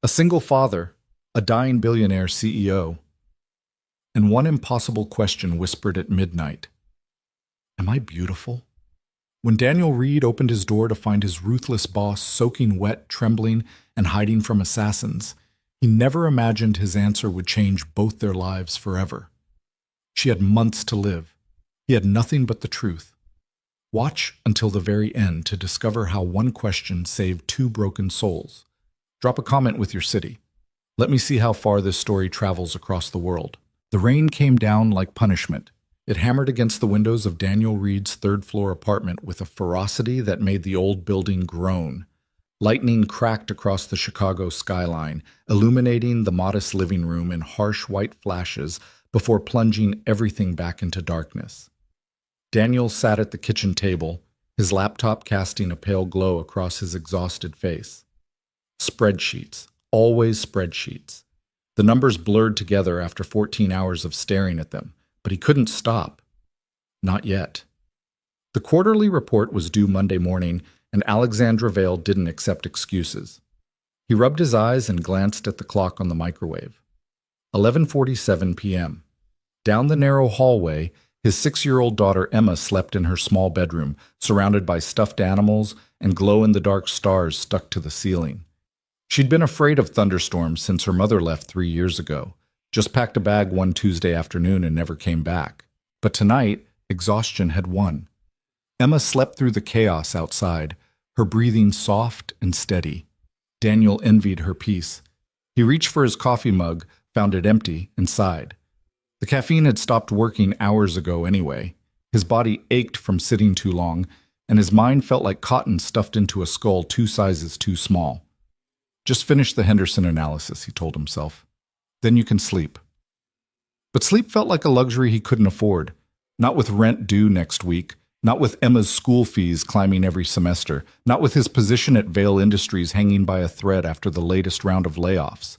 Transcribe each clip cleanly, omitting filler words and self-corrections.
A single father, a dying billionaire CEO, and one impossible question whispered at midnight. Am I beautiful? When Daniel Reed opened his door to find his ruthless boss soaking wet, trembling, and hiding from assassins, he never imagined his answer would change both their lives forever. She had months to live. He had nothing but the truth. Watch until the very end to discover how one question saved two broken souls. Drop a comment with your city. Let me see how far this story travels across the world. The rain came down like punishment. It hammered against the windows of Daniel Reed's third-floor apartment with a ferocity that made the old building groan. Lightning cracked across the Chicago skyline, illuminating the modest living room in harsh white flashes before plunging everything back into darkness. Daniel sat at the kitchen table, his laptop casting a pale glow across his exhausted face. Spreadsheets, always spreadsheets. The numbers blurred together after 14 hours of staring at them, but he couldn't stop. Not yet. The quarterly report was due Monday morning, and Alexandra Vale didn't accept excuses. He rubbed his eyes and glanced at the clock on the microwave. 11:47 p.m. Down the narrow hallway, his 6-year-old daughter Emma slept in her small bedroom, surrounded by stuffed animals and glow-in-the-dark stars stuck to the ceiling. She'd been afraid of thunderstorms since her mother left 3 years ago, just packed a bag one Tuesday afternoon and never came back. But tonight, exhaustion had won. Emma slept through the chaos outside, her breathing soft and steady. Daniel envied her peace. He reached for his coffee mug, found it empty, and sighed. The caffeine had stopped working hours ago anyway. His body ached from sitting too long, and his mind felt like cotton stuffed into a skull 2 sizes too small. Just finish the Henderson analysis, he told himself. Then you can sleep. But sleep felt like a luxury he couldn't afford. Not with rent due next week, not with Emma's school fees climbing every semester, not with his position at Vale Industries hanging by a thread after the latest round of layoffs.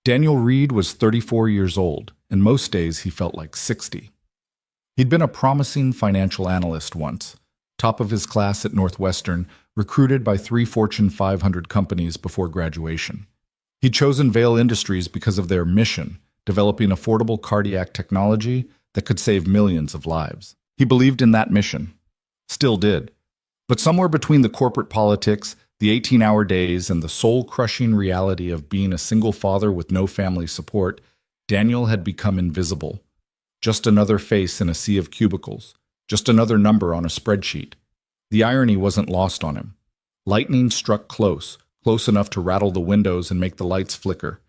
Daniel Reed was 34 years old, and most days he felt like 60. He'd been a promising financial analyst once, top of his class at Northwestern, recruited by 3 Fortune 500 companies before graduation. He'd chosen Vale Industries because of their mission, developing affordable cardiac technology that could save millions of lives. He believed in that mission. Still did. But somewhere between the corporate politics, the 18-hour days, and the soul-crushing reality of being a single father with no family support, Daniel had become invisible. Just another face in a sea of cubicles. Just another number on a spreadsheet. The irony wasn't lost on him. Lightning struck close enough to rattle the windows and make the lights flicker.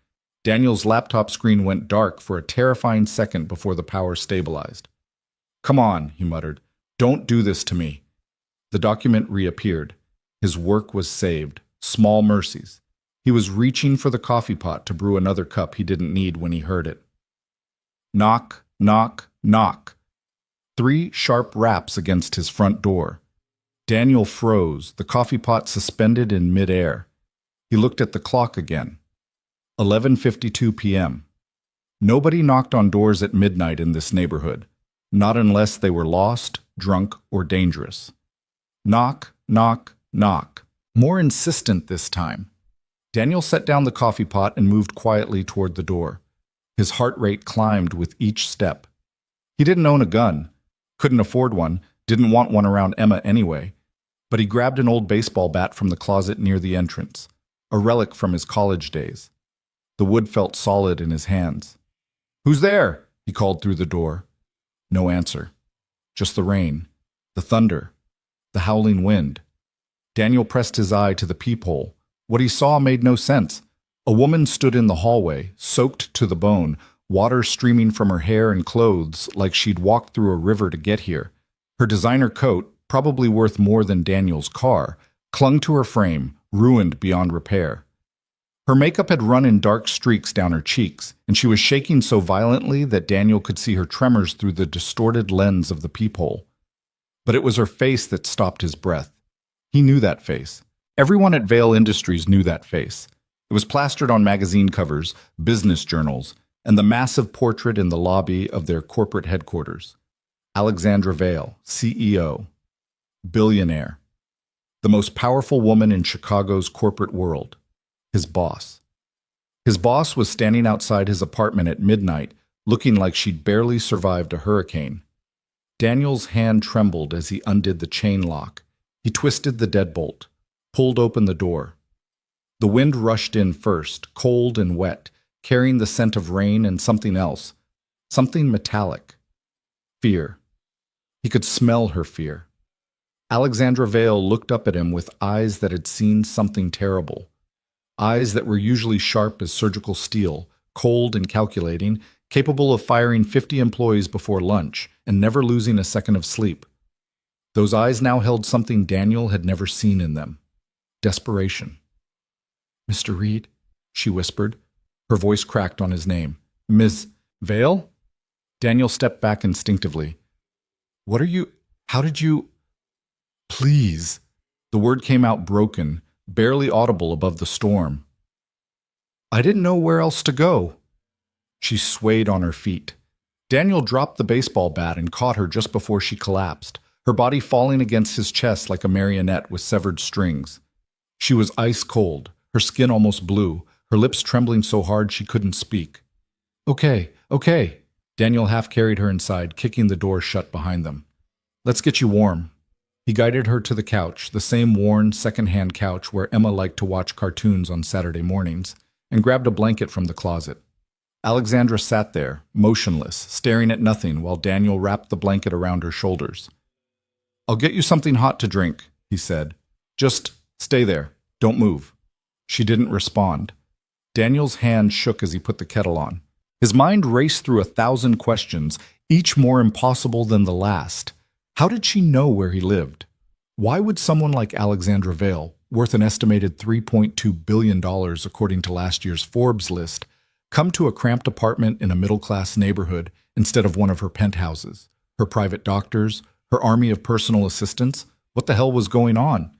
Daniel's laptop screen went dark for a terrifying second before the power stabilized. "Come on," he muttered. "Don't do this to me." The document reappeared. His work was saved. Small mercies. He was reaching for the coffee pot to brew another cup he didn't need when he heard it. Knock, knock, knock. 3 sharp raps against his front door. Daniel froze, the coffee pot suspended in midair. He looked at the clock again. 11:52 p.m. Nobody knocked on doors at midnight in this neighborhood, not unless they were lost, drunk, or dangerous. Knock, knock, knock. More insistent this time. Daniel set down the coffee pot and moved quietly toward the door. His heart rate climbed with each step. He didn't own a gun, couldn't afford one, didn't want one around Emma anyway, but he grabbed an old baseball bat from the closet near the entrance, a relic from his college days. The wood felt solid in his hands. "Who's there?" he called through the door. No answer. Just the rain, the thunder, the howling wind. Daniel pressed his eye to the peephole. What he saw made no sense. A woman stood in the hallway, soaked to the bone, water streaming from her hair and clothes like she'd walked through a river to get here. Her designer coat, probably worth more than Daniel's car, clung to her frame, ruined beyond repair. Her makeup had run in dark streaks down her cheeks, and she was shaking so violently that Daniel could see her tremors through the distorted lens of the peephole. But it was her face that stopped his breath. He knew that face. Everyone at Vale Industries knew that face. It was plastered on magazine covers, business journals, and the massive portrait in the lobby of their corporate headquarters. Alexandra Vale, CEO, billionaire, the most powerful woman in Chicago's corporate world, his boss. His boss was standing outside his apartment at midnight, looking like she'd barely survived a hurricane. Daniel's hand trembled as he undid the chain lock. He twisted the deadbolt, pulled open the door. The wind rushed in first, cold and wet, carrying the scent of rain and something else, something metallic. Fear. He could smell her fear. Alexandra Vale looked up at him with eyes that had seen something terrible. Eyes that were usually sharp as surgical steel, cold and calculating, capable of firing 50 employees before lunch and never losing a second of sleep. Those eyes now held something Daniel had never seen in them. Desperation. "Mr. Reed," she whispered. Her voice cracked on his name. "Ms. Vale?" Daniel stepped back instinctively. "What are you... How did you... Please." The word came out broken, barely audible above the storm. "I didn't know where else to go." She swayed on her feet. Daniel dropped the baseball bat and caught her just before she collapsed, her body falling against his chest like a marionette with severed strings. She was ice cold, her skin almost blue, her lips trembling so hard she couldn't speak. Okay. Daniel half carried her inside, kicking the door shut behind them. "Let's get you warm." He guided her to the couch, the same worn, second-hand couch where Emma liked to watch cartoons on Saturday mornings, and grabbed a blanket from the closet. Alexandra sat there, motionless, staring at nothing while Daniel wrapped the blanket around her shoulders. "I'll get you something hot to drink," he said. "Just stay there. Don't move." She didn't respond. Daniel's hand shook as he put the kettle on. His mind raced through 1,000 questions, each more impossible than the last. How did she know where he lived? Why would someone like Alexandra Vale, worth an estimated $3.2 billion according to last year's Forbes list, come to a cramped apartment in a middle-class neighborhood instead of one of her penthouses, her private doctors, her army of personal assistants? What the hell was going on?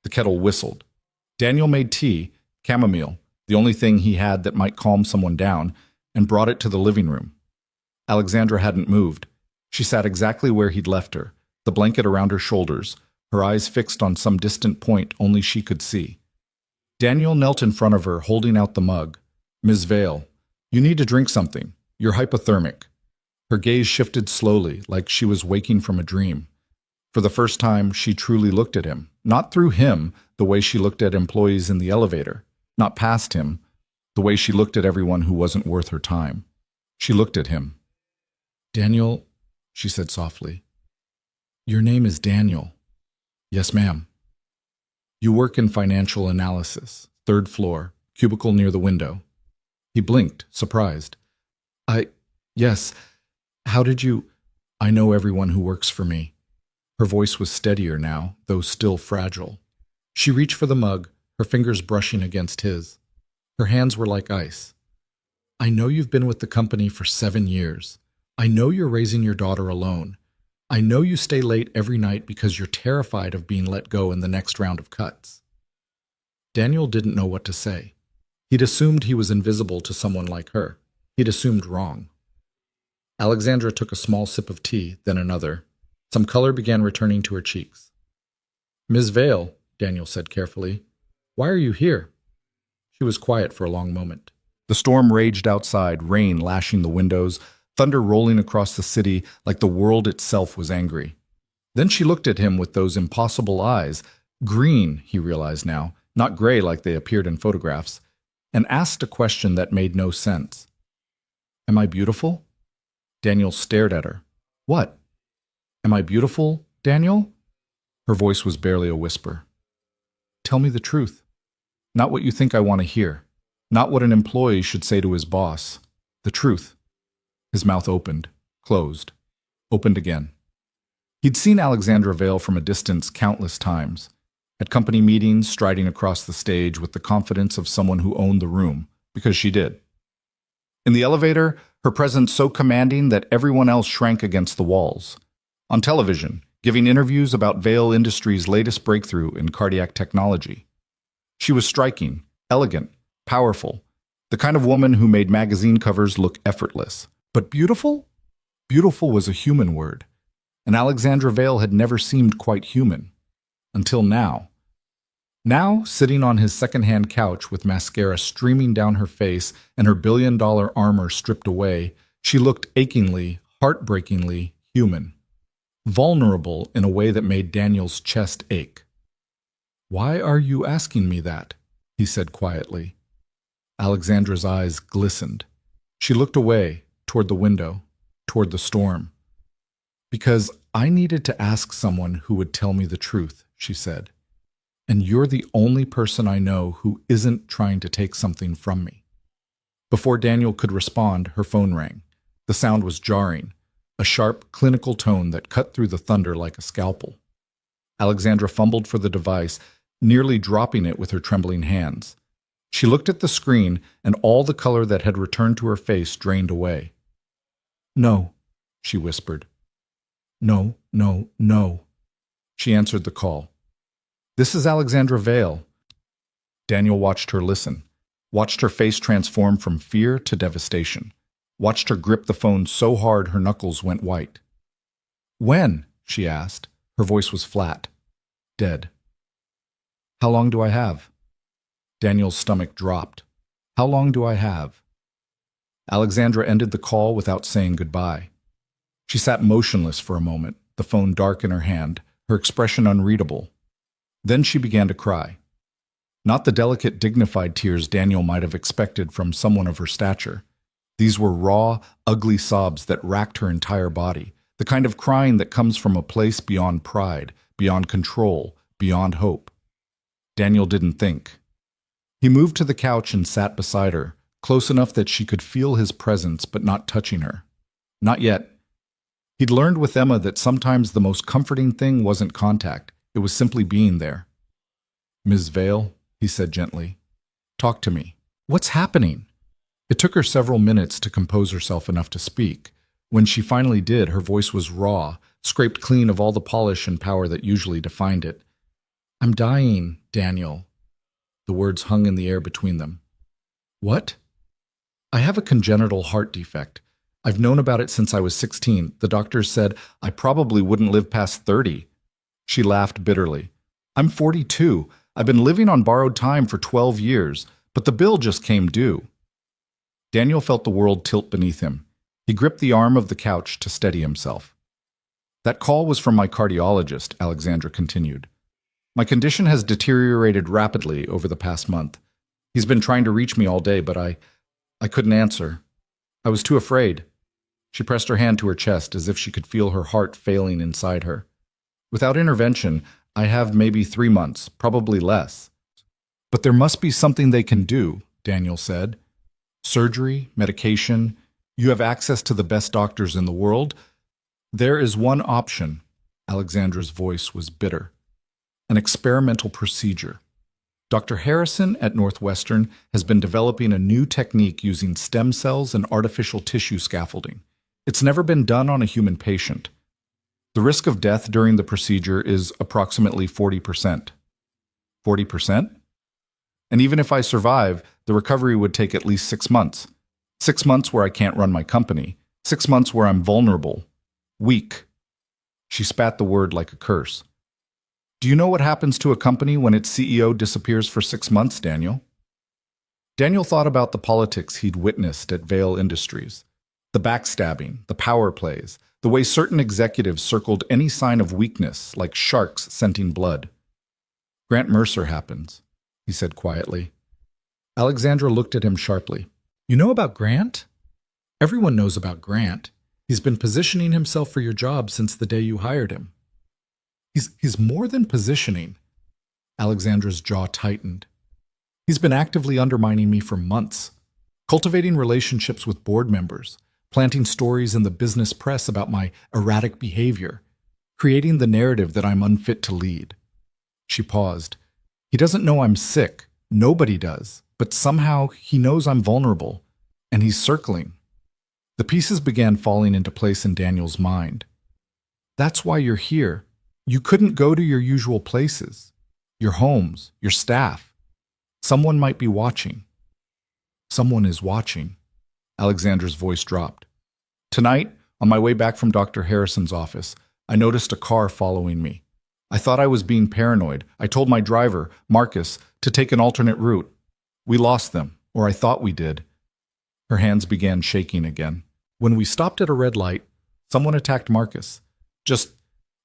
The kettle whistled. Daniel made tea, chamomile, the only thing he had that might calm someone down, and brought it to the living room. Alexandra hadn't moved. She sat exactly where he'd left her, the blanket around her shoulders, her eyes fixed on some distant point only she could see. Daniel knelt in front of her, holding out the mug. "Ms. Vale, you need to drink something. You're hypothermic." Her gaze shifted slowly, like she was waking from a dream. For the first time, she truly looked at him. Not through him, the way she looked at employees in the elevator. Not past him, the way she looked at everyone who wasn't worth her time. She looked at him. "Daniel," she said softly. "Your name is Daniel." "Yes, ma'am." "You work in financial analysis, 3rd floor, cubicle near the window." He blinked, surprised. Yes. How did you... I know everyone who works for me." Her voice was steadier now, though still fragile. She reached for the mug, her fingers brushing against his. Her hands were like ice. "I know you've been with the company for 7 years. I know you're raising your daughter alone. I know you stay late every night because you're terrified of being let go in the next round of cuts." Daniel didn't know what to say. He'd assumed he was invisible to someone like her. He'd assumed wrong. Alexandra took a small sip of tea, then another. Some color began returning to her cheeks. "Ms. Vale," Daniel said carefully, "why are you here?" She was quiet for a long moment. The storm raged outside, rain lashing the windows, thunder rolling across the city like the world itself was angry. Then she looked at him with those impossible eyes, green, he realized now, not gray like they appeared in photographs, and asked a question that made no sense. "Am I beautiful?" Daniel stared at her. "What? Am I beautiful, Daniel?" Her voice was barely a whisper. "Tell me the truth. Not what you think I want to hear. Not what an employee should say to his boss. The truth." His mouth opened, closed, opened again. He'd seen Alexandra Vale from a distance countless times, at company meetings, striding across the stage with the confidence of someone who owned the room, because she did. In the elevator, her presence so commanding that everyone else shrank against the walls. On television, giving interviews about Vale Industries' latest breakthrough in cardiac technology. She was striking, elegant, powerful, the kind of woman who made magazine covers look effortless. But beautiful? Beautiful was a human word, and Alexandra Vale had never seemed quite human. Until now. Now, sitting on his second-hand couch with mascara streaming down her face and her billion-dollar armor stripped away, she looked achingly, heartbreakingly human. Vulnerable in a way that made Daniel's chest ache. "Why are you asking me that?" he said quietly. Alexandra's eyes glistened. She looked away, toward the window, toward the storm. "Because I needed to ask someone who would tell me the truth," she said. "And you're the only person I know who isn't trying to take something from me." Before Daniel could respond, her phone rang. The sound was jarring, a sharp, clinical tone that cut through the thunder like a scalpel. Alexandra fumbled for the device, nearly dropping it with her trembling hands. She looked at the screen, and all the color that had returned to her face drained away. "No," she whispered. "No, no, no." She answered the call. "This is Alexandra Vale." Daniel watched her listen, watched her face transform from fear to devastation, watched her grip the phone so hard her knuckles went white. "When?" she asked. Her voice was flat. "Dead." "How long do I have?" Daniel's stomach dropped. "How long do I have?" Alexandra ended the call without saying goodbye. She sat motionless for a moment, the phone dark in her hand, her expression unreadable. Then she began to cry. Not the delicate, dignified tears Daniel might have expected from someone of her stature. These were raw, ugly sobs that racked her entire body, the kind of crying that comes from a place beyond pride, beyond control, beyond hope. Daniel didn't think. He moved to the couch and sat beside her, close enough that she could feel his presence but not touching her. Not yet. He'd learned with Emma that sometimes the most comforting thing wasn't contact, it was simply being there. "Ms. Vale," he said gently, "talk to me. What's happening?" It took her several minutes to compose herself enough to speak. When she finally did, her voice was raw, scraped clean of all the polish and power that usually defined it. "I'm dying, Daniel." The words hung in the air between them. "What?" "I have a congenital heart defect. I've known about it since I was 16. The doctors said I probably wouldn't live past 30. She laughed bitterly. "I'm 42. I've been living on borrowed time for 12 years, but the bill just came due." Daniel felt the world tilt beneath him. He gripped the arm of the couch to steady himself. "That call was from my cardiologist," Alexandra continued. "My condition has deteriorated rapidly over the past month. He's been trying to reach me all day, but I couldn't answer. I was too afraid." She pressed her hand to her chest as if she could feel her heart failing inside her. "Without intervention, I have maybe 3 months, probably less." "But there must be something they can do," Daniel said. "Surgery, medication. You have access to the best doctors in the world. There is one option." Alexandra's voice was bitter. "An experimental procedure. Dr. Harrison at Northwestern has been developing a new technique using stem cells and artificial tissue scaffolding. It's never been done on a human patient. The risk of death during the procedure is approximately 40%. 40%? And even if I survive, the recovery would take at least 6 months. 6 months where I can't run my company. 6 months where I'm vulnerable. Weak." She spat the word like a curse. "Do you know what happens to a company when its CEO disappears for 6 months, Daniel?" Daniel thought about the politics he'd witnessed at Vale Industries. The backstabbing, the power plays, the way certain executives circled any sign of weakness like sharks scenting blood. "Grant Mercer happens," he said quietly. Alexandra looked at him sharply. "You know about Grant?" "Everyone knows about Grant. He's been positioning himself for your job since the day you hired him." He's more than positioning." Alexandra's jaw tightened. "He's been actively undermining me for months, cultivating relationships with board members, planting stories in the business press about my erratic behavior, creating the narrative that I'm unfit to lead." She paused. "He doesn't know I'm sick. Nobody does. But somehow he knows I'm vulnerable, and he's circling." The pieces began falling into place in Daniel's mind. "That's why you're here. You couldn't go to your usual places, your homes, your staff. Someone might be watching." "Someone is watching." Alexandra's voice dropped. "Tonight, on my way back from Dr. Harrison's office, I noticed a car following me. I thought I was being paranoid. I told my driver, Marcus, to take an alternate route. We lost them, or I thought we did. Her hands began shaking again. When we stopped at a red light, someone attacked Marcus. Just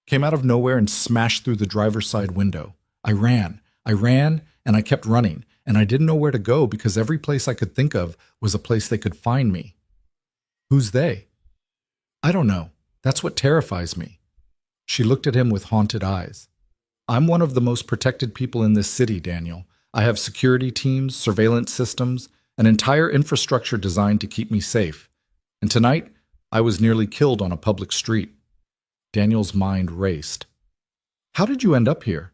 came out of nowhere and smashed through the driver's side window. I ran, and I kept running, and I didn't know where to go because every place I could think of was a place they could find me. Who's they? I don't know. That's what terrifies me. She looked at him with haunted eyes. I'm one of the most protected people in this city, Daniel. I have security teams, surveillance systems, an entire infrastructure designed to keep me safe. And tonight, I was nearly killed on a public street. Daniel's mind raced. How did you end up here?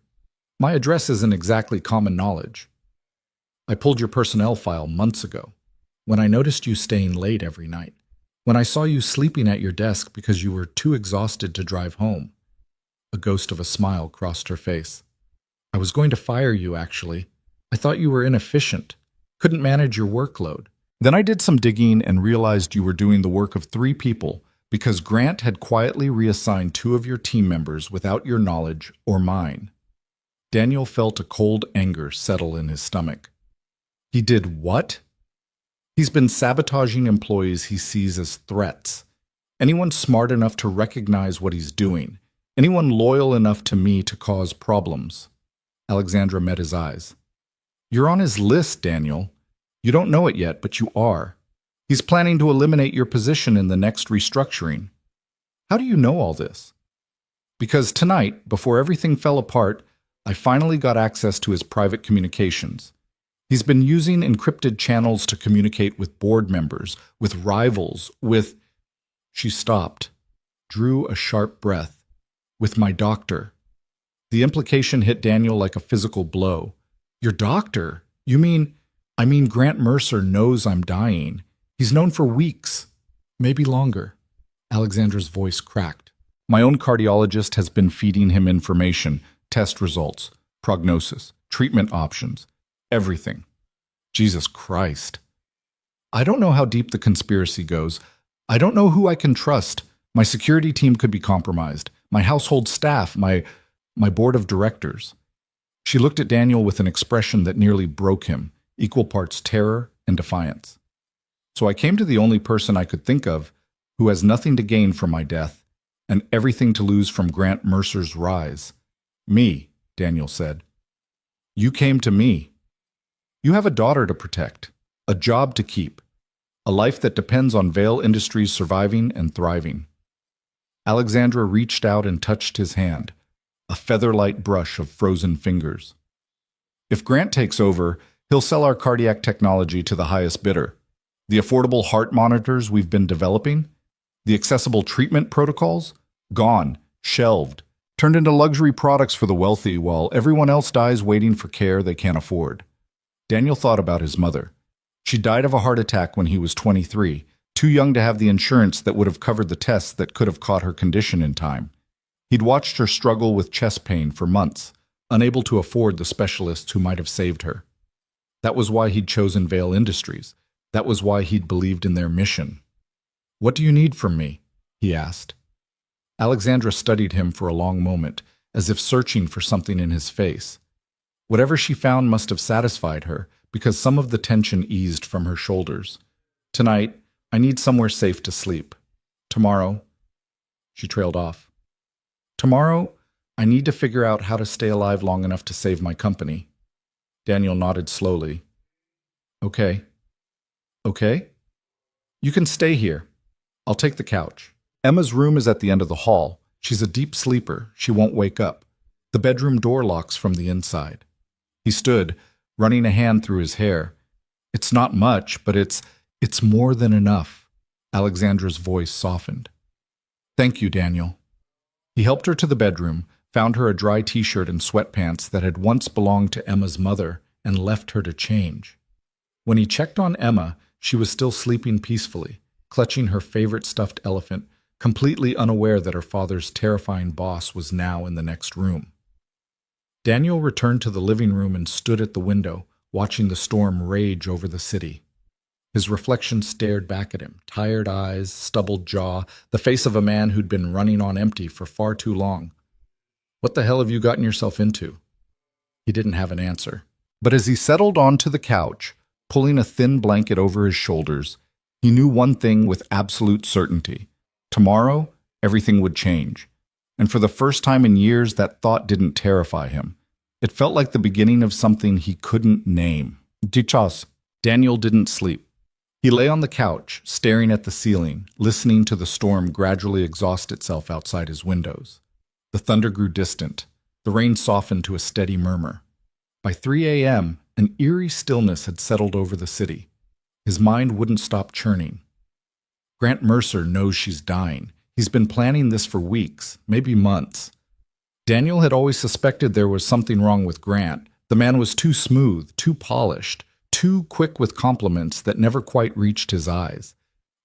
My address isn't exactly common knowledge. I pulled your personnel file months ago, when I noticed you staying late every night, when I saw you sleeping at your desk because you were too exhausted to drive home. A ghost of a smile crossed her face. I was going to fire you, actually. I thought you were inefficient, couldn't manage your workload. Then I did some digging and realized you were doing the work of 3 people because Grant had quietly reassigned 2 of your team members without your knowledge or mine. Daniel felt a cold anger settle in his stomach. He did what? He's been sabotaging employees he sees as threats. Anyone smart enough to recognize what he's doing. Anyone loyal enough to me to cause problems. Alexandra met his eyes. You're on his list, Daniel. You don't know it yet, but you are. He's planning to eliminate your position in the next restructuring. How do you know all this? Because tonight, before everything fell apart, I finally got access to his private communications. He's been using encrypted channels to communicate with board members, with rivals, with... She stopped, drew a sharp breath. With my doctor. The implication hit Daniel like a physical blow. Your doctor? You mean... I mean Grant Mercer knows I'm dying. He's known for weeks, maybe longer. Alexandra's voice cracked. My own cardiologist has been feeding him information, test results, prognosis, treatment options, everything. Jesus Christ. I don't know how deep the conspiracy goes. I don't know who I can trust. My security team could be compromised. My household staff, my board of directors. She looked at Daniel with an expression that nearly broke him, equal parts terror and defiance. So I came to the only person I could think of who has nothing to gain from my death and everything to lose from Grant Mercer's rise. Me, Daniel said. You came to me. You have a daughter to protect, a job to keep, a life that depends on Vale Industries surviving and thriving. Alexandra reached out and touched his hand, a feather-light brush of frozen fingers. If Grant takes over, he'll sell our cardiac technology to the highest bidder. The affordable heart monitors we've been developing, the accessible treatment protocols, gone, shelved, turned into luxury products for the wealthy while everyone else dies waiting for care they can't afford. Daniel thought about his mother. She died of a heart attack when he was 23, too young to have the insurance that would have covered the tests that could have caught her condition in time. He'd watched her struggle with chest pain for months, unable to afford the specialists who might have saved her. That was why he'd chosen Vale Industries. That was why he'd believed in their mission. What do you need from me? He asked. Alexandra studied him for a long moment, as if searching for something in his face. Whatever she found must have satisfied her, because some of the tension eased from her shoulders. Tonight, I need somewhere safe to sleep. Tomorrow, she trailed off. Tomorrow, I need to figure out how to stay alive long enough to save my company. Daniel nodded slowly. Okay. Okay? You can stay here. I'll take the couch. Emma's room is at the end of the hall. She's a deep sleeper. She won't wake up. The bedroom door locks from the inside. He stood, running a hand through his hair. It's not much, but it's more than enough. Alexandra's voice softened. Thank you, Daniel. He helped her to the bedroom, found her a dry t-shirt and sweatpants that had once belonged to Emma's mother, and left her to change. When he checked on Emma, she was still sleeping peacefully, clutching her favorite stuffed elephant, completely unaware that her father's terrifying boss was now in the next room. Daniel returned to the living room and stood at the window, watching the storm rage over the city. His reflection stared back at him, tired eyes, stubbled jaw, the face of a man who'd been running on empty for far too long. What the hell have you gotten yourself into? He didn't have an answer. But as he settled onto the couch, pulling a thin blanket over his shoulders, he knew one thing with absolute certainty. Tomorrow, everything would change. And for the first time in years, that thought didn't terrify him. It felt like the beginning of something he couldn't name. Dichos. Daniel didn't sleep. He lay on the couch, staring at the ceiling, listening to the storm gradually exhaust itself outside his windows. The thunder grew distant. The rain softened to a steady murmur. By 3 a.m., an eerie stillness had settled over the city. His mind wouldn't stop churning. Grant Mercer knows she's dying. He's been planning this for weeks, maybe months. Daniel had always suspected there was something wrong with Grant. The man was too smooth, too polished, too quick with compliments that never quite reached his eyes.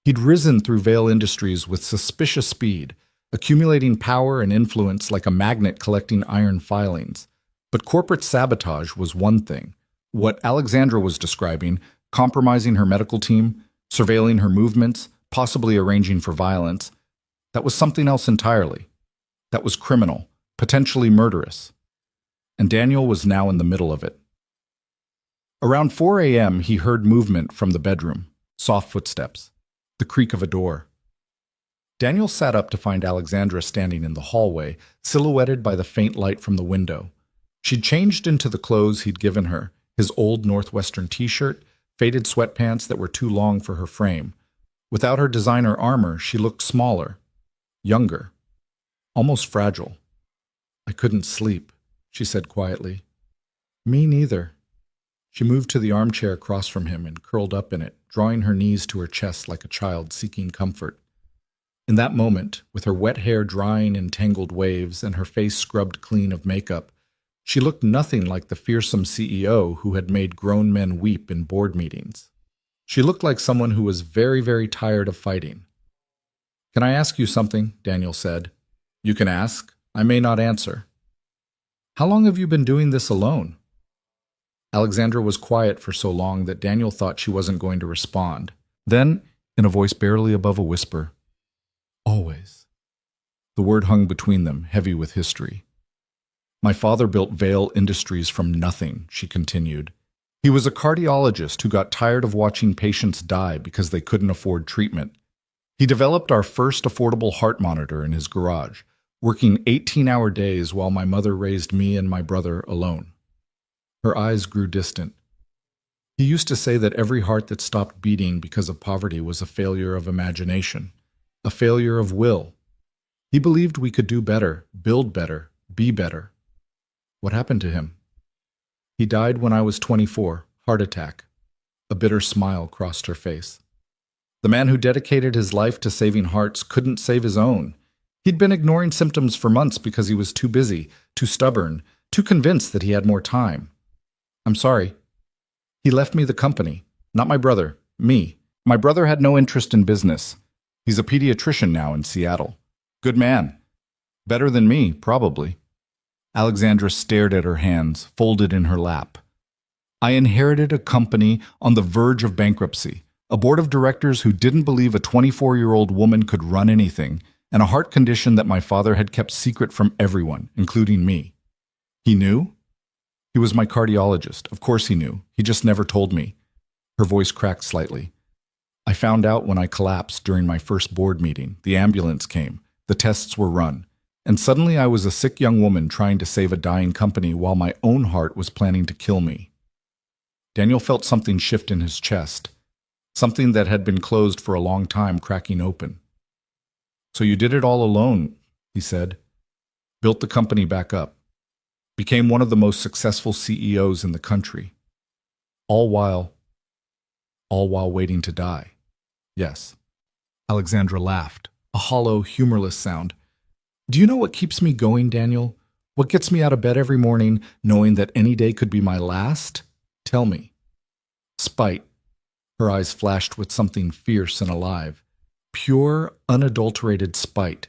He'd risen through Vale Industries with suspicious speed, accumulating power and influence like a magnet collecting iron filings. But corporate sabotage was one thing. What Alexandra was describing, compromising her medical team, surveilling her movements, possibly arranging for violence, that was something else entirely. That was criminal, potentially murderous. And Daniel was now in the middle of it. Around 4 a.m., he heard movement from the bedroom, soft footsteps, the creak of a door. Daniel sat up to find Alexandra standing in the hallway, silhouetted by the faint light from the window. She'd changed into the clothes he'd given her, his old Northwestern t-shirt, faded sweatpants that were too long for her frame. Without her designer armor, she looked smaller, younger, almost fragile. "I couldn't sleep," she said quietly. "Me neither." She moved to the armchair across from him and curled up in it, drawing her knees to her chest like a child seeking comfort. In that moment, with her wet hair drying in tangled waves and her face scrubbed clean of makeup, she looked nothing like the fearsome CEO who had made grown men weep in board meetings. She looked like someone who was very, very tired of fighting. "Can I ask you something?" Daniel said. "You can ask. I may not answer." "How long have you been doing this alone?" Alexandra was quiet for so long that Daniel thought she wasn't going to respond. Then, in a voice barely above a whisper, "Always." The word hung between them, heavy with history. "My father built Vale Industries from nothing," she continued. "He was a cardiologist who got tired of watching patients die because they couldn't afford treatment. He developed our first affordable heart monitor in his garage, working 18-hour days while my mother raised me and my brother alone." Her eyes grew distant. "He used to say that every heart that stopped beating because of poverty was a failure of imagination, a failure of will. He believed we could do better, build better, be better." "What happened to him?" "He died when I was 24, heart attack." A bitter smile crossed her face. The man who dedicated his life to saving hearts couldn't save his own. He'd been ignoring symptoms for months because he was too busy, too stubborn, too convinced that he had more time. "I'm sorry." "He left me the company. Not my brother, me. My brother had no interest in business. He's a pediatrician now in Seattle. Good man. Better than me, probably." Alexandra stared at her hands, folded in her lap. "I inherited a company on the verge of bankruptcy, a board of directors who didn't believe a 24-year-old woman could run anything, and a heart condition that my father had kept secret from everyone, including me." "He knew?" "He was my cardiologist. Of course he knew. He just never told me." Her voice cracked slightly. "I found out when I collapsed during my first board meeting. The ambulance came. The tests were run. And suddenly I was a sick young woman trying to save a dying company while my own heart was planning to kill me." Daniel felt something shift in his chest, something that had been closed for a long time cracking open. "So you did it all alone," he said. "Built the company back up. Became one of the most successful CEOs in the country. All while waiting to die." "Yes." Alexandra laughed, a hollow, humorless sound. "Do you know what keeps me going, Daniel? What gets me out of bed every morning, knowing that any day could be my last? Tell me." "Spite." Her eyes flashed with something fierce and alive. Pure, unadulterated spite.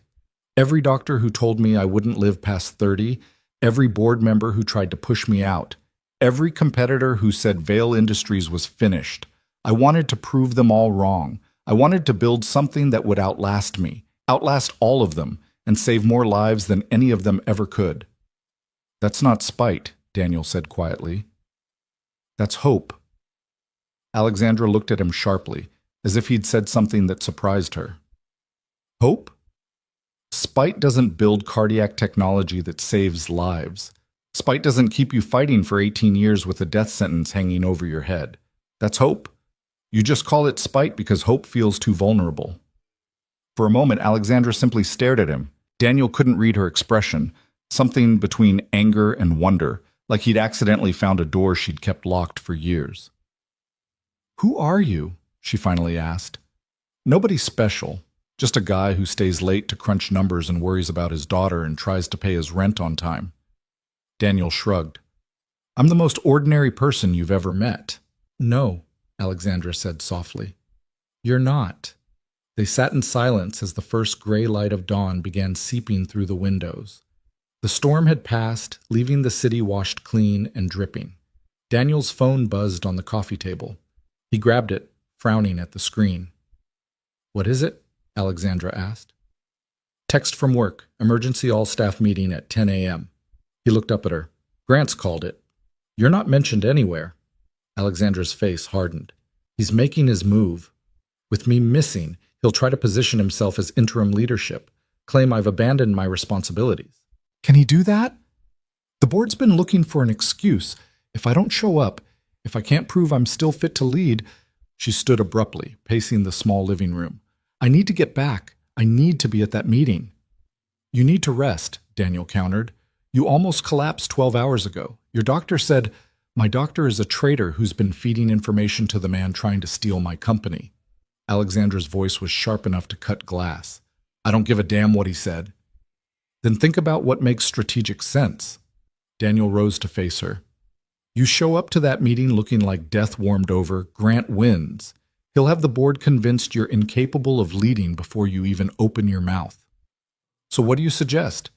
Every doctor who told me I wouldn't live past 30, every board member who tried to push me out, every competitor who said Vale Industries was finished. I wanted to prove them all wrong. I wanted to build something that would outlast me, outlast all of them, and save more lives than any of them ever could. That's not spite, Daniel said quietly. That's hope. Alexandra looked at him sharply, as if he'd said something that surprised her. Hope? Spite doesn't build cardiac technology that saves lives. Spite doesn't keep you fighting for 18 years with a death sentence hanging over your head. That's hope. You just call it spite because hope feels too vulnerable. For a moment, Alexandra simply stared at him. Daniel couldn't read her expression, something between anger and wonder, like he'd accidentally found a door she'd kept locked for years. Who are you? She finally asked. Nobody special, just a guy who stays late to crunch numbers and worries about his daughter and tries to pay his rent on time. Daniel shrugged. I'm the most ordinary person you've ever met. No, Alexandra said softly. You're not. They sat in silence as the first gray light of dawn began seeping through the windows. The storm had passed, leaving the city washed clean and dripping. Daniel's phone buzzed on the coffee table. He grabbed it, frowning at the screen. What is it? Alexandra asked. Text from work, emergency all-staff meeting at 10 a.m. He looked up at her. Grant's called it. You're not mentioned anywhere. Alexandra's face hardened. He's making his move. With me missing, he'll try to position himself as interim leadership, claim I've abandoned my responsibilities. Can he do that? The board's been looking for an excuse. If I don't show up, if I can't prove I'm still fit to lead. She stood abruptly, pacing the small living room. I need to get back. I need to be at that meeting. You need to rest, Daniel countered. You almost collapsed 12 hours ago. Your doctor said, my doctor is a traitor who's been feeding information to the man trying to steal my company. Alexandra's voice was sharp enough to cut glass. I don't give a damn what he said. Then think about what makes strategic sense. Daniel rose to face her. You show up to that meeting looking like death warmed over, Grant wins. He'll have the board convinced you're incapable of leading before you even open your mouth. So what do you suggest?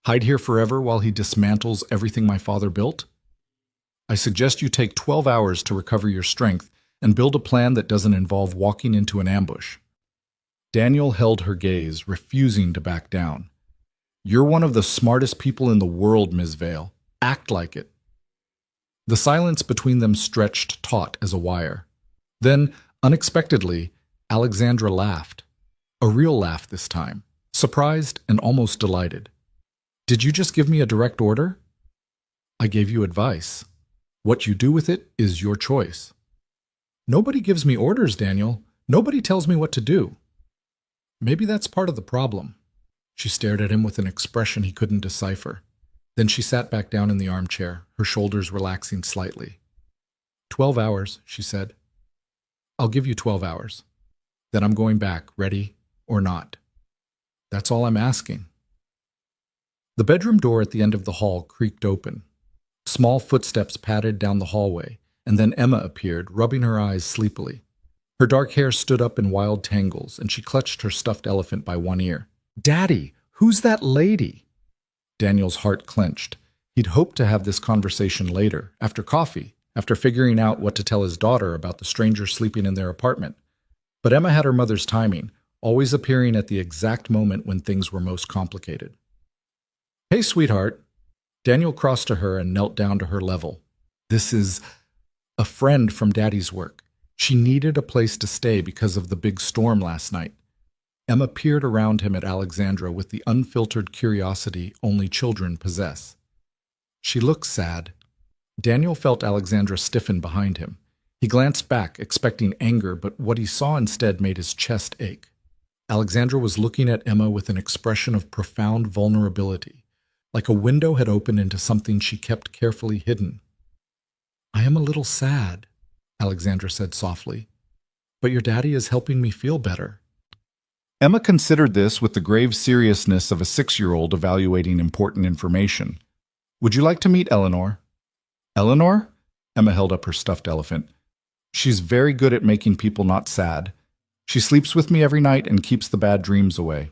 Hide here forever while he dismantles everything my father built? I suggest you take 12 hours to recover your strength and build a plan that doesn't involve walking into an ambush. Daniel held her gaze, refusing to back down. You're one of the smartest people in the world, Ms. Vale. Act like it. The silence between them stretched taut as a wire. Then, unexpectedly, Alexandra laughed. A real laugh this time, surprised and almost delighted. Did you just give me a direct order? I gave you advice. What you do with it is your choice. Nobody gives me orders, Daniel. Nobody tells me what to do. Maybe that's part of the problem. She stared at him with an expression he couldn't decipher. Then she sat back down in the armchair, her shoulders relaxing slightly. 12 hours, she said. I'll give you 12 hours. Then I'm going back, ready or not. That's all I'm asking. The bedroom door at the end of the hall creaked open. Small footsteps padded down the hallway, and then Emma appeared, rubbing her eyes sleepily. Her dark hair stood up in wild tangles, and she clutched her stuffed elephant by one ear. Daddy, who's that lady? Daniel's heart clenched. He'd hoped to have this conversation later, after coffee, after figuring out what to tell his daughter about the stranger sleeping in their apartment. But Emma had her mother's timing, always appearing at the exact moment when things were most complicated. Hey, sweetheart. Daniel crossed to her and knelt down to her level. This is a friend from Daddy's work. She needed a place to stay because of the big storm last night. Emma peered around him at Alexandra with the unfiltered curiosity only children possess. She looked sad. Daniel felt Alexandra stiffen behind him. He glanced back, expecting anger, but what he saw instead made his chest ache. Alexandra was looking at Emma with an expression of profound vulnerability, like a window had opened into something she kept carefully hidden. I am a little sad, Alexandra said softly, but your daddy is helping me feel better. Emma considered this with the grave seriousness of a 6-year-old evaluating important information. Would you like to meet Eleanor? Eleanor? Emma held up her stuffed elephant. She's very good at making people not sad. She sleeps with me every night and keeps the bad dreams away.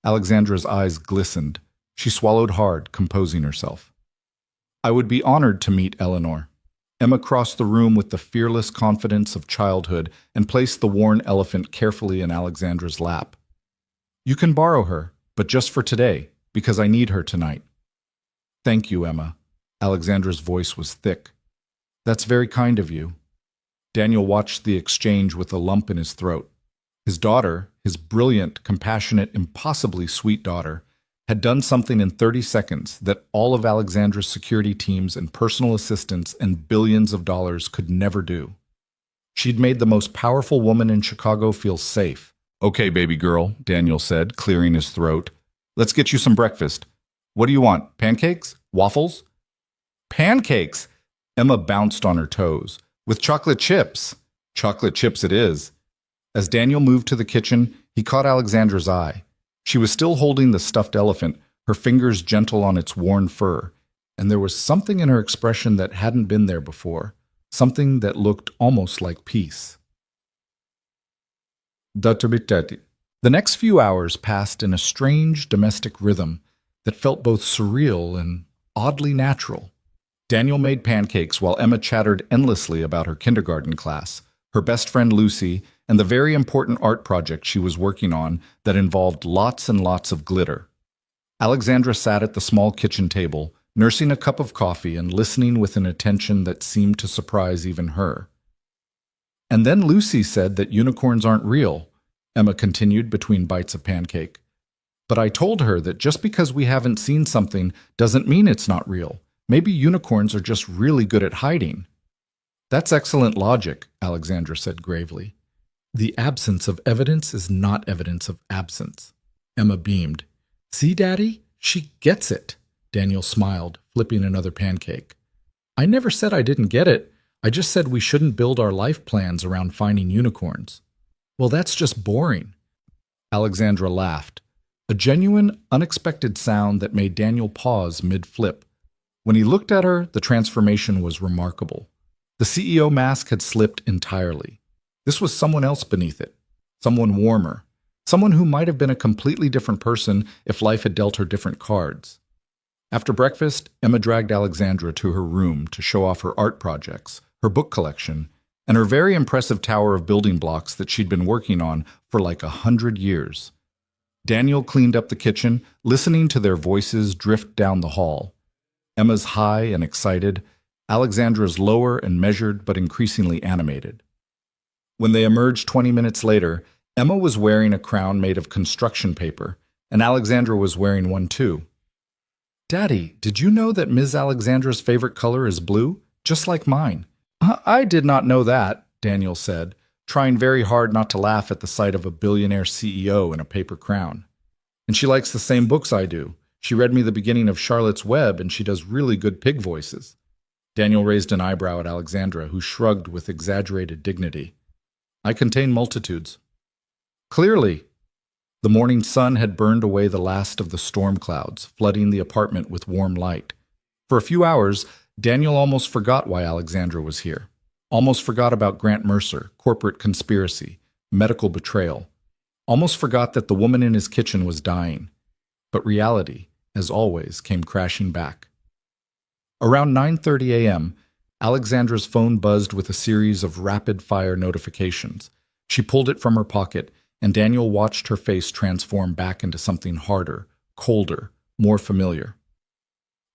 Alexandra's eyes glistened. She swallowed hard, composing herself. I would be honored to meet Eleanor. Emma crossed the room with the fearless confidence of childhood and placed the worn elephant carefully in Alexandra's lap. You can borrow her, but just for today, because I need her tonight. Thank you, Emma. Alexandra's voice was thick. That's very kind of you. Daniel watched the exchange with a lump in his throat. His daughter, his brilliant, compassionate, impossibly sweet daughter, had done something in 30 seconds that all of Alexandra's security teams and personal assistants and billions of dollars could never do. She'd made the most powerful woman in Chicago feel safe. Okay, baby girl, Daniel said, clearing his throat. Let's get you some breakfast. What do you want? Pancakes? Waffles? Pancakes! Emma bounced on her toes. With chocolate chips. Chocolate chips it is. As Daniel moved to the kitchen, he caught Alexandra's eye. She was still holding the stuffed elephant, her fingers gentle on its worn fur, and there was something in her expression that hadn't been there before, something that looked almost like peace. The next few hours passed in a strange domestic rhythm that felt both surreal and oddly natural. Daniel made pancakes while Emma chattered endlessly about her kindergarten class, her best friend Lucy, and the very important art project she was working on that involved lots and lots of glitter. Alexandra sat at the small kitchen table, nursing a cup of coffee and listening with an attention that seemed to surprise even her. And then Lucy said that unicorns aren't real, Emma continued between bites of pancake. But I told her that just because we haven't seen something doesn't mean it's not real. Maybe unicorns are just really good at hiding. That's excellent logic, Alexandra said gravely. The absence of evidence is not evidence of absence. Emma beamed. See, Daddy? She gets it. Daniel smiled, flipping another pancake. I never said I didn't get it. I just said we shouldn't build our life plans around finding unicorns. Well, that's just boring. Alexandra laughed, a genuine, unexpected sound that made Daniel pause mid-flip. When he looked at her, the transformation was remarkable. The CEO mask had slipped entirely. This was someone else beneath it, someone warmer, someone who might have been a completely different person if life had dealt her different cards. After breakfast, Emma dragged Alexandra to her room to show off her art projects, her book collection, and her very impressive tower of building blocks that she'd been working on for like 100 years. Daniel cleaned up the kitchen, listening to their voices drift down the hall. Emma's high and excited, Alexandra's lower and measured but increasingly animated. When they emerged 20 minutes later, Emma was wearing a crown made of construction paper, and Alexandra was wearing one too. Daddy, did you know that Ms. Alexandra's favorite color is blue? Just like mine. I did not know that, Daniel said, trying very hard not to laugh at the sight of a billionaire CEO in a paper crown. And she likes the same books I do. She read me the beginning of Charlotte's Web, and she does really good pig voices. Daniel raised an eyebrow at Alexandra, who shrugged with exaggerated dignity. I contain multitudes. Clearly. The morning sun had burned away the last of the storm clouds, flooding the apartment with warm light. For a few hours, Daniel almost forgot why Alexandra was here. Almost forgot about Grant Mercer, corporate conspiracy, medical betrayal. Almost forgot that the woman in his kitchen was dying. But reality, as always, came crashing back. Around 9:30 a.m., Alexandra's phone buzzed with a series of rapid-fire notifications. She pulled it from her pocket, and Daniel watched her face transform back into something harder, colder, more familiar.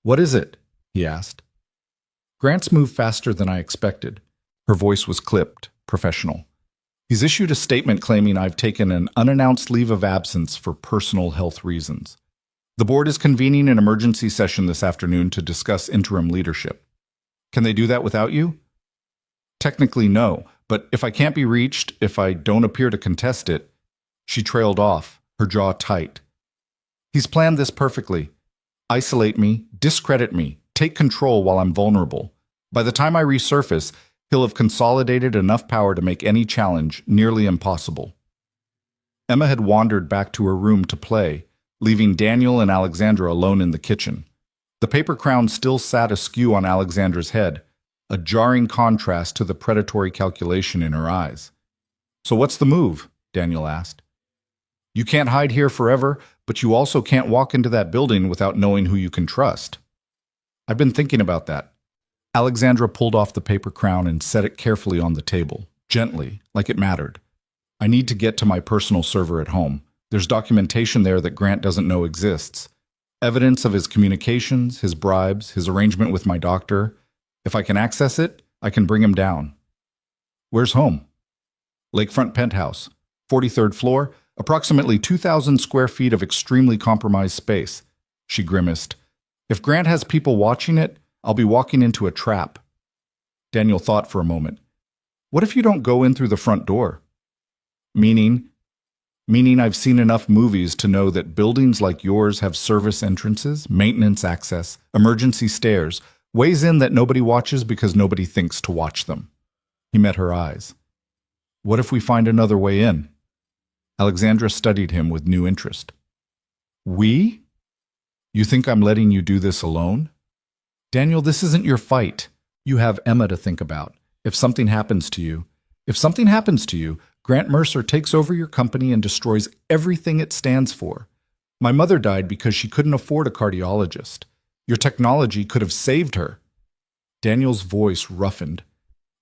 What is it? He asked. Grant's moved faster than I expected. Her voice was clipped, professional. He's issued a statement claiming I've taken an unannounced leave of absence for personal health reasons. The board is convening an emergency session this afternoon to discuss interim leadership. Can they do that without you? Technically, no, but if I can't be reached, if I don't appear to contest it. She trailed off, her jaw tight. He's planned this perfectly. Isolate me, discredit me, take control while I'm vulnerable. By the time I resurface, he'll have consolidated enough power to make any challenge nearly impossible. Emma had wandered back to her room to play, leaving Daniel and Alexandra alone in the kitchen. The paper crown still sat askew on Alexandra's head, a jarring contrast to the predatory calculation in her eyes. So what's the move? Daniel asked. You can't hide here forever, but you also can't walk into that building without knowing who you can trust. I've been thinking about that. Alexandra pulled off the paper crown and set it carefully on the table, gently, like it mattered. I need to get to my personal server at home. There's documentation there that Grant doesn't know exists. Evidence of his communications, his bribes, his arrangement with my doctor. If I can access it, I can bring him down. Where's home? Lakefront penthouse, 43rd floor, approximately 2,000 square feet of extremely compromised space. She grimaced. If Grant has people watching it, I'll be walking into a trap. Daniel thought for a moment. What if you don't go in through the front door? Meaning I've seen enough movies to know that buildings like yours have service entrances, maintenance access, emergency stairs, ways in that nobody watches because nobody thinks to watch them. He met her eyes. What if we find another way in? Alexandra studied him with new interest. We? You think I'm letting you do this alone? Daniel, this isn't your fight. You have Emma to think about. If something happens to you, Grant Mercer takes over your company and destroys everything it stands for. My mother died because she couldn't afford a cardiologist. Your technology could have saved her. Daniel's voice roughened.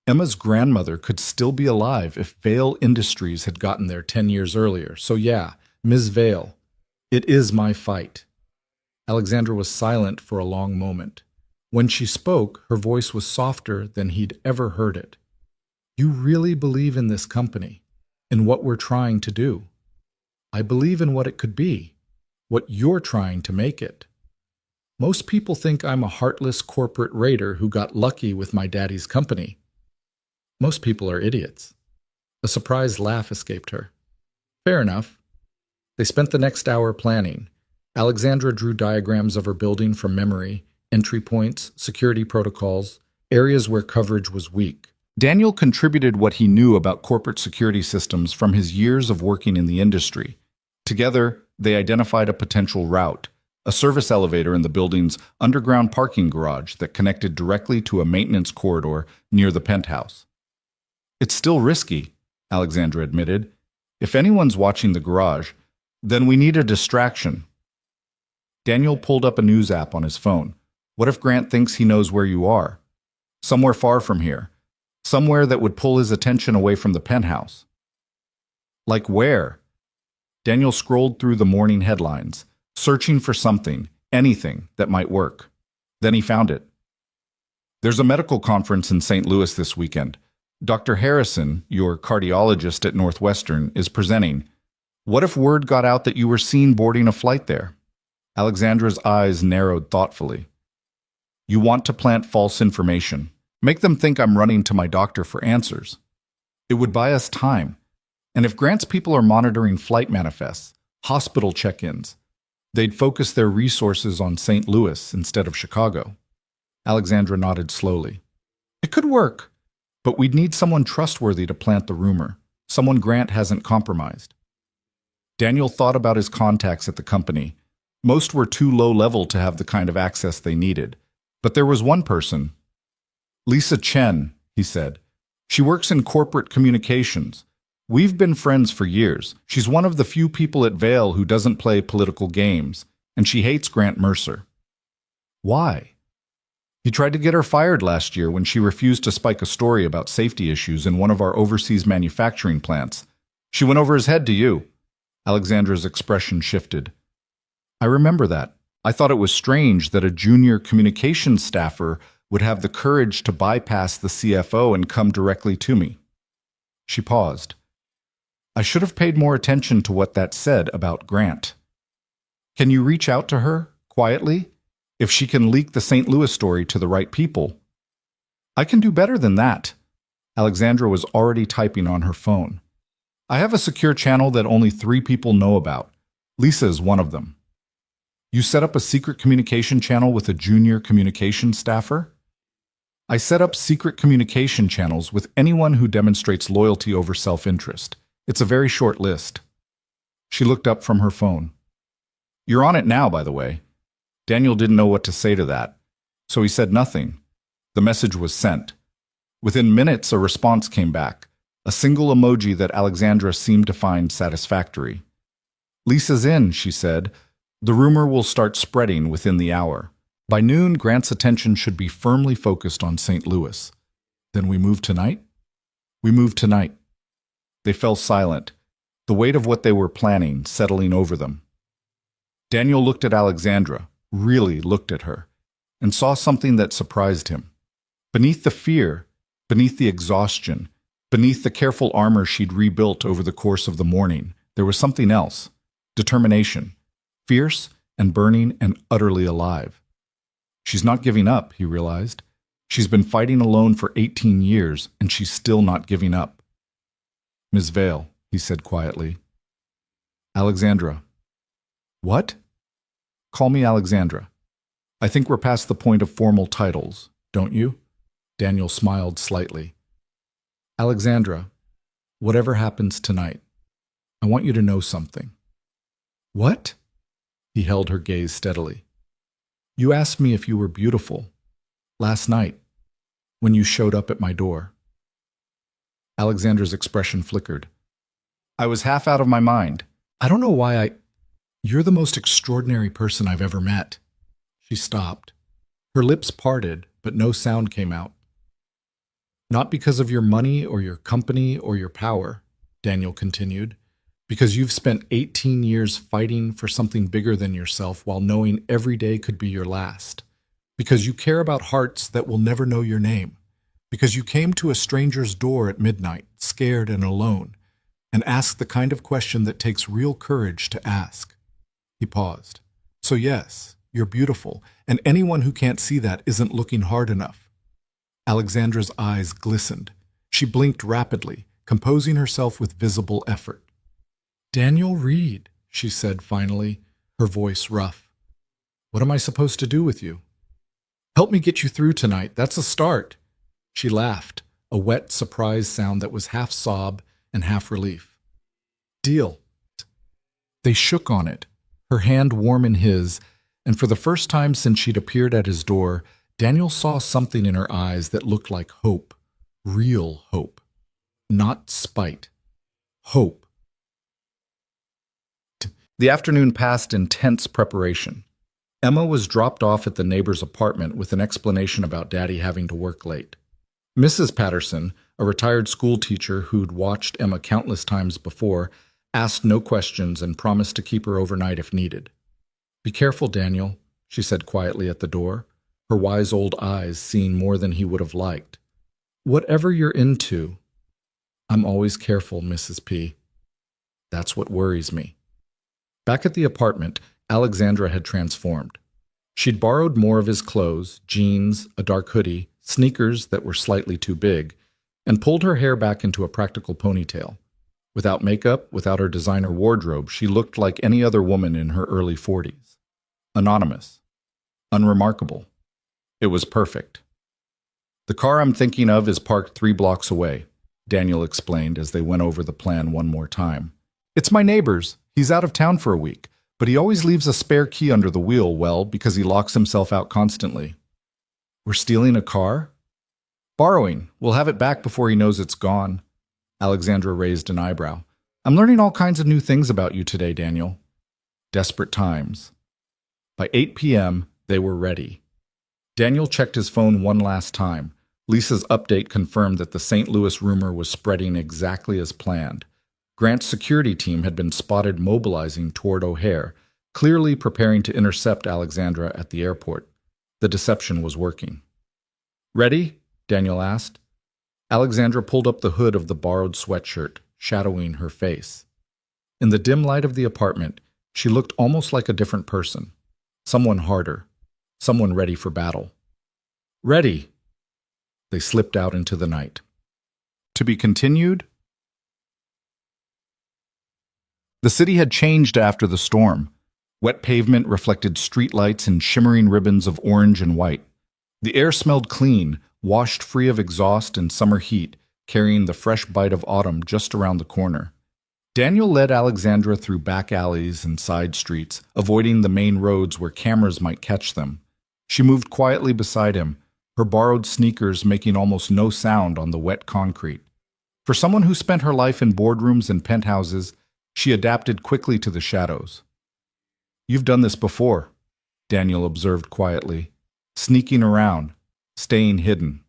Emma's grandmother could still be alive if Vale Industries had gotten there 10 years earlier. So yeah, Ms. Vale, it is my fight. Alexandra was silent for a long moment. When she spoke, her voice was softer than he'd ever heard it. You really believe in this company, in what we're trying to do. I believe in what it could be, what you're trying to make it. Most people think I'm a heartless corporate raider who got lucky with my daddy's company. Most people are idiots. A surprised laugh escaped her. Fair enough. They spent the next hour planning. Alexandra drew diagrams of her building from memory, entry points, security protocols, areas where coverage was weak. Daniel contributed what he knew about corporate security systems from his years of working in the industry. Together, they identified a potential route, a service elevator in the building's underground parking garage that connected directly to a maintenance corridor near the penthouse. It's still risky, Alexandra admitted. If anyone's watching the garage, then we need a distraction. Daniel pulled up a news app on his phone. What if Grant thinks he knows where you are? Somewhere far from here. Somewhere that would pull his attention away from the penthouse. Like where? Daniel scrolled through the morning headlines, searching for something, anything that might work. Then he found it. There's a medical conference in St. Louis this weekend. Dr. Harrison, your cardiologist at Northwestern, is presenting. What if word got out that you were seen boarding a flight there? Alexandra's eyes narrowed thoughtfully. You want to plant false information. Make them think I'm running to my doctor for answers. It would buy us time. And if Grant's people are monitoring flight manifests, hospital check-ins, they'd focus their resources on St. Louis instead of Chicago. Alexandra nodded slowly. It could work. But we'd need someone trustworthy to plant the rumor, someone Grant hasn't compromised. Daniel thought about his contacts at the company. Most were too low-level to have the kind of access they needed. But there was one person. Lisa Chen, he said. She works in corporate communications. We've been friends for years. She's one of the few people at Vale who doesn't play political games, and she hates Grant Mercer. Why? He tried to get her fired last year when she refused to spike a story about safety issues in one of our overseas manufacturing plants. She went over his head to you. Alexandra's expression shifted. I remember that. I thought it was strange that a junior communications staffer would have the courage to bypass the CFO and come directly to me. She paused. I should have paid more attention to what that said about Grant. Can you reach out to her, quietly? If she can leak the St. Louis story to the right people. I can do better than that. Alexandra was already typing on her phone. I have a secure channel that only 3 people know about. Lisa is one of them. You set up a secret communication channel with a junior communication staffer? I set up secret communication channels with anyone who demonstrates loyalty over self-interest. It's a very short list. She looked up from her phone. You're on it now, by the way. Daniel didn't know what to say to that, so he said nothing. The message was sent. Within minutes, a response came back, a single emoji that Alexandra seemed to find satisfactory. Lisa's in, she said. The rumor will start spreading within the hour. By noon, Grant's attention should be firmly focused on St. Louis. Then we move tonight? We move tonight. They fell silent, the weight of what they were planning settling over them. Daniel looked at Alexandra, really looked at her, and saw something that surprised him. Beneath the fear, beneath the exhaustion, beneath the careful armor she'd rebuilt over the course of the morning, there was something else. Determination. Fierce and burning and utterly alive. She's not giving up, he realized. She's been fighting alone for 18 years, and she's still not giving up. Miss Vale, he said quietly. Alexandra. What? Call me Alexandra. I think we're past the point of formal titles, don't you? Daniel smiled slightly. Alexandra, whatever happens tonight, I want you to know something. What? He held her gaze steadily. You asked me if you were beautiful last night when you showed up at my door. Alexandra's expression flickered. I was half out of my mind. I don't know why You're the most extraordinary person I've ever met. She stopped. Her lips parted, but no sound came out. Not because of your money or your company or your power, Daniel continued, because you've spent 18 years fighting for something bigger than yourself while knowing every day could be your last. Because you care about hearts that will never know your name. Because you came to a stranger's door at midnight, scared and alone, and asked the kind of question that takes real courage to ask. He paused. So yes, you're beautiful, and anyone who can't see that isn't looking hard enough. Alexandra's eyes glistened. She blinked rapidly, composing herself with visible effort. Daniel Reed, she said finally, her voice rough. What am I supposed to do with you? Help me get you through tonight. That's a start. She laughed, a wet surprise sound that was half sob and half relief. Deal. They shook on it, her hand warm in his, and for the first time since she'd appeared at his door, Daniel saw something in her eyes that looked like hope, real hope, not spite, hope. The afternoon passed in tense preparation. Emma was dropped off at the neighbor's apartment with an explanation about Daddy having to work late. Mrs. Patterson, a retired school teacher who'd watched Emma countless times before, asked no questions and promised to keep her overnight if needed. Be careful, Daniel, she said quietly at the door, her wise old eyes seeing more than he would have liked. Whatever you're into, I'm always careful, Mrs. P. That's what worries me. Back at the apartment, Alexandra had transformed. She'd borrowed more of his clothes, jeans, a dark hoodie, sneakers that were slightly too big, and pulled her hair back into a practical ponytail. Without makeup, without her designer wardrobe, she looked like any other woman in her early 40s. Anonymous. Unremarkable. It was perfect. The car I'm thinking of is parked 3 blocks away, Daniel explained as they went over the plan one more time. It's my neighbor's. He's out of town for a week, but he always leaves a spare key under the wheel, well, because he locks himself out constantly. We're stealing a car? Borrowing. We'll have it back before he knows it's gone. Alexandra raised an eyebrow. I'm learning all kinds of new things about you today, Daniel. Desperate times. By 8 p.m., they were ready. Daniel checked his phone one last time. Lisa's update confirmed that the St. Louis rumor was spreading exactly as planned. Grant's security team had been spotted mobilizing toward O'Hare, clearly preparing to intercept Alexandra at the airport. The deception was working. Ready? Daniel asked. Alexandra pulled up the hood of the borrowed sweatshirt, shadowing her face. In the dim light of the apartment, she looked almost like a different person. Someone harder. Someone ready for battle. Ready! They slipped out into the night. To be continued? The city had changed after the storm. Wet pavement reflected streetlights in shimmering ribbons of orange and white. The air smelled clean, washed free of exhaust and summer heat, carrying the fresh bite of autumn just around the corner. Daniel led Alexandra through back alleys and side streets, avoiding the main roads where cameras might catch them. She moved quietly beside him, her borrowed sneakers making almost no sound on the wet concrete. For someone who spent her life in boardrooms and penthouses, she adapted quickly to the shadows. You've done this before, Daniel observed quietly, sneaking around, staying hidden.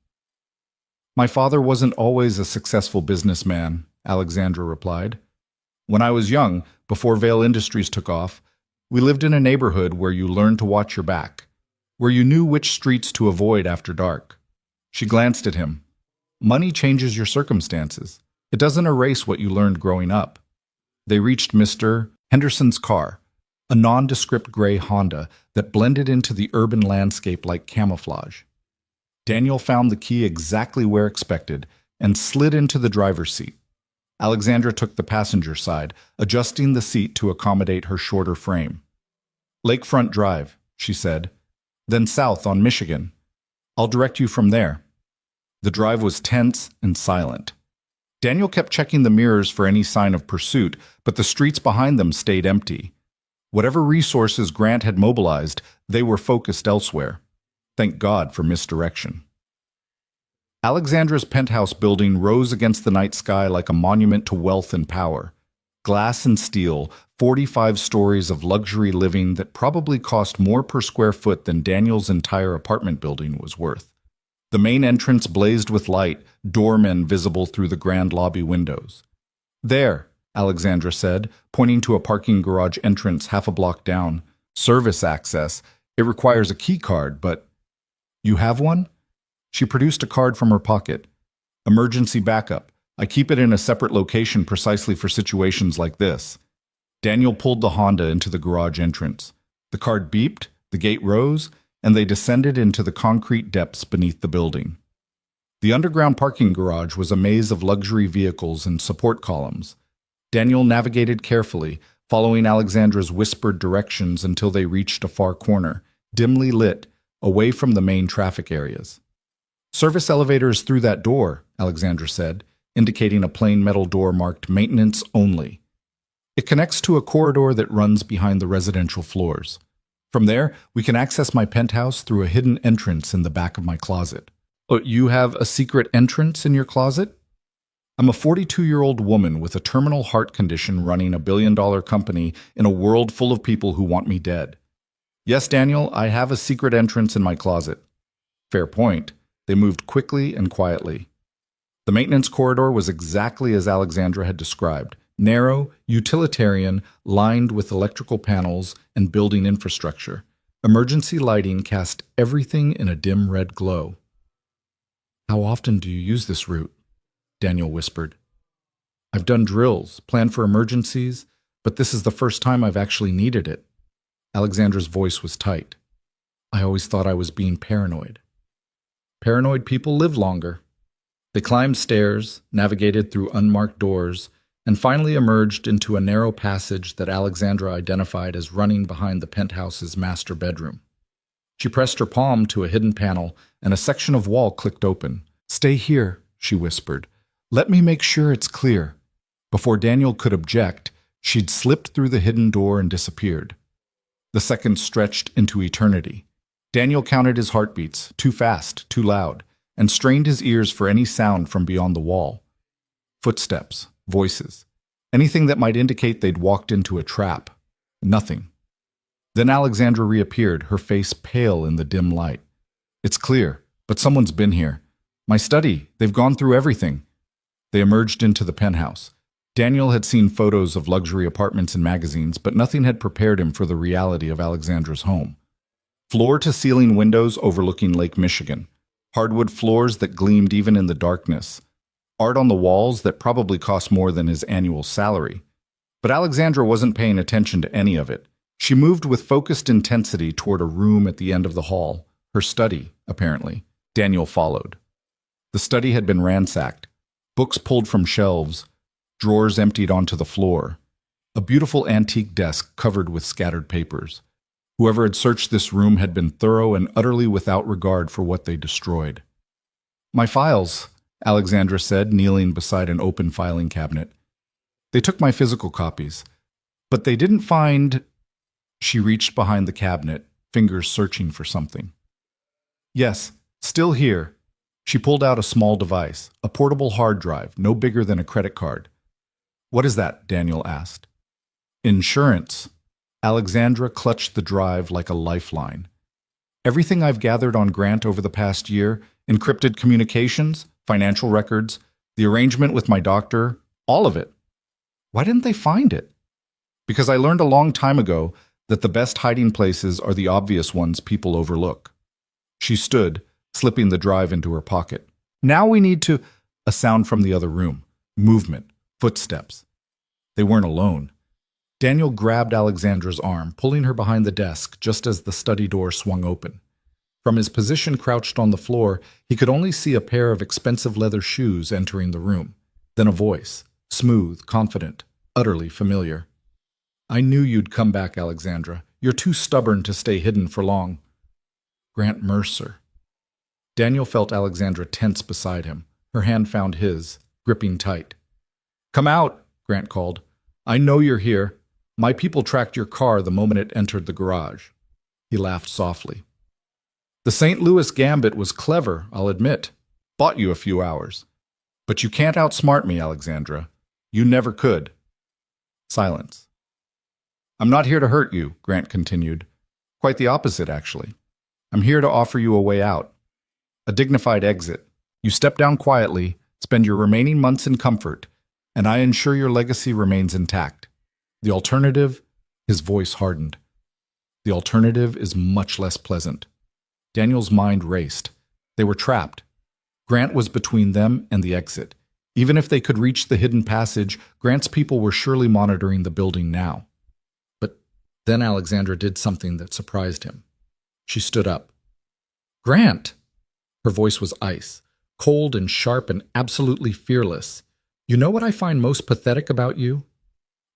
My father wasn't always a successful businessman, Alexandra replied. When I was young, before Vale Industries took off, We lived in a neighborhood where you learned to watch your back, where you knew which streets to avoid after dark. She glanced at him. Money changes your circumstances. It doesn't erase what you learned growing up. They reached Mr. Henderson's car, a nondescript gray Honda that blended into the urban landscape like camouflage. Daniel found the key exactly where expected and slid into the driver's seat. Alexandra took the passenger side, adjusting the seat to accommodate her shorter frame. "Lakefront Drive," she said, "then south on Michigan. I'll direct you from there." The drive was tense and silent. Daniel kept checking the mirrors for any sign of pursuit, but the streets behind them stayed empty. Whatever resources Grant had mobilized, they were focused elsewhere. Thank God for misdirection. Alexandra's penthouse building rose against the night sky like a monument to wealth and power. Glass and steel, 45 stories of luxury living that probably cost more per square foot than Daniel's entire apartment building was worth. The main entrance blazed with light, doormen visible through the grand lobby windows. "There," Alexandra said, pointing to a parking garage entrance half a block down. "Service access. It requires a key card, but—" "You have one?" She produced a card from her pocket. "Emergency backup. I keep it in a separate location precisely for situations like this." Daniel pulled the Honda into the garage entrance. The card beeped, the gate rose, and they descended into the concrete depths beneath the building. The underground parking garage was a maze of luxury vehicles and support columns. Daniel navigated carefully, following Alexandra's whispered directions until they reached a far corner, dimly lit, away from the main traffic areas. "Service elevator is through that door," Alexandra said, indicating a plain metal door marked "Maintenance Only." "It connects to a corridor that runs behind the residential floors. From there, we can access my penthouse through a hidden entrance in the back of my closet." "Oh, you have a secret entrance in your closet?" "I'm a 42-year-old woman with a terminal heart condition running a billion-dollar company in a world full of people who want me dead. Yes, Daniel, I have a secret entrance in my closet." "Fair point." They moved quickly and quietly. The maintenance corridor was exactly as Alexandra had described: narrow, utilitarian, lined with electrical panels and building infrastructure. Emergency lighting cast everything in a dim red glow. "How often do you use this route?" Daniel whispered. "I've done drills, planned for emergencies, but this is the first time I've actually needed it." Alexandra's voice was tight. "I always thought I was being paranoid." "Paranoid people live longer." They climbed stairs, navigated through unmarked doors, and finally emerged into a narrow passage that Alexandra identified as running behind the penthouse's master bedroom. She pressed her palm to a hidden panel, and a section of wall clicked open. "Stay here," she whispered. "Let me make sure it's clear." Before Daniel could object, she'd slipped through the hidden door and disappeared. The seconds stretched into eternity. Daniel counted his heartbeats, too fast, too loud, and strained his ears for any sound from beyond the wall. Footsteps, voices, anything that might indicate they'd walked into a trap. Nothing. Then Alexandra reappeared, her face pale in the dim light. "It's clear, but someone's been here. My study, they've gone through everything." They emerged into the penthouse. Daniel had seen photos of luxury apartments in magazines, but nothing had prepared him for the reality of Alexandra's home. Floor-to-ceiling windows overlooking Lake Michigan. Hardwood floors that gleamed even in the darkness. Art on the walls that probably cost more than his annual salary. But Alexandra wasn't paying attention to any of it. She moved with focused intensity toward a room at the end of the hall. Her study, apparently. Daniel followed. The study had been ransacked. Books pulled from shelves. Drawers emptied onto the floor. A beautiful antique desk covered with scattered papers. Whoever had searched this room had been thorough and utterly without regard for what they destroyed. "My files," Alexandra said, kneeling beside an open filing cabinet. "They took my physical copies, but they didn't find—" She reached behind the cabinet, fingers searching for something. "Yes, still here." She pulled out a small device, a portable hard drive, no bigger than a credit card. "What is that?" Daniel asked. "Insurance." Alexandra clutched the drive like a lifeline. "Everything I've gathered on Grant over the past year, encrypted communications, financial records, the arrangement with my doctor, all of it." "Why didn't they find it?" "Because I learned a long time ago that the best hiding places are the obvious ones people overlook. She stood, slipping the drive into her pocket. Now we need to... A sound from the other room. Movement. Footsteps. They weren't alone. Daniel grabbed Alexandra's arm, pulling her behind the desk just as the study door swung open. From his position crouched on the floor, he could only see a pair of expensive leather shoes entering the room. Then a voice, smooth, confident, utterly familiar. "I knew you'd come back, Alexandra. You're too stubborn to stay hidden for long." Grant Mercer. Daniel felt Alexandra tense beside him. Her hand found his, gripping tight. "Come out," Grant called. "I know you're here. My people tracked your car the moment it entered the garage." He laughed softly. "The St. Louis Gambit was clever, I'll admit. Bought you a few hours. But you can't outsmart me, Alexandra. You never could." Silence. "I'm not here to hurt you," Grant continued. "Quite the opposite, actually. I'm here to offer you a way out. A dignified exit. You step down quietly, spend your remaining months in comfort, and I ensure your legacy remains intact. The alternative," his voice hardened. "The alternative is much less pleasant." Daniel's mind raced. They were trapped. Grant was between them and the exit. Even if they could reach the hidden passage, Grant's people were surely monitoring the building now. But then Alexandra did something that surprised him. She stood up. "Grant!" Her voice was ice, cold and sharp and absolutely fearless. "You know what I find most pathetic about you?"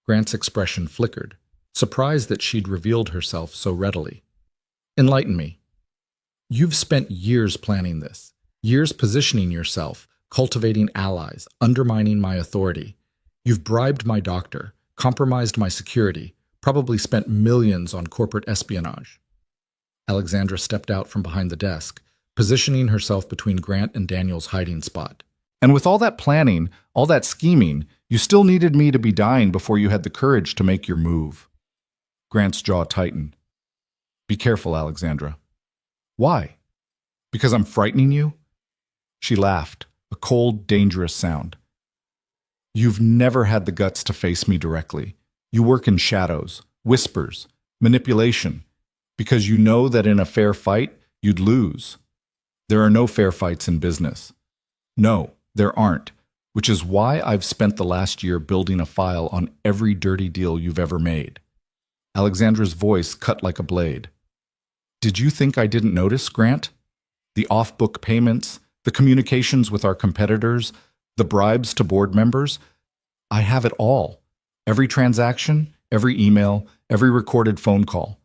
Grant's expression flickered, surprised that she'd revealed herself so readily. "Enlighten me." "You've spent years planning this, years positioning yourself, cultivating allies, undermining my authority. You've bribed my doctor, compromised my security, probably spent millions on corporate espionage." Alexandra stepped out from behind the desk, positioning herself between Grant and Daniel's hiding spot. "And with all that planning, all that scheming, you still needed me to be dying before you had the courage to make your move." Grant's jaw tightened. "Be careful, Alexandra." "Why? Because I'm frightening you?" She laughed, a cold, dangerous sound. "You've never had the guts to face me directly. You work in shadows, whispers, manipulation, because you know that in a fair fight, you'd lose. There are no fair fights in business. No, there aren't, which is why I've spent the last year building a file on every dirty deal you've ever made." Alexandra's voice cut like a blade. "Did you think I didn't notice, Grant? The off-book payments, the communications with our competitors, the bribes to board members? I have it all. Every transaction, every email, every recorded phone call."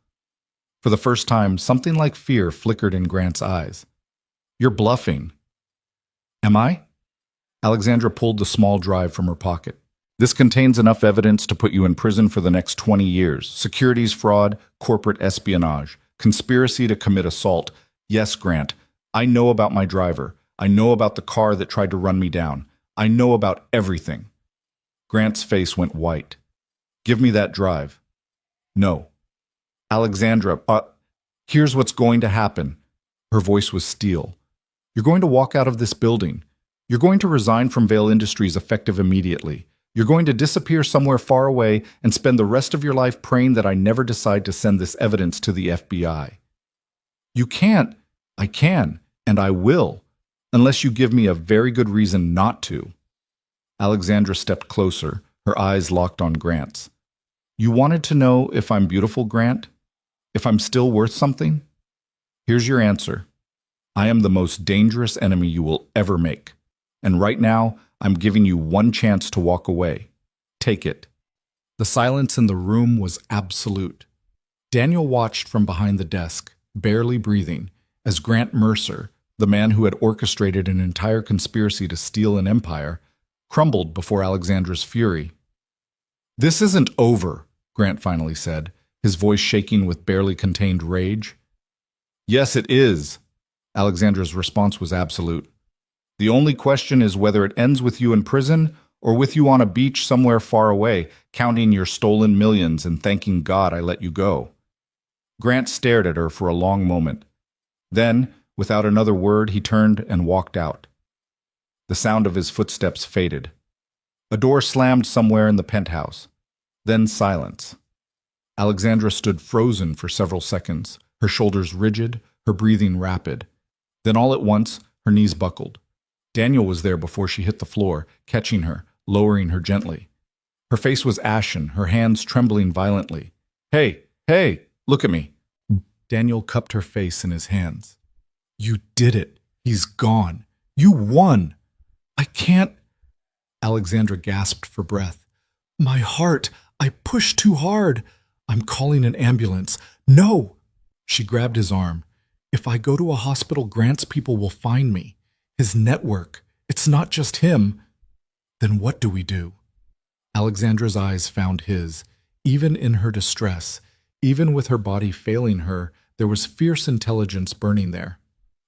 For the first time, something like fear flickered in Grant's eyes. "You're bluffing." "Am I?" Alexandra pulled the small drive from her pocket. "This contains enough evidence to put you in prison for the next 20 years. Securities fraud, corporate espionage, conspiracy to commit assault. Yes, Grant, I know about my driver. I know about the car that tried to run me down. I know about everything." Grant's face went white. "Give me that drive." "No." "Alexandra, here's what's going to happen." Her voice was steel. "You're going to walk out of this building. You're going to resign from Vale Industries effective immediately. You're going to disappear somewhere far away and spend the rest of your life praying that I never decide to send this evidence to the FBI. You can't. I can, and I will, unless you give me a very good reason not to." Alexandra stepped closer, her eyes locked on Grant's. "You wanted to know if I'm beautiful, Grant? If I'm still worth something? Here's your answer. I am the most dangerous enemy you will ever make. And right now, I'm giving you one chance to walk away. Take it." The silence in the room was absolute. Daniel watched from behind the desk, barely breathing, as Grant Mercer, the man who had orchestrated an entire conspiracy to steal an empire, crumbled before Alexandra's fury. "This isn't over," Grant finally said, his voice shaking with barely contained rage. "Yes, it is." Alexandra's response was absolute. "The only question is whether it ends with you in prison or with you on a beach somewhere far away, counting your stolen millions and thanking God I let you go." Grant stared at her for a long moment. Then, without another word, he turned and walked out. The sound of his footsteps faded. A door slammed somewhere in the penthouse. Then silence. Alexandra stood frozen for several seconds, her shoulders rigid, her breathing rapid. Then all at once, her knees buckled. Daniel was there before she hit the floor, catching her, lowering her gently. Her face was ashen, her hands trembling violently. Hey, look at me. Daniel cupped her face in his hands. You did it. He's gone. You won. I can't. Alexandra gasped for breath. My heart. I pushed too hard. I'm calling an ambulance. No. She grabbed his arm. If I go to a hospital, Grant's people will find me. His network. It's not just him. Then what do we do? Alexandra's eyes found his. Even in her distress, even with her body failing her, there was fierce intelligence burning there.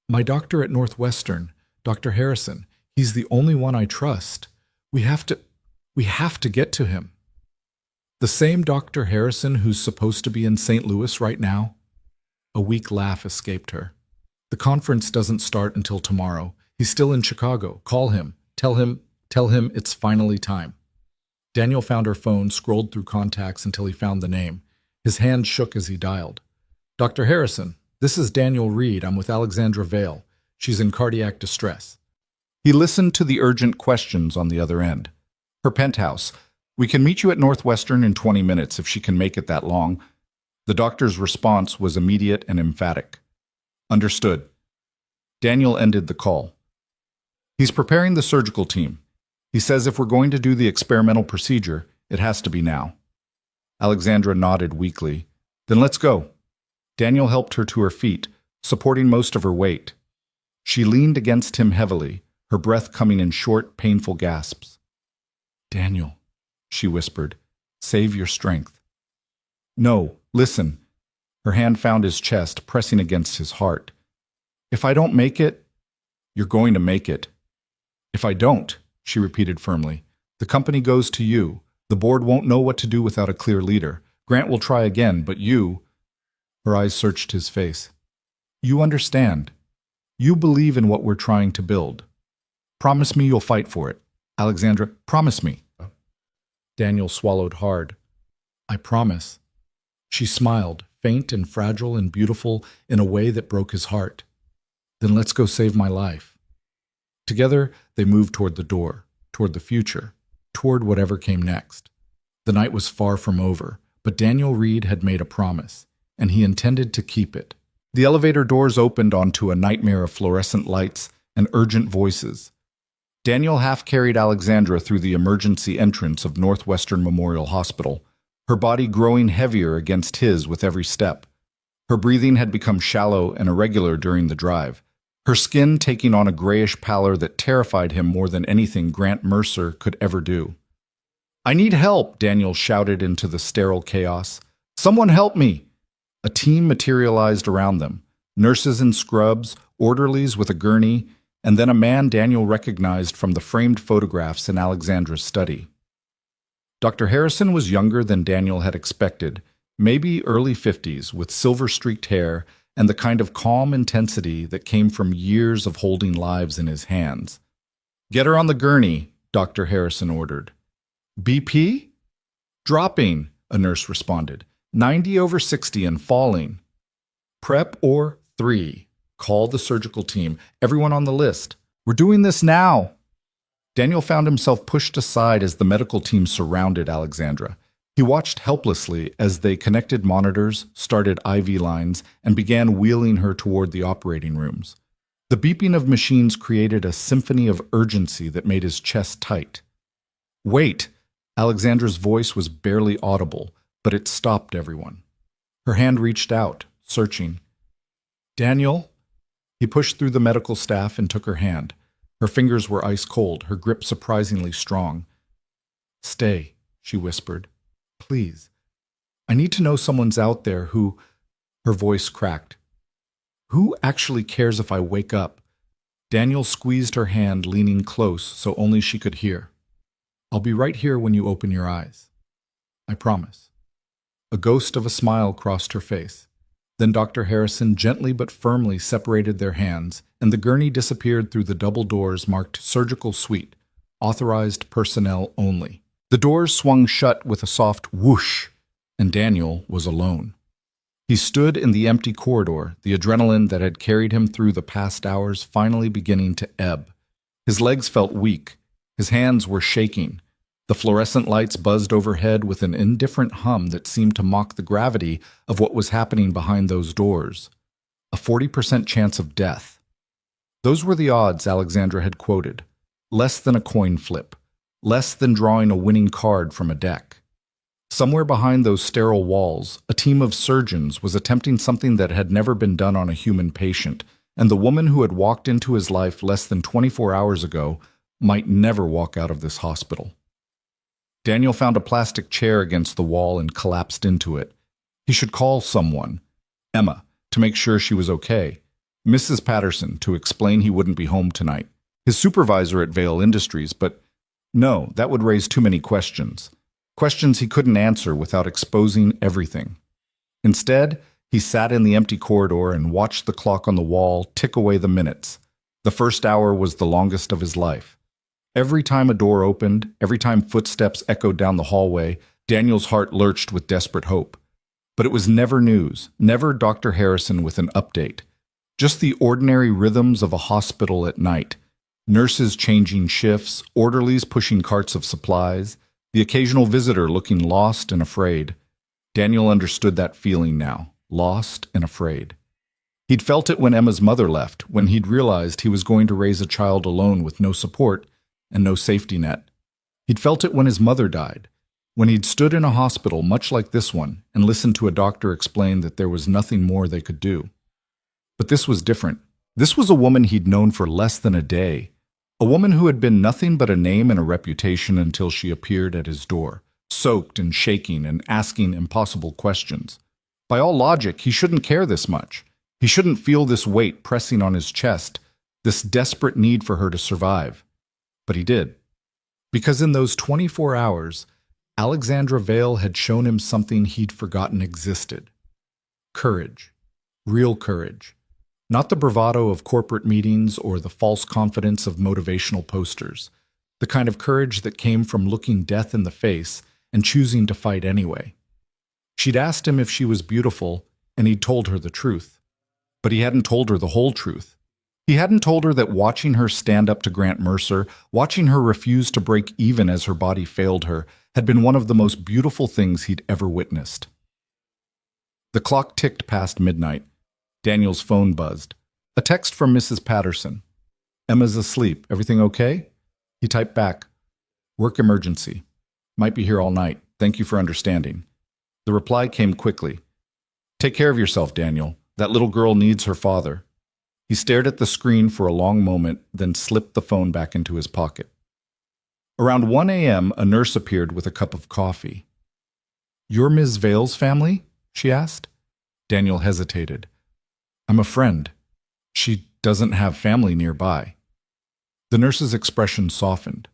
My doctor at Northwestern, Dr. Harrison, he's the only one I trust. We have to get to him. The same Dr. Harrison who's supposed to be in St. Louis right now? A weak laugh escaped her. The conference doesn't start until tomorrow. He's still in Chicago. Call him. Tell him it's finally time. Daniel found her phone, scrolled through contacts until he found the name. His hand shook as he dialed. Dr. Harrison, this is Daniel Reed. I'm with Alexandra Vale. She's in cardiac distress. He listened to the urgent questions on the other end. Her penthouse. We can meet you at Northwestern in 20 minutes if she can make it that long. The doctor's response was immediate and emphatic. Understood. Daniel ended the call. He's preparing the surgical team. He says if we're going to do the experimental procedure, it has to be now. Alexandra nodded weakly. Then let's go. Daniel helped her to her feet, supporting most of her weight. She leaned against him heavily, her breath coming in short, painful gasps. Daniel, she whispered, save your strength. No, listen. Her hand found his chest, pressing against his heart. If I don't make it, you're going to make it. If I don't, she repeated firmly, the company goes to you. The board won't know what to do without a clear leader. Grant will try again, but you... Her eyes searched his face. You understand. You believe in what we're trying to build. Promise me you'll fight for it. Alexandra, promise me. Daniel swallowed hard. I promise. She smiled, faint and fragile and beautiful in a way that broke his heart. Then let's go save my life. Together, they moved toward the door, toward the future, toward whatever came next. The night was far from over, but Daniel Reed had made a promise, and he intended to keep it. The elevator doors opened onto a nightmare of fluorescent lights and urgent voices. Daniel half-carried Alexandra through the emergency entrance of Northwestern Memorial Hospital, her body growing heavier against his with every step. Her breathing had become shallow and irregular during the drive, her skin taking on a grayish pallor that terrified him more than anything Grant Mercer could ever do. I need help, Daniel shouted into the sterile chaos. Someone help me! A team materialized around them, nurses in scrubs, orderlies with a gurney, and then a man Daniel recognized from the framed photographs in Alexandra's study. Dr. Harrison was younger than Daniel had expected, maybe early 50s, with silver-streaked hair and the kind of calm intensity that came from years of holding lives in his hands. Get her on the gurney, Dr. Harrison ordered. BP? Dropping, a nurse responded. 90/60 and falling. Prep or 3. Call the surgical team. Everyone on the list. We're doing this now. Daniel found himself pushed aside as the medical team surrounded Alexandra. He watched helplessly as they connected monitors, started IV lines, and began wheeling her toward the operating rooms. The beeping of machines created a symphony of urgency that made his chest tight. Wait! Alexandra's voice was barely audible, but it stopped everyone. Her hand reached out, searching. Daniel? He pushed through the medical staff and took her hand. Her fingers were ice cold, her grip surprisingly strong. Stay, she whispered. Please. I need to know someone's out there who... Her voice cracked. Who actually cares if I wake up? Daniel squeezed her hand, leaning close so only she could hear. I'll be right here when you open your eyes. I promise. A ghost of a smile crossed her face. Then Dr. Harrison gently but firmly separated their hands, and the gurney disappeared through the double doors marked Surgical Suite, authorized personnel only. The doors swung shut with a soft whoosh, and Daniel was alone. He stood in the empty corridor, the adrenaline that had carried him through the past hours finally beginning to ebb. His legs felt weak. His hands were shaking. The fluorescent lights buzzed overhead with an indifferent hum that seemed to mock the gravity of what was happening behind those doors. A 40% chance of death. Those were the odds Alexandra had quoted. Less than a coin flip. Less than drawing a winning card from a deck. Somewhere behind those sterile walls, a team of surgeons was attempting something that had never been done on a human patient, and the woman who had walked into his life less than 24 hours ago might never walk out of this hospital. Daniel found a plastic chair against the wall and collapsed into it. He should call someone. Emma, to make sure she was okay. Mrs. Patterson, to explain he wouldn't be home tonight. His supervisor at Vale Industries, but no, that would raise too many questions. Questions he couldn't answer without exposing everything. Instead, he sat in the empty corridor and watched the clock on the wall tick away the minutes. The first hour was the longest of his life. Every time a door opened, every time footsteps echoed down the hallway, Daniel's heart lurched with desperate hope. But it was never news, never Dr. Harrison with an update. Just the ordinary rhythms of a hospital at night. Nurses changing shifts, orderlies pushing carts of supplies, the occasional visitor looking lost and afraid. Daniel understood that feeling now, lost and afraid. He'd felt it when Emma's mother left, when he'd realized he was going to raise a child alone with no support and no safety net. He'd felt it when his mother died, when he'd stood in a hospital much like this one and listened to a doctor explain that there was nothing more they could do. But this was different. This was a woman he'd known for less than a day. A woman who had been nothing but a name and a reputation until she appeared at his door, soaked and shaking and asking impossible questions. By all logic, he shouldn't care this much. He shouldn't feel this weight pressing on his chest, this desperate need for her to survive. But he did. Because in those 24 hours, Alexandra Vale had shown him something he'd forgotten existed. Courage. Real courage. Not the bravado of corporate meetings or the false confidence of motivational posters. The kind of courage that came from looking death in the face and choosing to fight anyway. She'd asked him if she was beautiful, and he'd told her the truth. But he hadn't told her the whole truth. He hadn't told her that watching her stand up to Grant Mercer, watching her refuse to break even as her body failed her, had been one of the most beautiful things he'd ever witnessed. The clock ticked past midnight. Daniel's phone buzzed. A text from Mrs. Patterson. Emma's asleep. Everything okay? He typed back, work emergency. Might be here all night. Thank you for understanding. The reply came quickly. Take care of yourself, Daniel. That little girl needs her father. He stared at the screen for a long moment, then slipped the phone back into his pocket. Around 1 a.m., a nurse appeared with a cup of coffee. You're Ms. Vale's family? She asked. Daniel hesitated. I'm a friend. She doesn't have family nearby. The nurse's expression softened.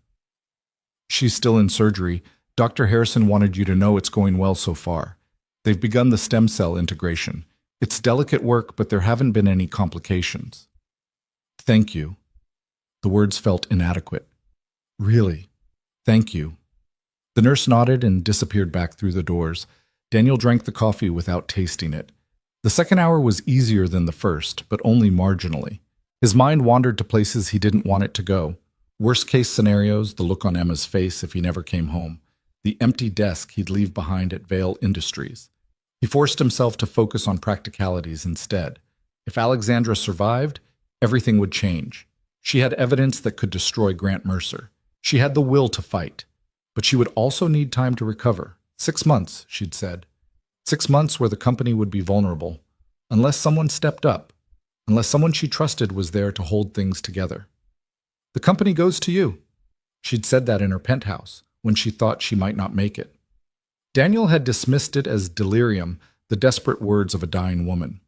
She's still in surgery. Dr. Harrison wanted you to know it's going well so far. They've begun the stem cell integration. It's delicate work, but there haven't been any complications. Thank you. The words felt inadequate. Really? Thank you. The nurse nodded and disappeared back through the doors. Daniel drank the coffee without tasting it. The second hour was easier than the first, but only marginally. His mind wandered to places he didn't want it to go. Worst-case scenarios, the look on Emma's face if he never came home, the empty desk he'd leave behind at Vale Industries. He forced himself to focus on practicalities instead. If Alexandra survived, everything would change. She had evidence that could destroy Grant Mercer. She had the will to fight. But she would also need time to recover. 6 months, she'd said. 6 months where the company would be vulnerable, unless someone stepped up, unless someone she trusted was there to hold things together. The company goes to you. She'd said that in her penthouse, when she thought she might not make it. Daniel had dismissed it as delirium, the desperate words of a dying woman.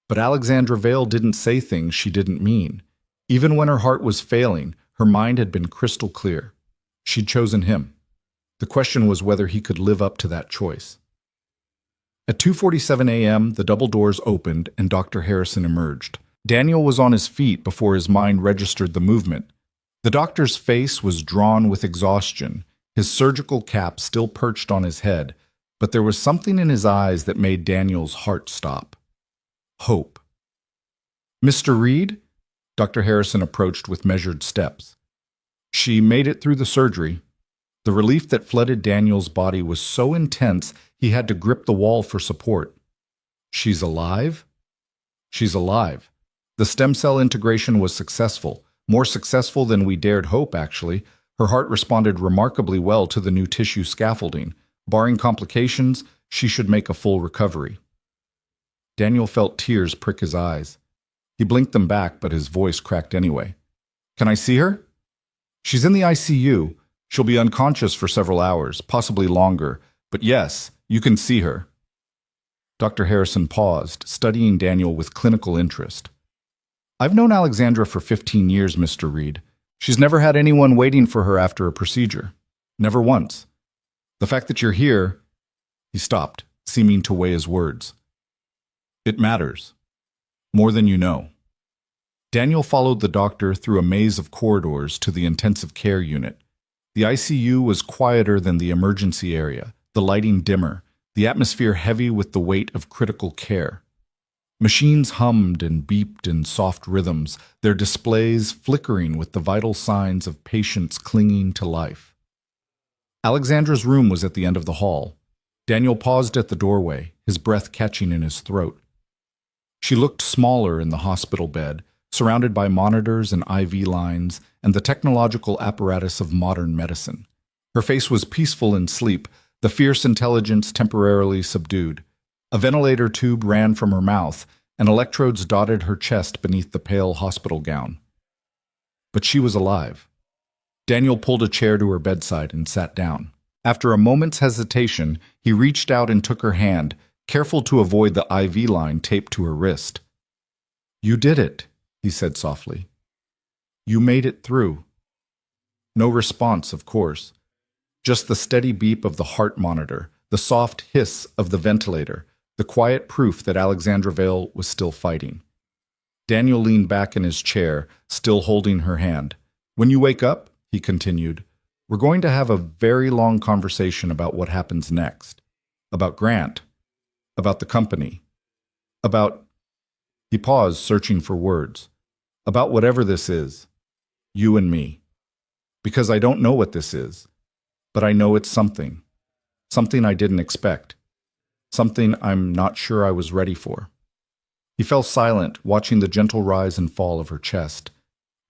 But Alexandra Vale didn't say things she didn't mean. Even when her heart was failing, her mind had been crystal clear. She'd chosen him. The question was whether he could live up to that choice. At 2:47 a.m., the double doors opened and Dr. Harrison emerged. Daniel was on his feet before his mind registered the movement. The doctor's face was drawn with exhaustion, his surgical cap still perched on his head, But there was something in his eyes that made Daniel's heart stop. Hope. "Mr. Reed?" Dr. Harrison approached with measured steps. She made it through the surgery. The relief that flooded Daniel's body was so intense he had to grip the wall for support. "She's alive?" "She's alive. The stem cell integration was successful, more successful than we dared hope, actually. Her heart responded remarkably well to the new tissue scaffolding. Barring complications, she should make a full recovery." Daniel felt tears prick his eyes. He blinked them back, but his voice cracked anyway. "Can I see her?" "She's in the ICU. She'll be unconscious for several hours, possibly longer. But yes, you can see her." Dr. Harrison paused, studying Daniel with clinical interest. "I've known Alexandra for 15 years, Mr. Reed. She's never had anyone waiting for her after a procedure. Never once. The fact that you're here—" He stopped, seeming to weigh his words. "It matters. More than you know." Daniel followed the doctor through a maze of corridors to the intensive care unit. The ICU was quieter than the emergency area, the lighting dimmer, the atmosphere heavy with the weight of critical care. Machines hummed and beeped in soft rhythms, their displays flickering with the vital signs of patients clinging to life. Alexandra's room was at the end of the hall. Daniel paused at the doorway, his breath catching in his throat. She looked smaller in the hospital bed, surrounded by monitors and IV lines and the technological apparatus of modern medicine. Her face was peaceful in sleep, the fierce intelligence temporarily subdued. A ventilator tube ran from her mouth, and electrodes dotted her chest beneath the pale hospital gown. But she was alive. Daniel pulled a chair to her bedside and sat down. After a moment's hesitation, he reached out and took her hand, careful to avoid the IV line taped to her wrist. "You did it," he said softly. "You made it through." No response, of course. Just the steady beep of the heart monitor, the soft hiss of the ventilator, the quiet proof that Alexandra Vale was still fighting. Daniel leaned back in his chair, still holding her hand. "When you wake up," he continued, "we're going to have a very long conversation about what happens next. About Grant. About the company. About—" He paused, searching for words. "About whatever this is. You and me. Because I don't know what this is. But I know it's something. Something I didn't expect. Something I'm not sure I was ready for." He fell silent, watching the gentle rise and fall of her chest.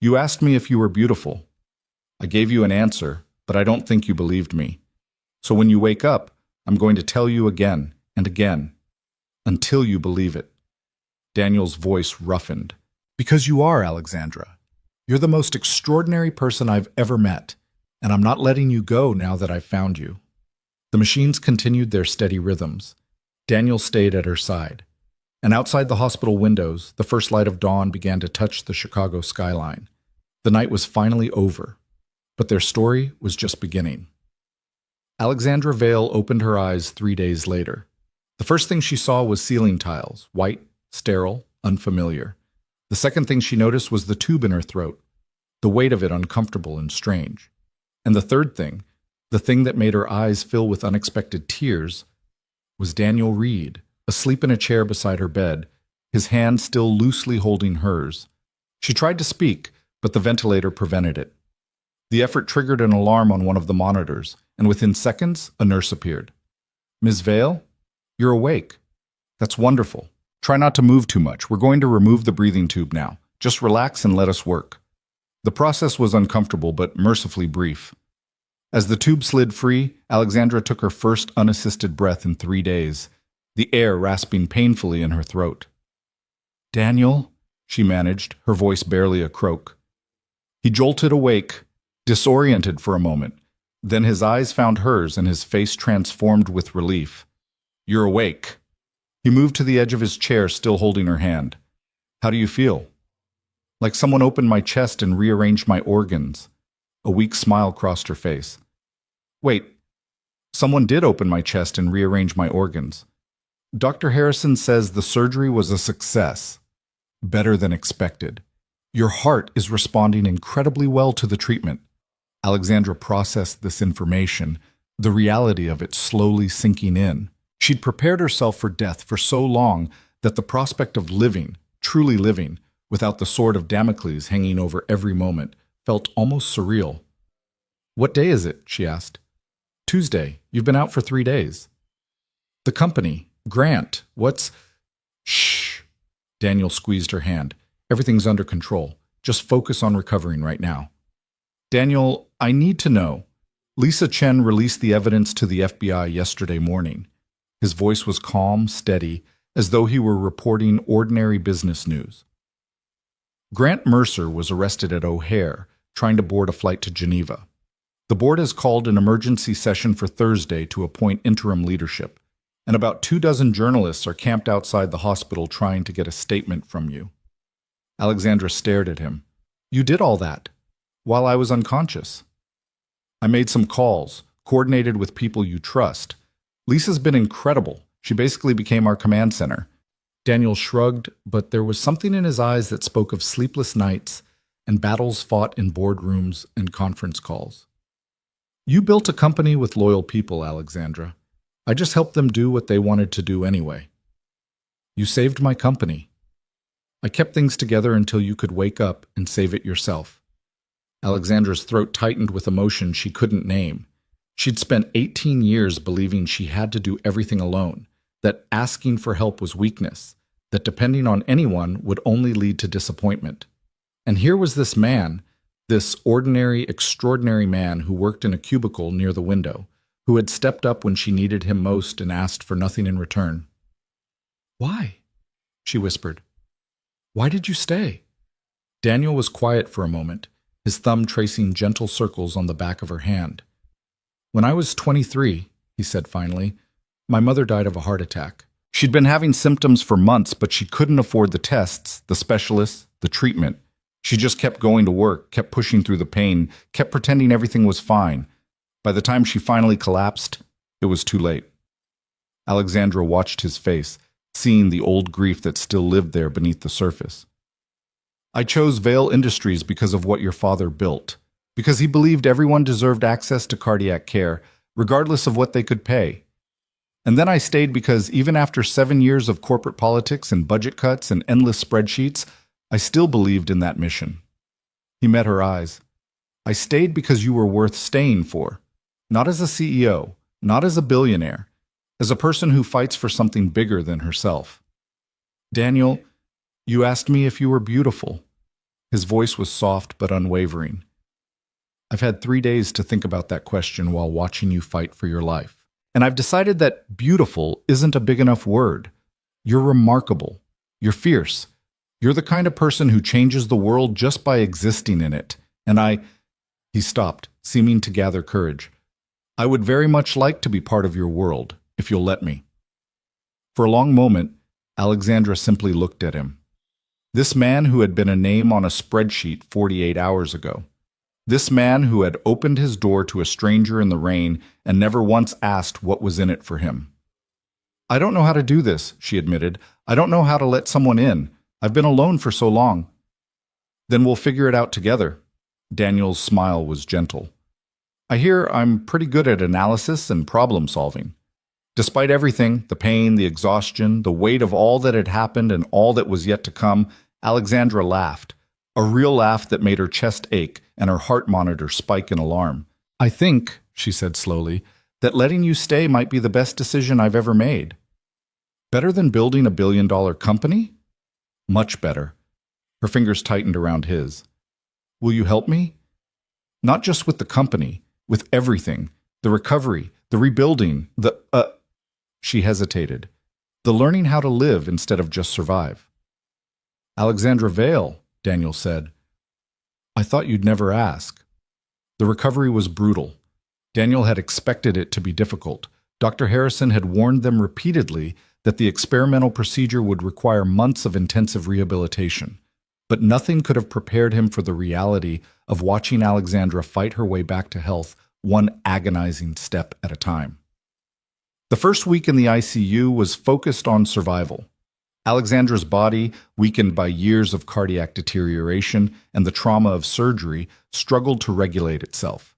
"You asked me if you were beautiful. I gave you an answer, but I don't think you believed me. So when you wake up, I'm going to tell you again and again, until you believe it." Daniel's voice roughened. "Because you are, Alexandra. You're the most extraordinary person I've ever met, and I'm not letting you go now that I've found you." The machines continued their steady rhythms. Daniel stayed at her side. And outside the hospital windows, the first light of dawn began to touch the Chicago skyline. The night was finally over, but their story was just beginning. Alexandra Vale opened her eyes 3 days later. The first thing she saw was ceiling tiles, white, sterile, unfamiliar. The second thing she noticed was the tube in her throat, the weight of it uncomfortable and strange. And the third thing, the thing that made her eyes fill with unexpected tears, was Daniel Reed, asleep in a chair beside her bed, his hand still loosely holding hers. She tried to speak, but the ventilator prevented it. The effort triggered an alarm on one of the monitors, and within seconds, a nurse appeared. "Ms. Vale, you're awake. That's wonderful. Try not to move too much. We're going to remove the breathing tube now. Just relax and let us work." The process was uncomfortable, but mercifully brief. As the tube slid free, Alexandra took her first unassisted breath in 3 days, the air rasping painfully in her throat. "Daniel," she managed, her voice barely a croak. He jolted awake, disoriented for a moment. Then his eyes found hers and his face transformed with relief. "You're awake." He moved to the edge of his chair, still holding her hand. "How do you feel?" "Like someone opened my chest and rearranged my organs." A weak smile crossed her face. "Wait, someone did open my chest and rearrange my organs. Dr. Harrison says the surgery was a success. Better than expected. Your heart is responding incredibly well to the treatment." Alexandra processed this information, the reality of it slowly sinking in. She'd prepared herself for death for so long that the prospect of living, truly living, without the sword of Damocles hanging over every moment, felt almost surreal. "What day is it?" she asked. "Tuesday. You've been out for 3 days." "The company. Grant. What's—" "Shh." Daniel squeezed her hand. "Everything's under control. Just focus on recovering right now." "Daniel, I need to know." Lisa Chen released the evidence to the FBI yesterday morning. His voice was calm, steady, as though he were reporting ordinary business news. Grant Mercer was arrested at O'Hare, trying to board a flight to Geneva. The board has called an emergency session for Thursday to appoint interim leadership, and about 24 journalists are camped outside the hospital trying to get a statement from you. Alexandra stared at him. "You did all that, while I was unconscious." "I made some calls, coordinated with people you trust. Lisa's been incredible. She basically became our command center." Daniel shrugged, but there was something in his eyes that spoke of sleepless nights and battles fought in boardrooms and conference calls. "You built a company with loyal people, Alexandra. I just helped them do what they wanted to do anyway. You saved my company. I kept things together until you could wake up and save it yourself." Alexandra's throat tightened with emotion she couldn't name. She'd spent 18 years believing she had to do everything alone, that asking for help was weakness, that depending on anyone would only lead to disappointment. And here was this man, this ordinary, extraordinary man who worked in a cubicle near the window, who had stepped up when she needed him most and asked for nothing in return. "Why?" she whispered. "Why did you stay?" Daniel was quiet for a moment, his thumb tracing gentle circles on the back of her hand. "When I was 23, he said finally, my mother died of a heart attack. She'd been having symptoms for months, but she couldn't afford the tests, the specialists, the treatment. She just kept going to work, kept pushing through the pain, kept pretending everything was fine. By the time she finally collapsed, it was too late." Alexandra watched his face, seeing the old grief that still lived there beneath the surface. "I chose Vale Industries because of what your father built, because he believed everyone deserved access to cardiac care, regardless of what they could pay. And then I stayed because even after 7 years of corporate politics and budget cuts and endless spreadsheets, I still believed in that mission." He met her eyes. "I stayed because you were worth staying for, not as a CEO, not as a billionaire, as a person who fights for something bigger than herself." "Daniel, you asked me if you were beautiful." His voice was soft but unwavering. "I've had 3 days to think about that question while watching you fight for your life. And I've decided that beautiful isn't a big enough word. You're remarkable. You're fierce. You're the kind of person who changes the world just by existing in it. And He stopped, seeming to gather courage. "I would very much like to be part of your world, if you'll let me." For a long moment, Alexandra simply looked at him. This man who had been a name on a spreadsheet 48 hours ago. This man who had opened his door to a stranger in the rain and never once asked what was in it for him. "I don't know how to do this," she admitted. "I don't know how to let someone in. I've been alone for so long." "Then we'll figure it out together." Daniel's smile was gentle. "I hear I'm pretty good at analysis and problem solving." Despite everything, the pain, the exhaustion, the weight of all that had happened and all that was yet to come, Alexandra laughed. A real laugh that made her chest ache and her heart monitor spike in alarm. "I think," she said slowly, "that letting you stay might be the best decision I've ever made." "Better than building a billion-dollar company?" "Much better." Her fingers tightened around his. "Will you help me?" "Not just with the company, with everything. The recovery, the rebuilding, She hesitated. "The learning how to live instead of just survive." "Alexandra Vale," Daniel said. "I thought you'd never ask." The recovery was brutal. Daniel had expected it to be difficult. Dr. Harrison had warned them repeatedly that the experimental procedure would require months of intensive rehabilitation. But nothing could have prepared him for the reality of watching Alexandra fight her way back to health, one agonizing step at a time. The first week in the ICU was focused on survival. Alexandra's body, weakened by years of cardiac deterioration and the trauma of surgery, struggled to regulate itself.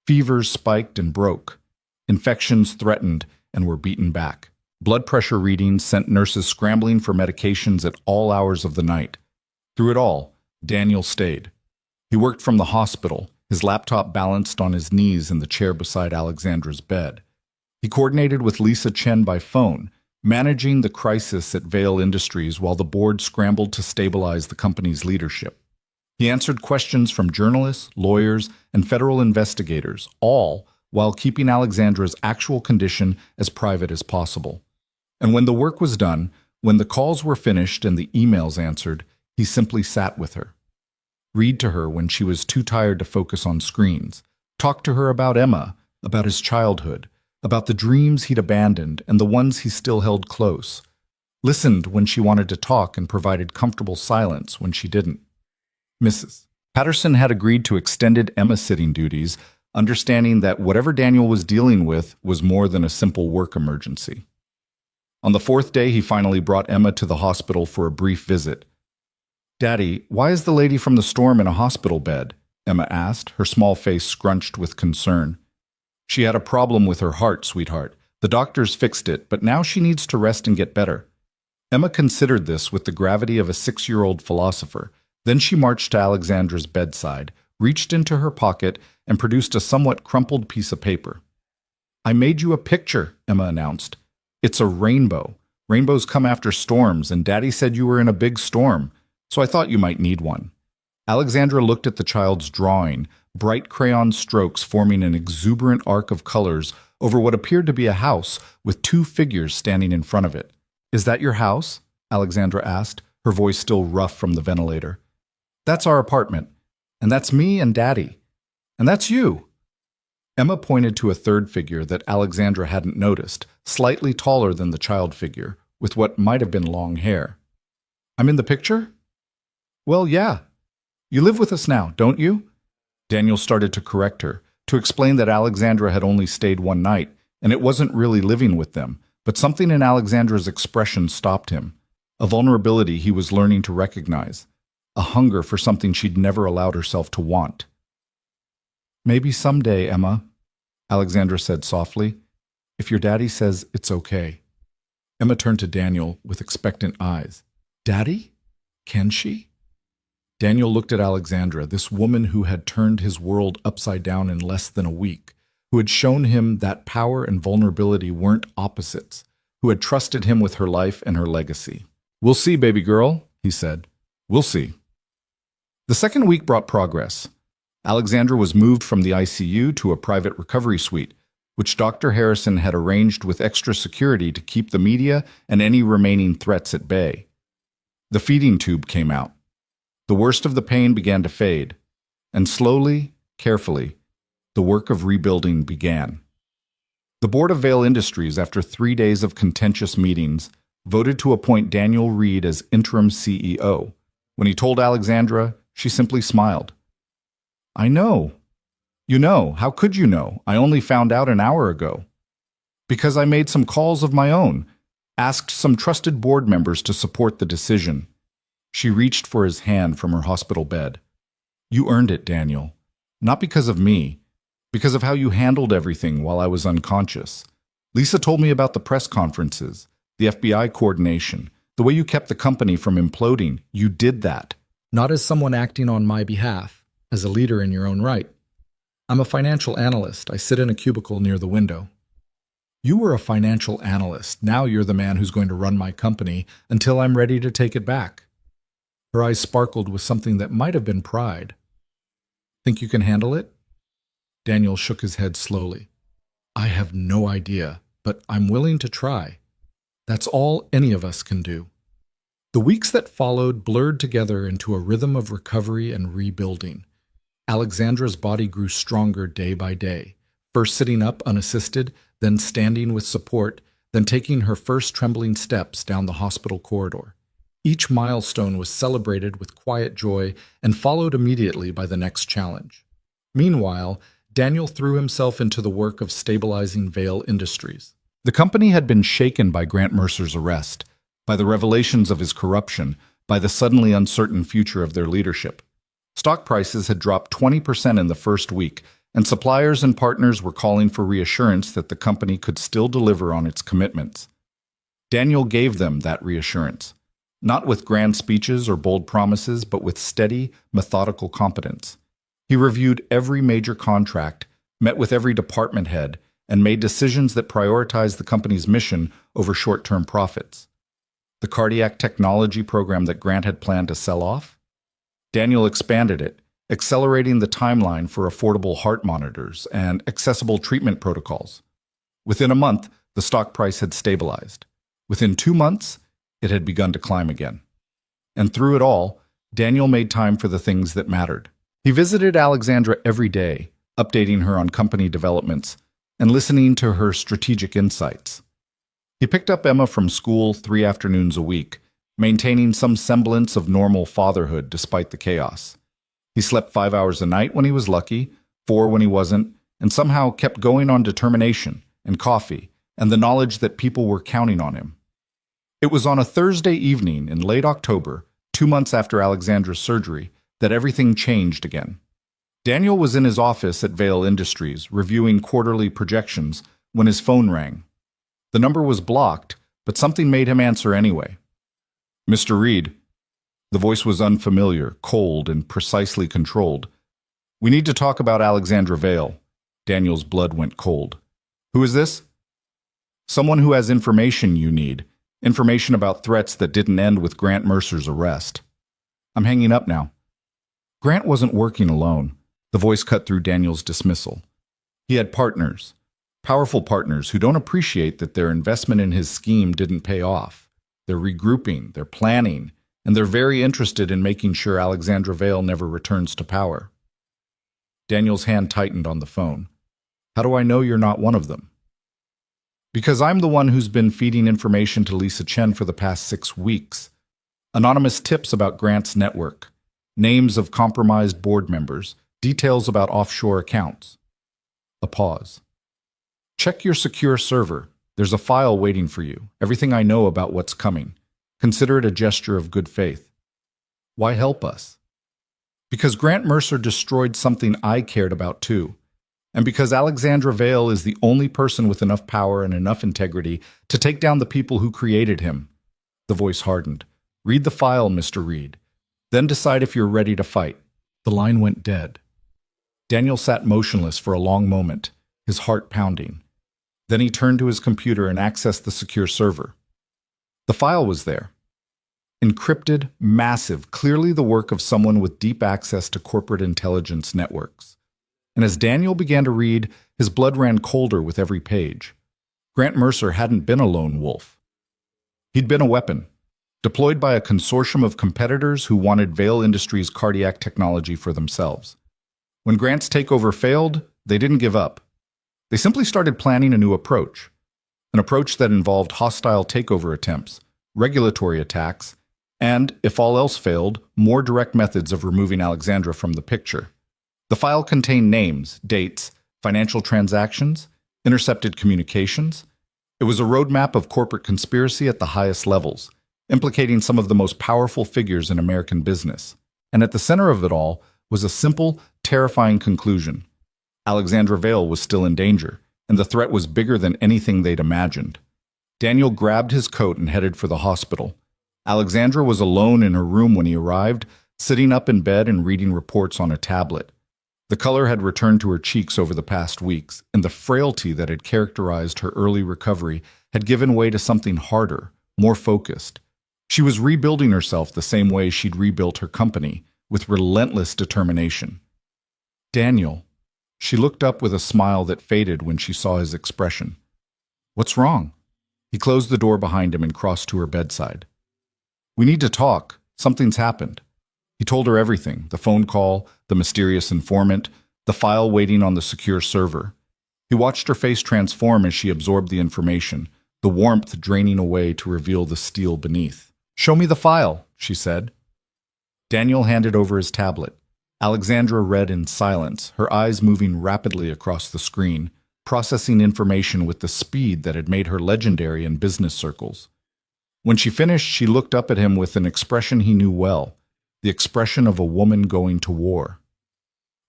Fevers spiked and broke. Infections threatened and were beaten back. Blood pressure readings sent nurses scrambling for medications at all hours of the night. Through it all, Daniel stayed. He worked from the hospital, his laptop balanced on his knees in the chair beside Alexandra's bed. He coordinated with Lisa Chen by phone, managing the crisis at Vale Industries while the board scrambled to stabilize the company's leadership. He answered questions from journalists, lawyers, and federal investigators, all while keeping Alexandra's actual condition as private as possible. And when the work was done, when the calls were finished and the emails answered, he simply sat with her. Read to her when she was too tired to focus on screens. Talked to her about Emma, about his childhood, about the dreams he'd abandoned and the ones he still held close. Listened when she wanted to talk and provided comfortable silence when she didn't. Mrs. Patterson had agreed to extended Emma-sitting duties, understanding that whatever Daniel was dealing with was more than a simple work emergency. On the fourth day, he finally brought Emma to the hospital for a brief visit. "Daddy, why is the lady from the storm in a hospital bed?" Emma asked, her small face scrunched with concern. "She had a problem with her heart, sweetheart. The doctors fixed it, but now she needs to rest and get better." Emma considered this with the gravity of a 6-year-old philosopher. Then she marched to Alexandra's bedside, reached into her pocket, and produced a somewhat crumpled piece of paper. "I made you a picture," Emma announced. "It's a rainbow. Rainbows come after storms, and Daddy said you were in a big storm, so I thought you might need one." Alexandra looked at the child's drawing, bright crayon strokes forming an exuberant arc of colors over what appeared to be a house with 2 figures standing in front of it. "Is that your house?" Alexandra asked, her voice still rough from the ventilator. "That's our apartment. And that's me and Daddy. And that's you." Emma pointed to a third figure that Alexandra hadn't noticed, slightly taller than the child figure, with what might have been long hair. "I'm in the picture?" "Well, yeah. You live with us now, don't you?" Daniel started to correct her, to explain that Alexandra had only stayed one night, and it wasn't really living with them, but something in Alexandra's expression stopped him. A vulnerability he was learning to recognize. A hunger for something she'd never allowed herself to want. "Maybe someday, Emma," Alexandra said softly, "if your daddy says it's okay." Emma turned to Daniel with expectant eyes. "Daddy? Can she?" Daniel looked at Alexandra, this woman who had turned his world upside down in less than a week, who had shown him that power and vulnerability weren't opposites, who had trusted him with her life and her legacy. "We'll see, baby girl," he said. "We'll see." The second week brought progress. Alexandra was moved from the ICU to a private recovery suite, which Dr. Harrison had arranged with extra security to keep the media and any remaining threats at bay. The feeding tube came out. The worst of the pain began to fade, and slowly, carefully, the work of rebuilding began. The board of Vale Industries, after 3 days of contentious meetings, voted to appoint Daniel Reed as interim CEO. When he told Alexandra, she simply smiled. "I know. You know. How could you know? I only found out an hour ago. Because I made some calls of my own, asked some trusted board members to support the decision." She reached for his hand from her hospital bed. "You earned it, Daniel. Not because of me, because of how you handled everything while I was unconscious. Lisa told me about the press conferences, the FBI coordination, the way you kept the company from imploding. You did that. Not as someone acting on my behalf, as a leader in your own right. I'm a financial analyst. I sit in a cubicle near the window. You were a financial analyst. Now you're the man who's going to run my company until I'm ready to take it back." Her eyes sparkled with something that might have been pride. "Think you can handle it?" Daniel shook his head slowly. "I have no idea, but I'm willing to try. That's all any of us can do." The weeks that followed blurred together into a rhythm of recovery and rebuilding. Alexandra's body grew stronger day by day, first sitting up unassisted, then standing with support, then taking her first trembling steps down the hospital corridor. Each milestone was celebrated with quiet joy and followed immediately by the next challenge. Meanwhile, Daniel threw himself into the work of stabilizing Vale Industries. The company had been shaken by Grant Mercer's arrest, by the revelations of his corruption, by the suddenly uncertain future of their leadership. Stock prices had dropped 20% in the first week, and suppliers and partners were calling for reassurance that the company could still deliver on its commitments. Daniel gave them that reassurance, not with grand speeches or bold promises, but with steady, methodical competence. He reviewed every major contract, met with every department head, and made decisions that prioritized the company's mission over short-term profits. The cardiac technology program that Grant had planned to sell off? Daniel expanded it, accelerating the timeline for affordable heart monitors and accessible treatment protocols. Within a month, the stock price had stabilized. Within 2 months, it had begun to climb again. And through it all, Daniel made time for the things that mattered. He visited Alexandra every day, updating her on company developments and listening to her strategic insights. He picked up Emma from school 3 afternoons a week, maintaining some semblance of normal fatherhood despite the chaos. He slept 5 hours a night when he was lucky, 4 when he wasn't, and somehow kept going on determination and coffee and the knowledge that people were counting on him. It was on a Thursday evening in late October, 2 months after Alexandra's surgery, that everything changed again. Daniel was in his office at Vail Industries, reviewing quarterly projections, when his phone rang. The number was blocked, but something made him answer anyway. "Mr. Reed." The voice was unfamiliar, cold, and precisely controlled. "We need to talk about Alexandra Vail." Daniel's blood went cold. "Who is this?" "Someone who has information you need. Information about threats that didn't end with Grant Mercer's arrest." "I'm hanging up now." Grant wasn't working alone. The voice cut through Daniel's dismissal. He had partners, powerful partners who don't appreciate that their investment in his scheme didn't pay off. They're regrouping, they're planning, and they're very interested in making sure Alexandra Vail never returns to power. Daniel's hand tightened on the phone. "How do I know you're not one of them?" "Because I'm the one who's been feeding information to Lisa Chen for the past 6 weeks. Anonymous tips about Grant's network, names of compromised board members, details about offshore accounts." A pause. "Check your secure server. There's a file waiting for you. Everything I know about what's coming. Consider it a gesture of good faith." "Why help us?" "Because Grant Mercer destroyed something I cared about too. And because Alexandra Vail is the only person with enough power and enough integrity to take down the people who created him." The voice hardened. "Read the file, Mr. Reed. Then decide if you're ready to fight." The line went dead. Daniel sat motionless for a long moment, his heart pounding. Then he turned to his computer and accessed the secure server. The file was there. Encrypted, massive, clearly the work of someone with deep access to corporate intelligence networks. And as Daniel began to read, his blood ran colder with every page. Grant Mercer hadn't been a lone wolf. He'd been a weapon, deployed by a consortium of competitors who wanted Vail Industries' cardiac technology for themselves. When Grant's takeover failed, they didn't give up. They simply started planning a new approach, an approach that involved hostile takeover attempts, regulatory attacks, and, if all else failed, more direct methods of removing Alexandra from the picture. The file contained names, dates, financial transactions, intercepted communications. It was a roadmap of corporate conspiracy at the highest levels, implicating some of the most powerful figures in American business. And at the center of it all was a simple, terrifying conclusion. Alexandra Vail was still in danger, and the threat was bigger than anything they'd imagined. Daniel grabbed his coat and headed for the hospital. Alexandra was alone in her room when he arrived, sitting up in bed and reading reports on a tablet. The color had returned to her cheeks over the past weeks, and the frailty that had characterized her early recovery had given way to something harder, more focused. She was rebuilding herself the same way she'd rebuilt her company, with relentless determination. "Daniel." She looked up with a smile that faded when she saw his expression. "What's wrong?" He closed the door behind him and crossed to her bedside. "We need to talk. Something's happened." He told her everything, the phone call, the mysterious informant, the file waiting on the secure server. He watched her face transform as she absorbed the information, the warmth draining away to reveal the steel beneath. "Show me the file," she said. Daniel handed over his tablet. Alexandra read in silence, her eyes moving rapidly across the screen, processing information with the speed that had made her legendary in business circles. When she finished, she looked up at him with an expression he knew well, the expression of a woman going to war.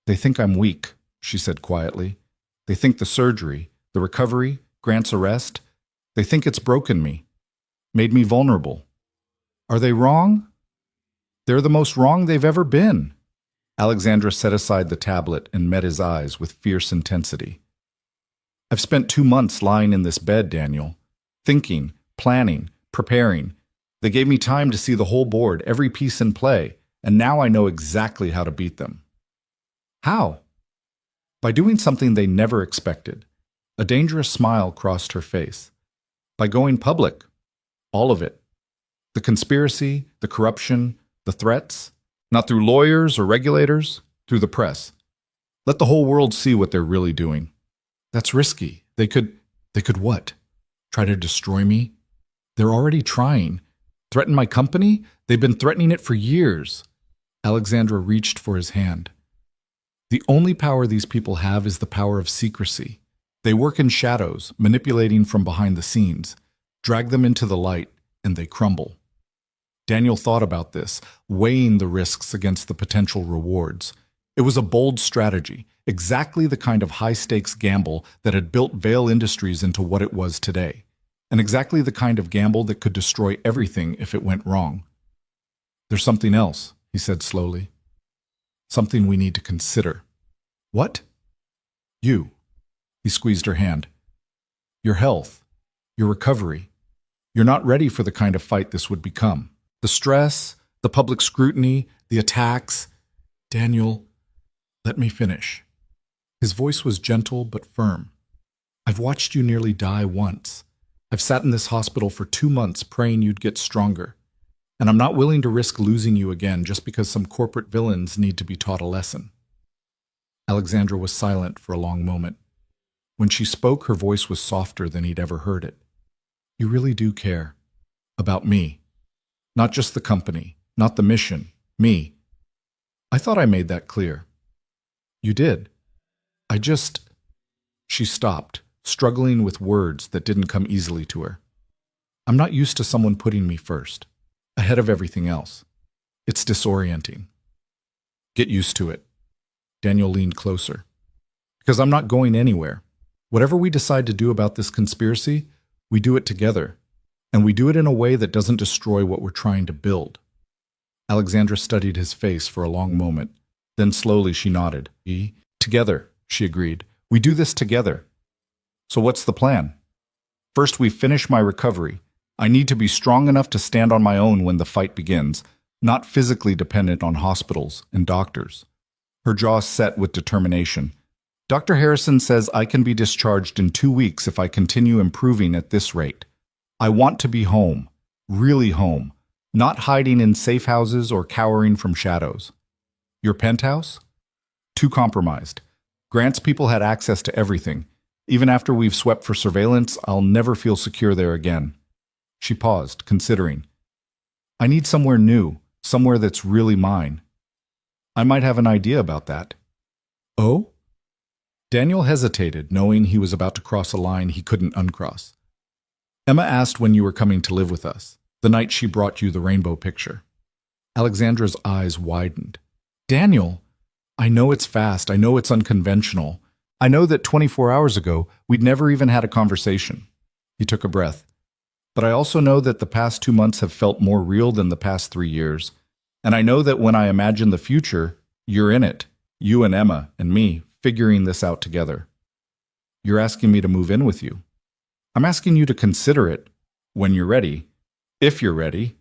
"They think I'm weak," she said quietly. They think the surgery, the recovery, Grant's arrest, they think it's broken me, made me vulnerable. Are they wrong? They're the most wrong they've ever been. Alexandra set aside the tablet and met his eyes with fierce intensity. I've spent 2 months lying in this bed, Daniel, thinking, planning, preparing. They gave me time to see the whole board, every piece in play, and now I know exactly how to beat them. How? By doing something they never expected. A dangerous smile crossed her face. By going public. All of it. The conspiracy, the corruption, the threats. Not through lawyers or regulators, through the press. Let the whole world see what they're really doing. That's risky. They could what? Try to destroy me? They're already trying. Threaten my company? They've been threatening it for years. Alexandra reached for his hand. The only power these people have is the power of secrecy. They work in shadows, manipulating from behind the scenes. Drag them into the light, and they crumble. Daniel thought about this, weighing the risks against the potential rewards. It was a bold strategy, exactly the kind of high-stakes gamble that had built Vale Industries into what it was today, and exactly the kind of gamble that could destroy everything if it went wrong. There's something else, he said slowly. Something we need to consider. What? You. He squeezed her hand. Your health. Your recovery. You're not ready for the kind of fight this would become. The stress, the public scrutiny, the attacks. Daniel, let me finish. His voice was gentle but firm. I've watched you nearly die once. I've sat in this hospital for 2 months praying you'd get stronger. And I'm not willing to risk losing you again just because some corporate villains need to be taught a lesson. Alexandra was silent for a long moment. When she spoke, her voice was softer than he'd ever heard it. You really do care. About me. Not just the company, not the mission, me. I thought I made that clear. You did. She stopped, struggling with words that didn't come easily to her. I'm not used to someone putting me first, ahead of everything else. It's disorienting. Get used to it. Daniel leaned closer. Because I'm not going anywhere. Whatever we decide to do about this conspiracy, we do it together. And we do it in a way that doesn't destroy what we're trying to build. Alexandra studied his face for a long moment. Then slowly she nodded. Together, she agreed. We do this together. So what's the plan? First, we finish my recovery. I need to be strong enough to stand on my own when the fight begins, not physically dependent on hospitals and doctors. Her jaw set with determination. Dr. Harrison says I can be discharged in 2 weeks if I continue improving at this rate. I want to be home, really home, not hiding in safe houses or cowering from shadows. Your penthouse? Too compromised. Grant's people had access to everything. Even after we've swept for surveillance, I'll never feel secure there again. She paused, considering. I need somewhere new, somewhere that's really mine. I might have an idea about that. Oh? Daniel hesitated, knowing he was about to cross a line he couldn't uncross. Emma asked when you were coming to live with us, the night she brought you the rainbow picture. Alexandra's eyes widened. Daniel, I know it's fast, I know it's unconventional. I know that 24 hours ago, we'd never even had a conversation. He took a breath. But I also know that the past 2 months have felt more real than the past 3 years. And I know that when I imagine the future, you're in it. You and Emma and me, figuring this out together. You're asking me to move in with you. I'm asking you to consider it when you're ready. If you're ready.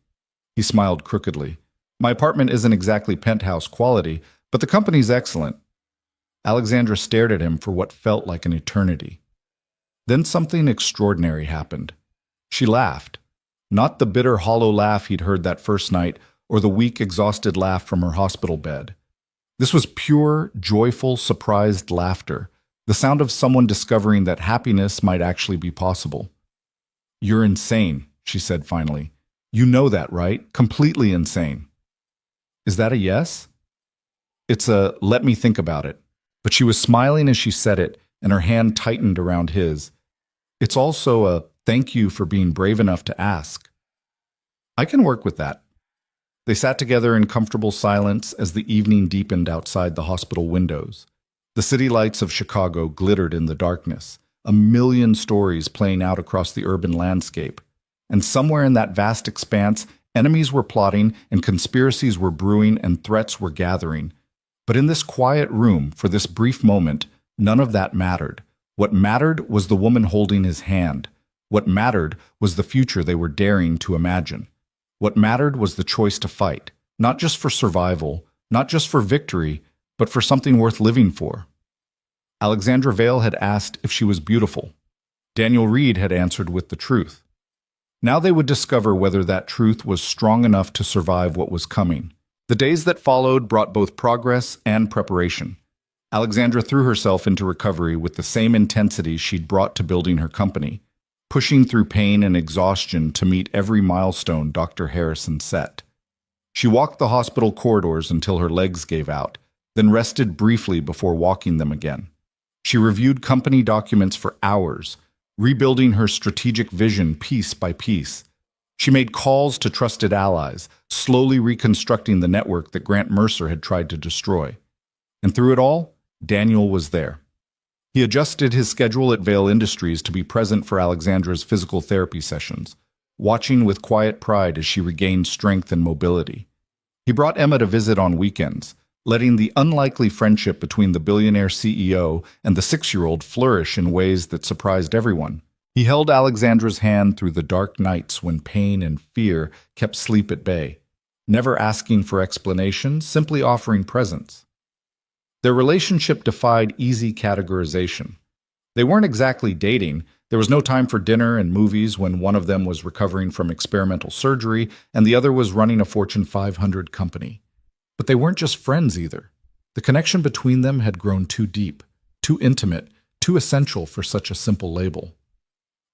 He smiled crookedly. My apartment isn't exactly penthouse quality, but the company's excellent. Alexandra stared at him for what felt like an eternity. Then something extraordinary happened. She laughed. Not the bitter, hollow laugh he'd heard that first night, or the weak, exhausted laugh from her hospital bed. This was pure, joyful, surprised laughter, the sound of someone discovering that happiness might actually be possible. You're insane, she said finally. You know that, right? Completely insane. Is that a yes? It's a let me think about it. But she was smiling as she said it, and her hand tightened around his. It's also a thank you for being brave enough to ask. I can work with that. They sat together in comfortable silence as the evening deepened outside the hospital windows. The The city lights of Chicago glittered in the darkness, a million stories playing out across the urban landscape. And somewhere in that vast expanse, enemies were plotting and conspiracies were brewing and threats were gathering. But in this quiet room, for this brief moment, none of that mattered. What mattered was the woman holding his hand. What mattered was the future they were daring to imagine. What mattered was the choice to fight, not just for survival, not just for victory, but for something worth living for. Alexandra Vale had asked if she was beautiful. Daniel Reed had answered with the truth. Now they would discover whether that truth was strong enough to survive what was coming. The days that followed brought both progress and preparation. Alexandra threw herself into recovery with the same intensity she'd brought to building her company, pushing through pain and exhaustion to meet every milestone Dr. Harrison set. She walked the hospital corridors until her legs gave out, then rested briefly before walking them again. She reviewed company documents for hours, rebuilding her strategic vision piece by piece. She made calls to trusted allies, slowly reconstructing the network that Grant Mercer had tried to destroy. And through it all, Daniel was there. He adjusted his schedule at Vale Industries to be present for Alexandra's physical therapy sessions, watching with quiet pride as she regained strength and mobility. He brought Emma to visit on weekends, letting the unlikely friendship between the billionaire CEO and the 6-year-old flourish in ways that surprised everyone. He held Alexandra's hand through the dark nights when pain and fear kept sleep at bay, never asking for explanations, simply offering presence. Their relationship defied easy categorization. They weren't exactly dating. There was no time for dinner and movies when one of them was recovering from experimental surgery and the other was running a Fortune 500 company. But they weren't just friends either. The connection between them had grown too deep, too intimate, too essential for such a simple label.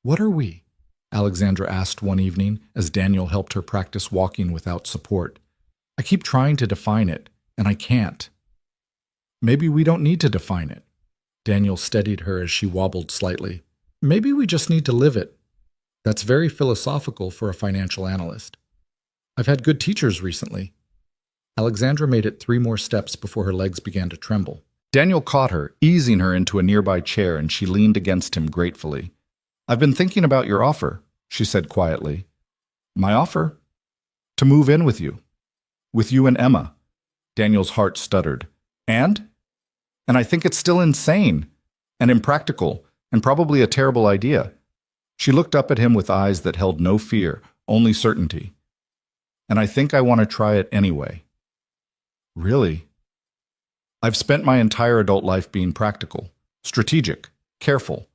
"What are we?" Alexandra asked one evening as Daniel helped her practice walking without support. "I keep trying to define it, and I can't." "Maybe we don't need to define it." Daniel steadied her as she wobbled slightly. "Maybe we just need to live it." "That's very philosophical for a financial analyst." "I've had good teachers recently." Alexandra made it 3 more steps before her legs began to tremble. Daniel caught her, easing her into a nearby chair, and she leaned against him gratefully. "I've been thinking about your offer," she said quietly. "My offer?" "To move in with you. With you and Emma." Daniel's heart stuttered. "And? And I think it's still insane and impractical and probably a terrible idea." She looked up at him with eyes that held no fear, only certainty. "And I think I want to try it anyway." "Really?" "I've spent my entire adult life being practical, strategic, careful.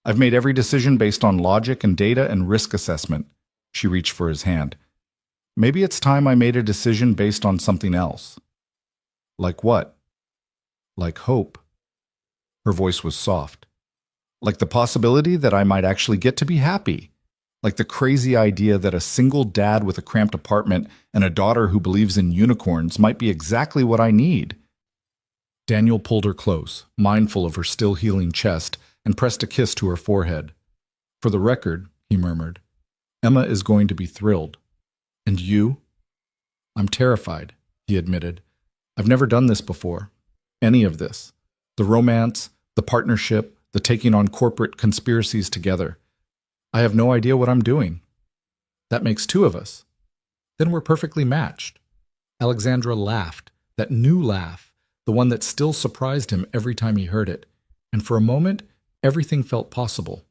I've made every decision based on logic and data and risk assessment." She reached for his hand. "Maybe it's time I made a decision based on something else." "Like what?" "Like hope." Her voice was soft. "Like the possibility that I might actually get to be happy. Like the crazy idea that a single dad with a cramped apartment and a daughter who believes in unicorns might be exactly what I need." Daniel pulled her close, mindful of her still healing chest, and pressed a kiss to her forehead. "For the record," he murmured, "Emma is going to be thrilled. And you?" "I'm terrified," he admitted. "I've never done this before. Any of this. The romance, the partnership, the taking on corporate conspiracies together. I have no idea what I'm doing." "That makes 2 of us." "Then we're perfectly matched." Alexandra laughed, that new laugh, the one that still surprised him every time he heard it. And for a moment, everything felt possible.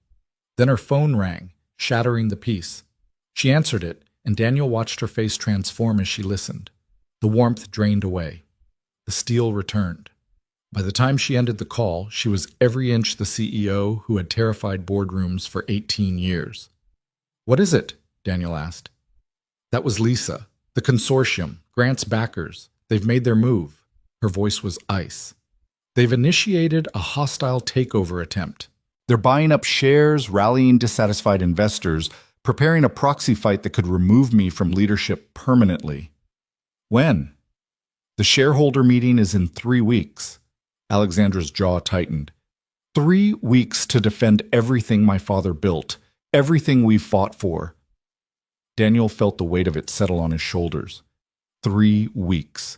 Then her phone rang, shattering the peace. She answered it, and Daniel watched her face transform as she listened. The warmth drained away. The steel returned. By the time she ended the call, she was every inch the CEO who had terrified boardrooms for 18 years. "What is it?" Daniel asked. "That was Lisa, the consortium, Grant's backers. They've made their move." Her voice was ice. "They've initiated a hostile takeover attempt. They're buying up shares, rallying dissatisfied investors, preparing a proxy fight that could remove me from leadership permanently." "When?" "The shareholder meeting is in 3 weeks. Alexandra's jaw tightened. 3 weeks to defend everything my father built, everything we've fought for. Daniel felt the weight of it settle on his shoulders. 3 weeks.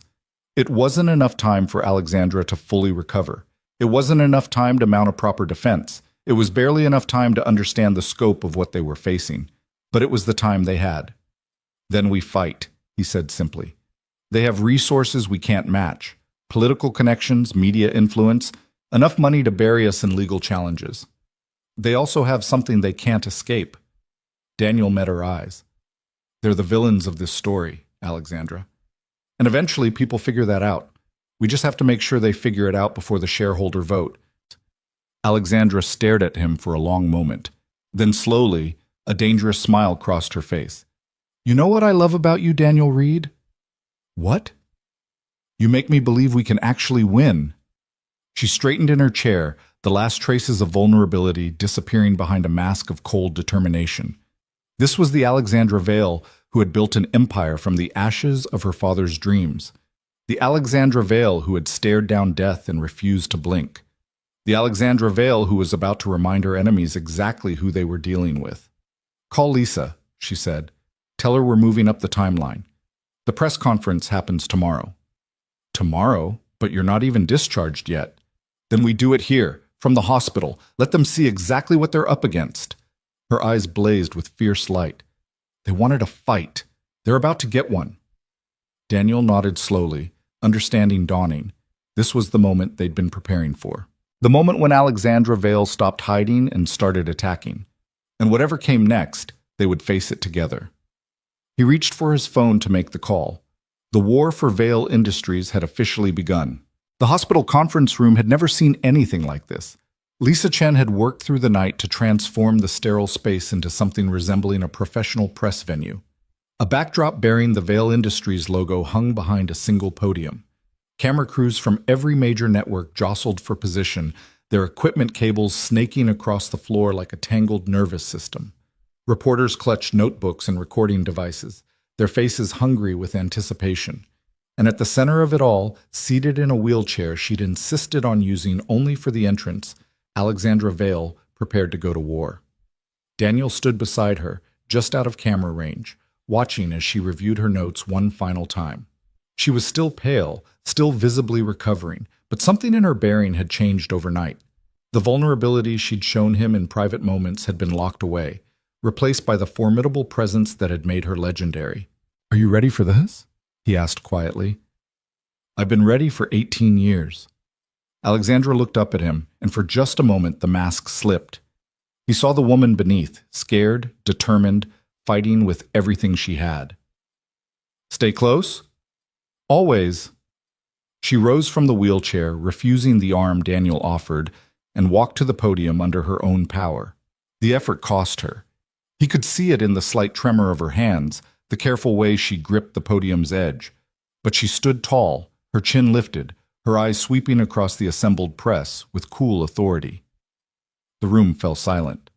It wasn't enough time for Alexandra to fully recover. It wasn't enough time to mount a proper defense. It was barely enough time to understand the scope of what they were facing. But it was the time they had. "Then we fight," he said simply. "They have resources we can't match. Political connections, media influence, enough money to bury us in legal challenges. They also have something they can't escape." Daniel met her eyes. "They're the villains of this story, Alexandra. And eventually people figure that out. We just have to make sure they figure it out before the shareholder vote." Alexandra stared at him for a long moment. Then slowly, a dangerous smile crossed her face. "You know what I love about you, Daniel Reed?" "What?" "You make me believe we can actually win." She straightened in her chair, the last traces of vulnerability disappearing behind a mask of cold determination. This was the Alexandra Vale who had built an empire from the ashes of her father's dreams. The Alexandra Vale who had stared down death and refused to blink. The Alexandra Vale who was about to remind her enemies exactly who they were dealing with. "Call Lisa," she said. "Tell her we're moving up the timeline. The press conference happens tomorrow." "Tomorrow? But you're not even discharged yet." "Then we do it here, from the hospital. Let them see exactly what they're up against." Her eyes blazed with fierce light. "They wanted a fight. They're about to get one." Daniel nodded slowly, understanding dawning. This was the moment they'd been preparing for. The moment when Alexandra Vale stopped hiding and started attacking. And whatever came next, they would face it together. He reached for his phone to make the call. The war for Vale Industries had officially begun. The hospital conference room had never seen anything like this. Lisa Chen had worked through the night to transform the sterile space into something resembling a professional press venue. A backdrop bearing the Vale Industries logo hung behind a single podium. Camera crews from every major network jostled for position, their equipment cables snaking across the floor like a tangled nervous system. Reporters clutched notebooks and recording devices, their faces hungry with anticipation. And at the center of it all, seated in a wheelchair she'd insisted on using only for the entrance, Alexandra Vale prepared to go to war. Daniel stood beside her, just out of camera range, watching as she reviewed her notes one final time. She was still pale, still visibly recovering, but something in her bearing had changed overnight. The vulnerability she'd shown him in private moments had been locked away, replaced by the formidable presence that had made her legendary. "Are you ready for this?" he asked quietly. "I've been ready for 18 years. Alexandra looked up at him, and for just a moment the mask slipped. He saw the woman beneath, scared, determined, fighting with everything she had. "Stay close?" "Always." She rose from the wheelchair, refusing the arm Daniel offered, and walked to the podium under her own power. The effort cost her. He could see it in the slight tremor of her hands, the careful way she gripped the podium's edge. But she stood tall, her chin lifted, her eyes sweeping across the assembled press with cool authority. The room fell silent.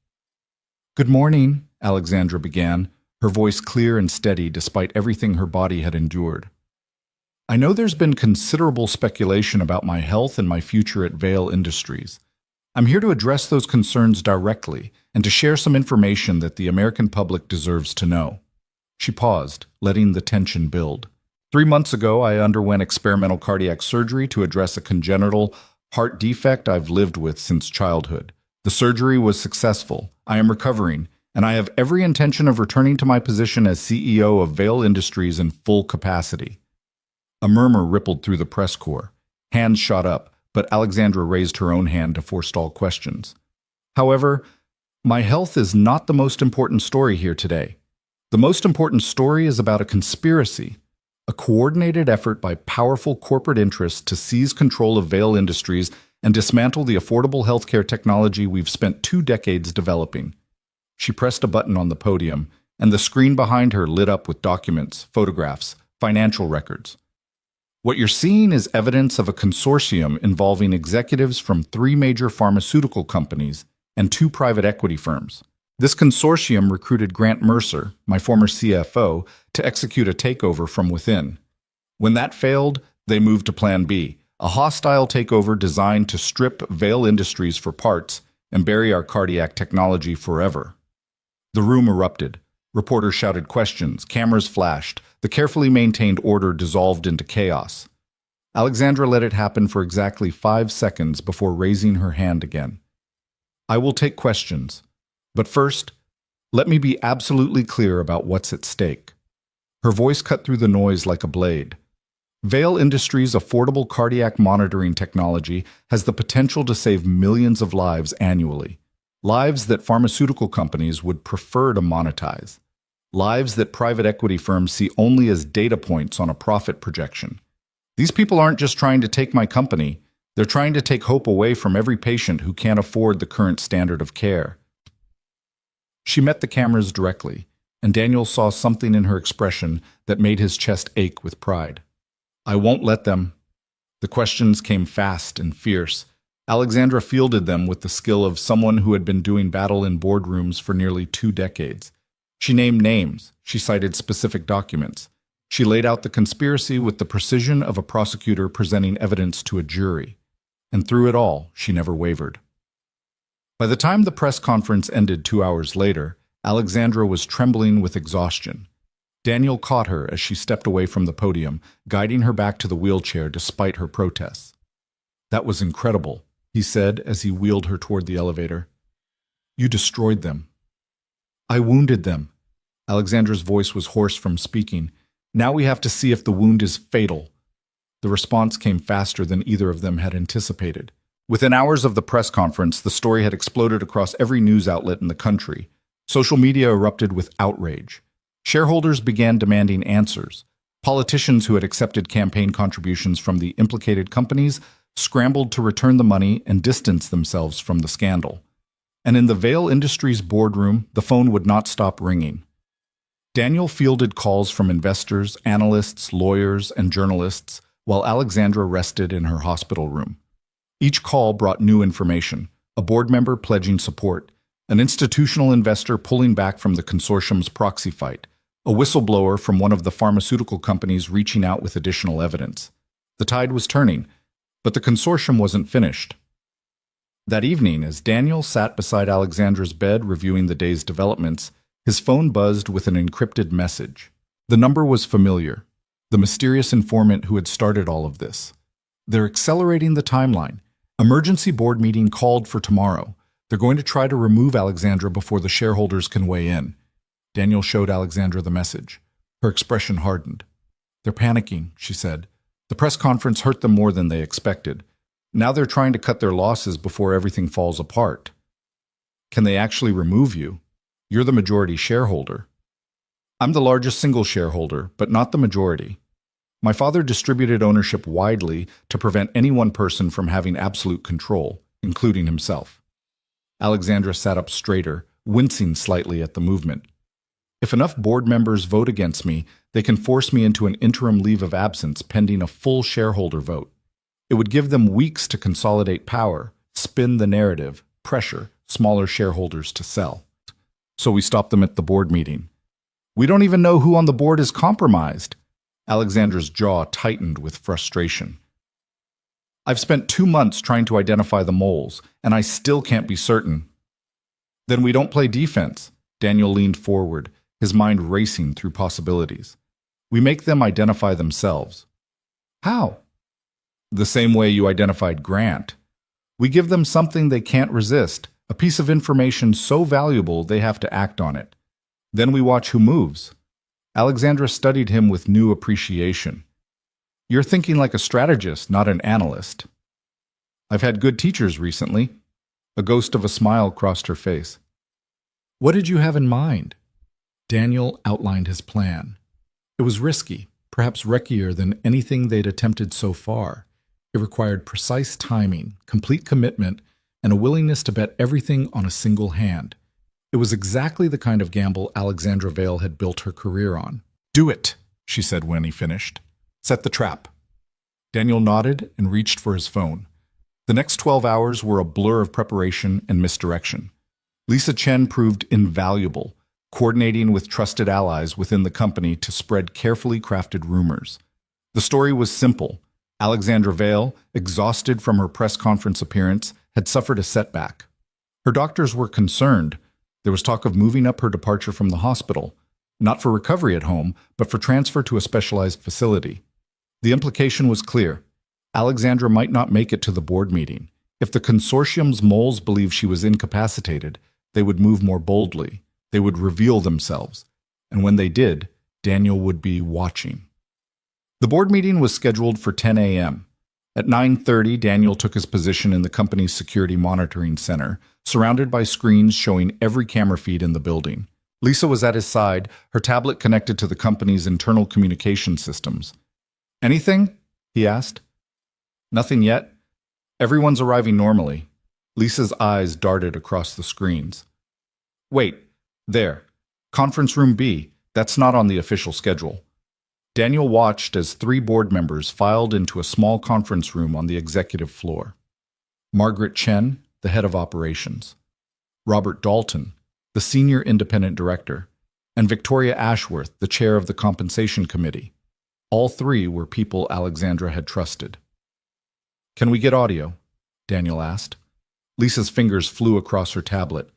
"Good morning," Alexandra began, her voice clear and steady despite everything her body had endured. "I know there's been considerable speculation about my health and my future at Vale Industries. I'm here to address those concerns directly and to share some information that the American public deserves to know." She paused, letting the tension build. 3 months ago, I underwent experimental cardiac surgery to address a congenital heart defect I've lived with since childhood. The surgery was successful. I am recovering, and I have every intention of returning to my position as CEO of Vale Industries in full capacity. A murmur rippled through the press corps. Hands shot up, but Alexandra raised her own hand to forestall questions. "However, my health is not the most important story here today. The most important story is about a conspiracy. A coordinated effort by powerful corporate interests to seize control of Vale Industries and dismantle the affordable healthcare technology we've spent 2 decades developing." She pressed a button on the podium, and the screen behind her lit up with documents, photographs, financial records. "What you're seeing is evidence of a consortium involving executives from 3 major pharmaceutical companies and 2 private equity firms. This consortium recruited Grant Mercer, my former CFO, to execute a takeover from within. When that failed, they moved to Plan B, a hostile takeover designed to strip Vale Industries for parts and bury our cardiac technology forever." The room erupted. Reporters shouted questions, cameras flashed, the carefully maintained order dissolved into chaos. Alexandra let it happen for exactly 5 seconds before raising her hand again. I will take questions, but first, let me be absolutely clear about what's at stake. Her voice cut through the noise like a blade. Vale Industries' affordable cardiac monitoring technology has the potential to save millions of lives annually. Lives that pharmaceutical companies would prefer to monetize. Lives that private equity firms see only as data points on a profit projection. These people aren't just trying to take my company, they're trying to take hope away from every patient who can't afford the current standard of care. She met the cameras directly, and Daniel saw something in her expression that made his chest ache with pride. I won't let them. The questions came fast and fierce. Alexandra fielded them with the skill of someone who had been doing battle in boardrooms for nearly 2 decades. She named names. She cited specific documents. She laid out the conspiracy with the precision of a prosecutor presenting evidence to a jury. And through it all, she never wavered. By the time the press conference ended 2 hours later, Alexandra was trembling with exhaustion. Daniel caught her as she stepped away from the podium, guiding her back to the wheelchair despite her protests. That was incredible, he said as he wheeled her toward the elevator. You destroyed them. I wounded them. Alexandra's voice was hoarse from speaking. Now we have to see if the wound is fatal. The response came faster than either of them had anticipated. Within hours of the press conference, the story had exploded across every news outlet in the country. Social media erupted with outrage. Shareholders began demanding answers. Politicians who had accepted campaign contributions from the implicated companies scrambled to return the money and distance themselves from the scandal. And in the Vale Industries boardroom, the phone would not stop ringing. Daniel fielded calls from investors, analysts, lawyers, and journalists, while Alexandra rested in her hospital room. Each call brought new information, a board member pledging support, an institutional investor pulling back from the consortium's proxy fight, a whistleblower from one of the pharmaceutical companies reaching out with additional evidence. The tide was turning, but the consortium wasn't finished. That evening, as Daniel sat beside Alexandra's bed reviewing the day's developments, his phone buzzed with an encrypted message. The number was familiar, the mysterious informant who had started all of this. They're accelerating the timeline. Emergency board meeting called for tomorrow. They're going to try to remove Alexandra before the shareholders can weigh in. Daniel showed Alexandra the message. Her expression hardened. They're panicking, she said. The press conference hurt them more than they expected. Now they're trying to cut their losses before everything falls apart. Can they actually remove you? You're the majority shareholder. I'm the largest single shareholder, but not the majority. My father distributed ownership widely to prevent any one person from having absolute control, including himself. Alexandra sat up straighter, wincing slightly at the movement. If enough board members vote against me, they can force me into an interim leave of absence pending a full shareholder vote. It would give them weeks to consolidate power, spin the narrative, pressure smaller shareholders to sell. So we stopped them at the board meeting. We don't even know who on the board is compromised. Alexandra's jaw tightened with frustration. I've spent 2 months trying to identify the moles, and I still can't be certain. Then we don't play defense. Daniel leaned forward, his mind racing through possibilities. We make them identify themselves. How? The same way you identified Grant. We give them something they can't resist, a piece of information so valuable they have to act on it. Then we watch who moves. Alexandra studied him with new appreciation. You're thinking like a strategist, not an analyst. I've had good teachers recently. A ghost of a smile crossed her face. What did you have in mind? Daniel outlined his plan. It was risky, perhaps riskier than anything they'd attempted so far. It required precise timing, complete commitment, and a willingness to bet everything on a single hand. It was exactly the kind of gamble Alexandra Vale had built her career on. Do it, she said when he finished. Set the trap. Daniel nodded and reached for his phone. The next 12 hours were a blur of preparation and misdirection. Lisa Chen proved invaluable, coordinating with trusted allies within the company to spread carefully crafted rumors. The story was simple. Alexandra Vale, exhausted from her press conference appearance, had suffered a setback. Her doctors were concerned. There was talk of moving up her departure from the hospital, not for recovery at home, but for transfer to a specialized facility. The implication was clear. Alexandra might not make it to the board meeting. If the consortium's moles believed she was incapacitated, they would move more boldly. They would reveal themselves. And when they did, Daniel would be watching. The board meeting was scheduled for 10 a.m. At 9:30, Daniel took his position in the company's security monitoring center, surrounded by screens showing every camera feed in the building. Lisa was at his side, her tablet connected to the company's internal communication systems. "Anything?" he asked. "Nothing yet. Everyone's arriving normally." Lisa's eyes darted across the screens. "Wait, there. Conference room B. That's not on the official schedule." Daniel watched as 3 board members filed into a small conference room on the executive floor. Margaret Chen, the head of operations; Robert Dalton, the senior independent director; and Victoria Ashworth, the chair of the compensation committee. All 3 were people Alexandra had trusted. "Can we get audio?" Daniel asked. Lisa's fingers flew across her tablet.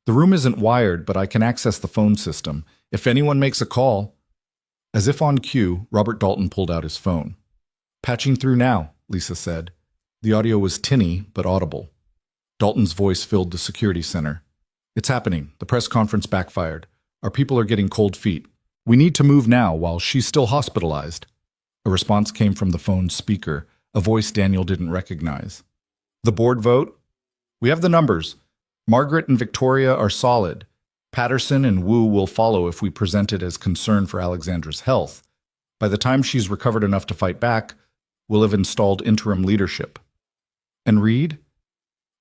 "The room isn't wired, but I can access the phone system. If anyone makes a call..." As if on cue, Robert Dalton pulled out his phone. "Patching through now," Lisa said. The audio was tinny, but audible. Dalton's voice filled the security center. "It's happening. The press conference backfired. Our people are getting cold feet. We need to move now while she's still hospitalized." A response came from the phone's speaker, a voice Daniel didn't recognize. "The board vote? We have the numbers. Margaret and Victoria are solid. Patterson and Wu will follow if we present it as concern for Alexandra's health. By the time she's recovered enough to fight back, we'll have installed interim leadership." "And Reed?"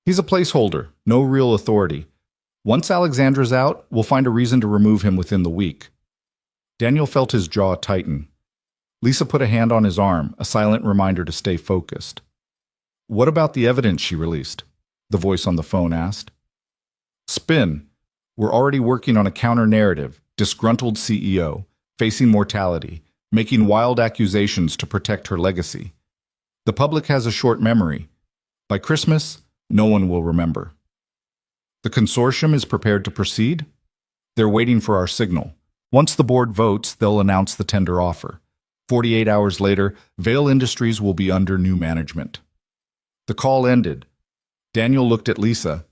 "He's a placeholder, no real authority. Once Alexandra's out, we'll find a reason to remove him within the week." Daniel felt his jaw tighten. Lisa put a hand on his arm, a silent reminder to stay focused. "What about the evidence she released?" the voice on the phone asked. "Spin. We're already working on a counter-narrative, disgruntled CEO, facing mortality, making wild accusations to protect her legacy. The public has a short memory. By Christmas, no one will remember." "The consortium is prepared to proceed?" "They're waiting for our signal. Once the board votes, they'll announce the tender offer. 48 hours later, Vail Industries will be under new management." The call ended. Daniel looked at Lisa.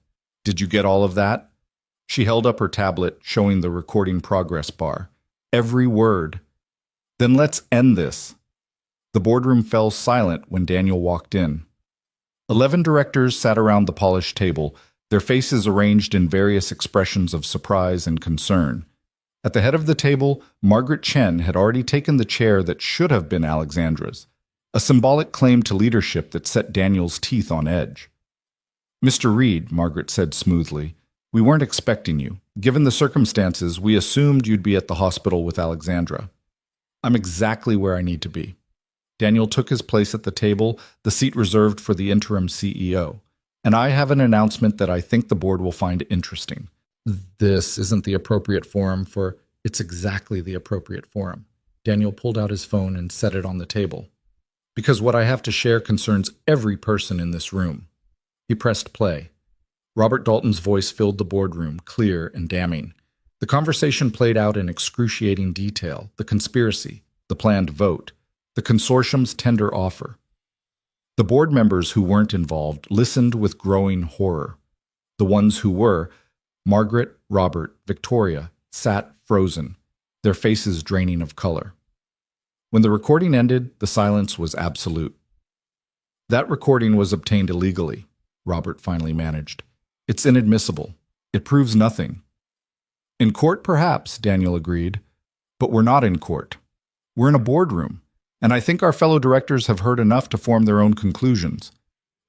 "Did you get all of that?" She held up her tablet, showing the recording progress bar. "Every word." "Then let's end this." The boardroom fell silent when Daniel walked in. 11 directors sat around the polished table, their faces arranged in various expressions of surprise and concern. At the head of the table, Margaret Chen had already taken the chair that should have been Alexandra's, a symbolic claim to leadership that set Daniel's teeth on edge. "Mr. Reed," Margaret said smoothly, "we weren't expecting you. Given the circumstances, we assumed you'd be at the hospital with Alexandra." "I'm exactly where I need to be." Daniel took his place at the table, the seat reserved for the interim CEO. "And I have an announcement that I think the board will find interesting." "This isn't the appropriate forum for..." "It's exactly the appropriate forum." Daniel pulled out his phone and set it on the table. "Because what I have to share concerns every person in this room." He pressed play. Robert Dalton's voice filled the boardroom, clear and damning. The conversation played out in excruciating detail: the conspiracy, the planned vote, the consortium's tender offer. The board members who weren't involved listened with growing horror. The ones who were, Margaret, Robert, Victoria, sat frozen, their faces draining of color. When the recording ended, the silence was absolute. "That recording was obtained illegally," Robert finally managed. "It's inadmissible. It proves nothing." "In court, perhaps," Daniel agreed. "But we're not in court. We're in a boardroom, and I think our fellow directors have heard enough to form their own conclusions."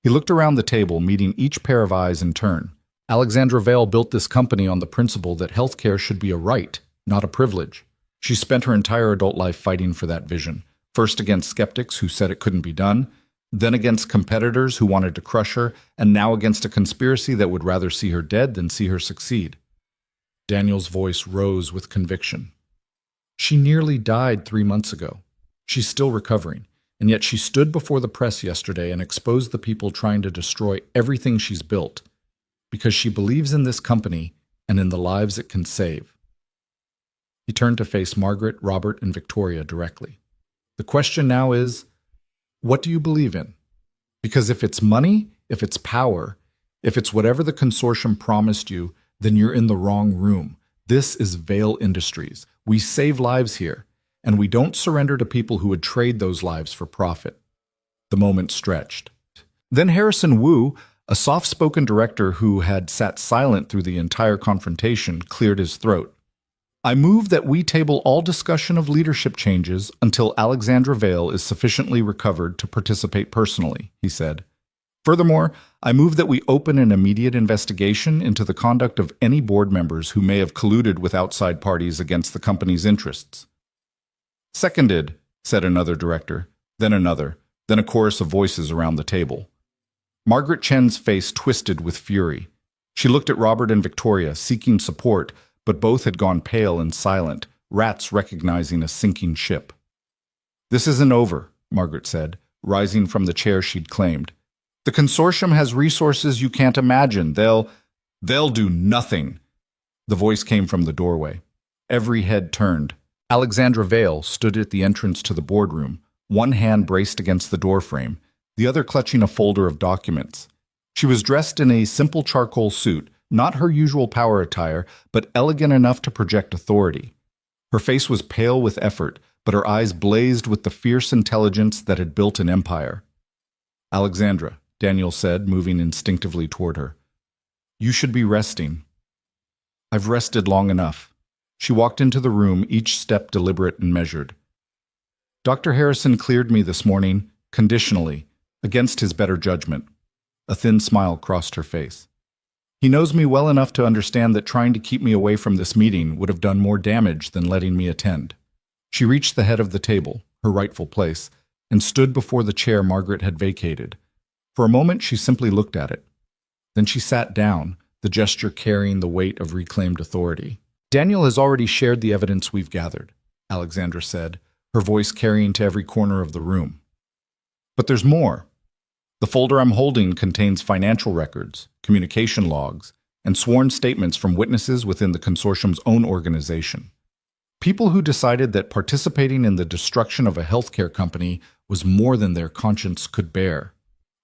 He looked around the table, meeting each pair of eyes in turn. Alexandra Vail built this company on the principle that healthcare should be a right, not a privilege. She spent her entire adult life fighting for that vision, first against skeptics who said it couldn't be done, then against competitors who wanted to crush her, and now against a conspiracy that would rather see her dead than see her succeed. Daniel's voice rose with conviction. "She nearly died 3 months ago. She's still recovering, and yet she stood before the press yesterday and exposed the people trying to destroy everything she's built, because she believes in this company and in the lives it can save." He turned to face Margaret, Robert, and Victoria directly. "The question now is, what do you believe in? Because if it's money, if it's power, if it's whatever the consortium promised you, then you're in the wrong room. This is Vale Industries. We save lives here, and we don't surrender to people who would trade those lives for profit. The moment stretched. Then Harrison Wu, a soft-spoken director who had sat silent through the entire confrontation, cleared his throat. I move that we table all discussion of leadership changes until Alexandra Vale is sufficiently recovered to participate personally, he said. Furthermore, I move that we open an immediate investigation into the conduct of any board members who may have colluded with outside parties against the company's interests. Seconded, said another director, then another, then a chorus of voices around the table. Margaret Chen's face twisted with fury. She looked at Robert and Victoria, seeking support, but both had gone pale and silent, rats recognizing a sinking ship. This isn't over, Margaret said, rising from the chair she'd claimed. The consortium has resources you can't imagine. They'll do nothing. The voice came from the doorway. Every head turned. Alexandra Vale stood at the entrance to the boardroom, one hand braced against the doorframe, the other clutching a folder of documents. She was dressed in a simple charcoal suit, not her usual power attire, but elegant enough to project authority. Her face was pale with effort, but her eyes blazed with the fierce intelligence that had built an empire. Alexandra, Daniel said, moving instinctively toward her. You should be resting. I've rested long enough. She walked into the room, each step deliberate and measured. Dr. Harrison cleared me this morning, conditionally, against his better judgment. A thin smile crossed her face. He knows me well enough to understand that trying to keep me away from this meeting would have done more damage than letting me attend. She reached the head of the table, her rightful place, and stood before the chair Margaret had vacated. For a moment, she simply looked at it. Then she sat down, the gesture carrying the weight of reclaimed authority. Daniel has already shared the evidence we've gathered, Alexandra said, her voice carrying to every corner of the room. But there's more. The folder I'm holding contains financial records, communication logs, and sworn statements from witnesses within the consortium's own organization. People who decided that participating in the destruction of a healthcare company was more than their conscience could bear.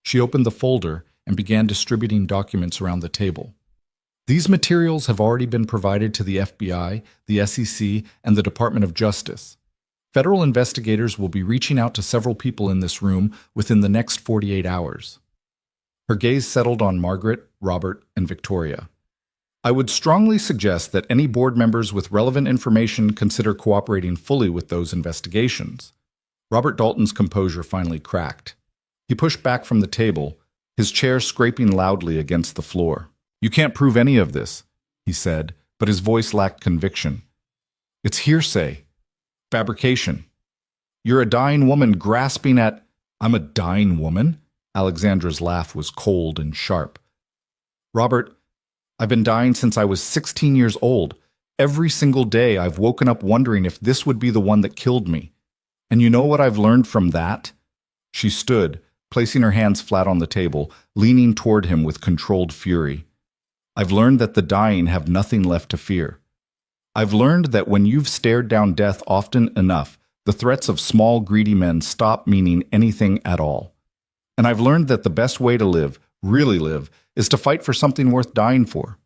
She opened the folder and began distributing documents around the table. These materials have already been provided to the FBI, the SEC, and the Department of Justice. Federal investigators will be reaching out to several people in this room within the next 48 hours. Her gaze settled on Margaret, Robert, and Victoria. I would strongly suggest that any board members with relevant information consider cooperating fully with those investigations. Robert Dalton's composure finally cracked. He pushed back from the table, his chair scraping loudly against the floor. You can't prove any of this, he said, but his voice lacked conviction. It's hearsay. Fabrication. You're a dying woman grasping at... I'm a dying woman? Alexandra's laugh was cold and sharp. Robert, I've been dying since I was 16 years old. Every single day I've woken up wondering if this would be the one that killed me. And you know what I've learned from that? She stood, placing her hands flat on the table, leaning toward him with controlled fury. I've learned that the dying have nothing left to fear. I've learned that when you've stared down death often enough, the threats of small, greedy men stop meaning anything at all. And I've learned that the best way to live, really live, is to fight for something worth dying for.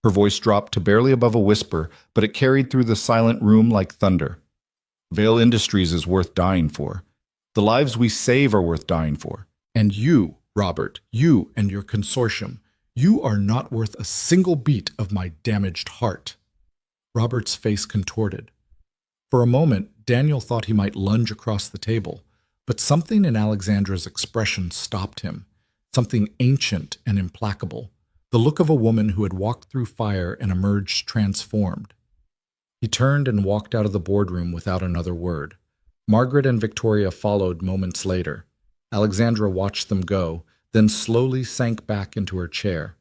Her voice dropped to barely above a whisper, but it carried through the silent room like thunder. Vale Industries is worth dying for. The lives we save are worth dying for. And you, Robert, you and your consortium, you are not worth a single beat of my damaged heart. Robert's face contorted. For a moment, Daniel thought he might lunge across the table, but something in Alexandra's expression stopped him, something ancient and implacable, the look of a woman who had walked through fire and emerged transformed. He turned and walked out of the boardroom without another word. Margaret and Victoria followed moments later. Alexandra watched them go, then slowly sank back into her chair.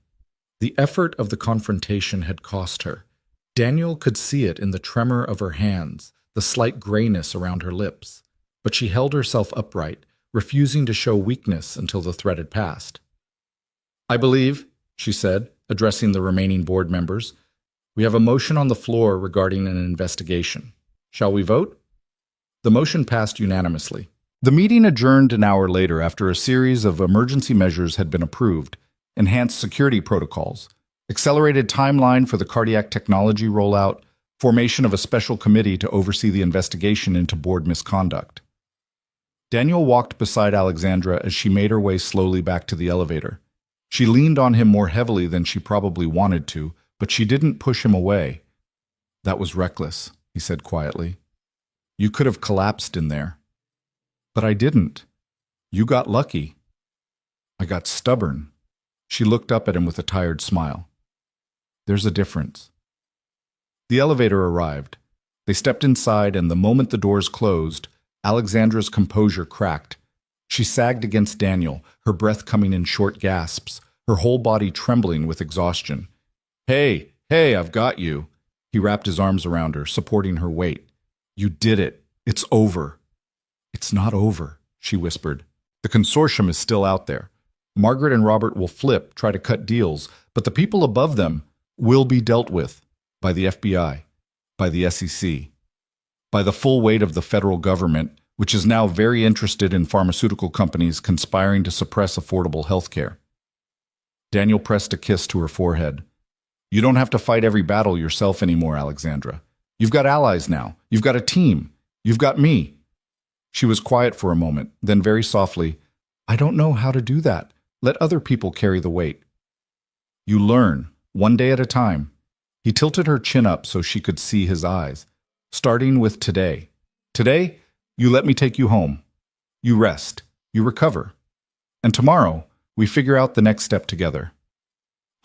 The effort of the confrontation had cost her. Daniel could see it in the tremor of her hands, the slight grayness around her lips. But she held herself upright, refusing to show weakness until the threat had passed. I believe, she said, addressing the remaining board members, we have a motion on the floor regarding an investigation. Shall we vote? The motion passed unanimously. The meeting adjourned an hour later after a series of emergency measures had been approved: enhanced security protocols, accelerated timeline for the cardiac technology rollout, formation of a special committee to oversee the investigation into board misconduct. Daniel walked beside Alexandra as she made her way slowly back to the elevator. She leaned on him more heavily than she probably wanted to, but she didn't push him away. "That was reckless," he said quietly. "You could have collapsed in there." "But I didn't. You got lucky." "I got stubborn." She looked up at him with a tired smile. "There's a difference." The elevator arrived. They stepped inside, and the moment the doors closed, Alexandra's composure cracked. She sagged against Daniel, her breath coming in short gasps, her whole body trembling with exhaustion. Hey, I've got you." He wrapped his arms around her, supporting her weight. "You did it. It's over." "It's not over," she whispered. "The consortium is still out there. Margaret and Robert will flip, try to cut deals, but the people above them will be dealt with by the FBI, by the SEC, by the full weight of the federal government, which is now very interested in pharmaceutical companies conspiring to suppress affordable health care." Daniel pressed a kiss to her forehead. "You don't have to fight every battle yourself anymore, Alexandra. You've got allies now. You've got a team. You've got me." She was quiet for a moment, then very softly, "I don't know how to do that. Let other people carry the weight." "You learn, one day at a time." He tilted her chin up so she could see his eyes. "Starting with today. Today, you let me take you home. You rest. You recover. And tomorrow, we figure out the next step together."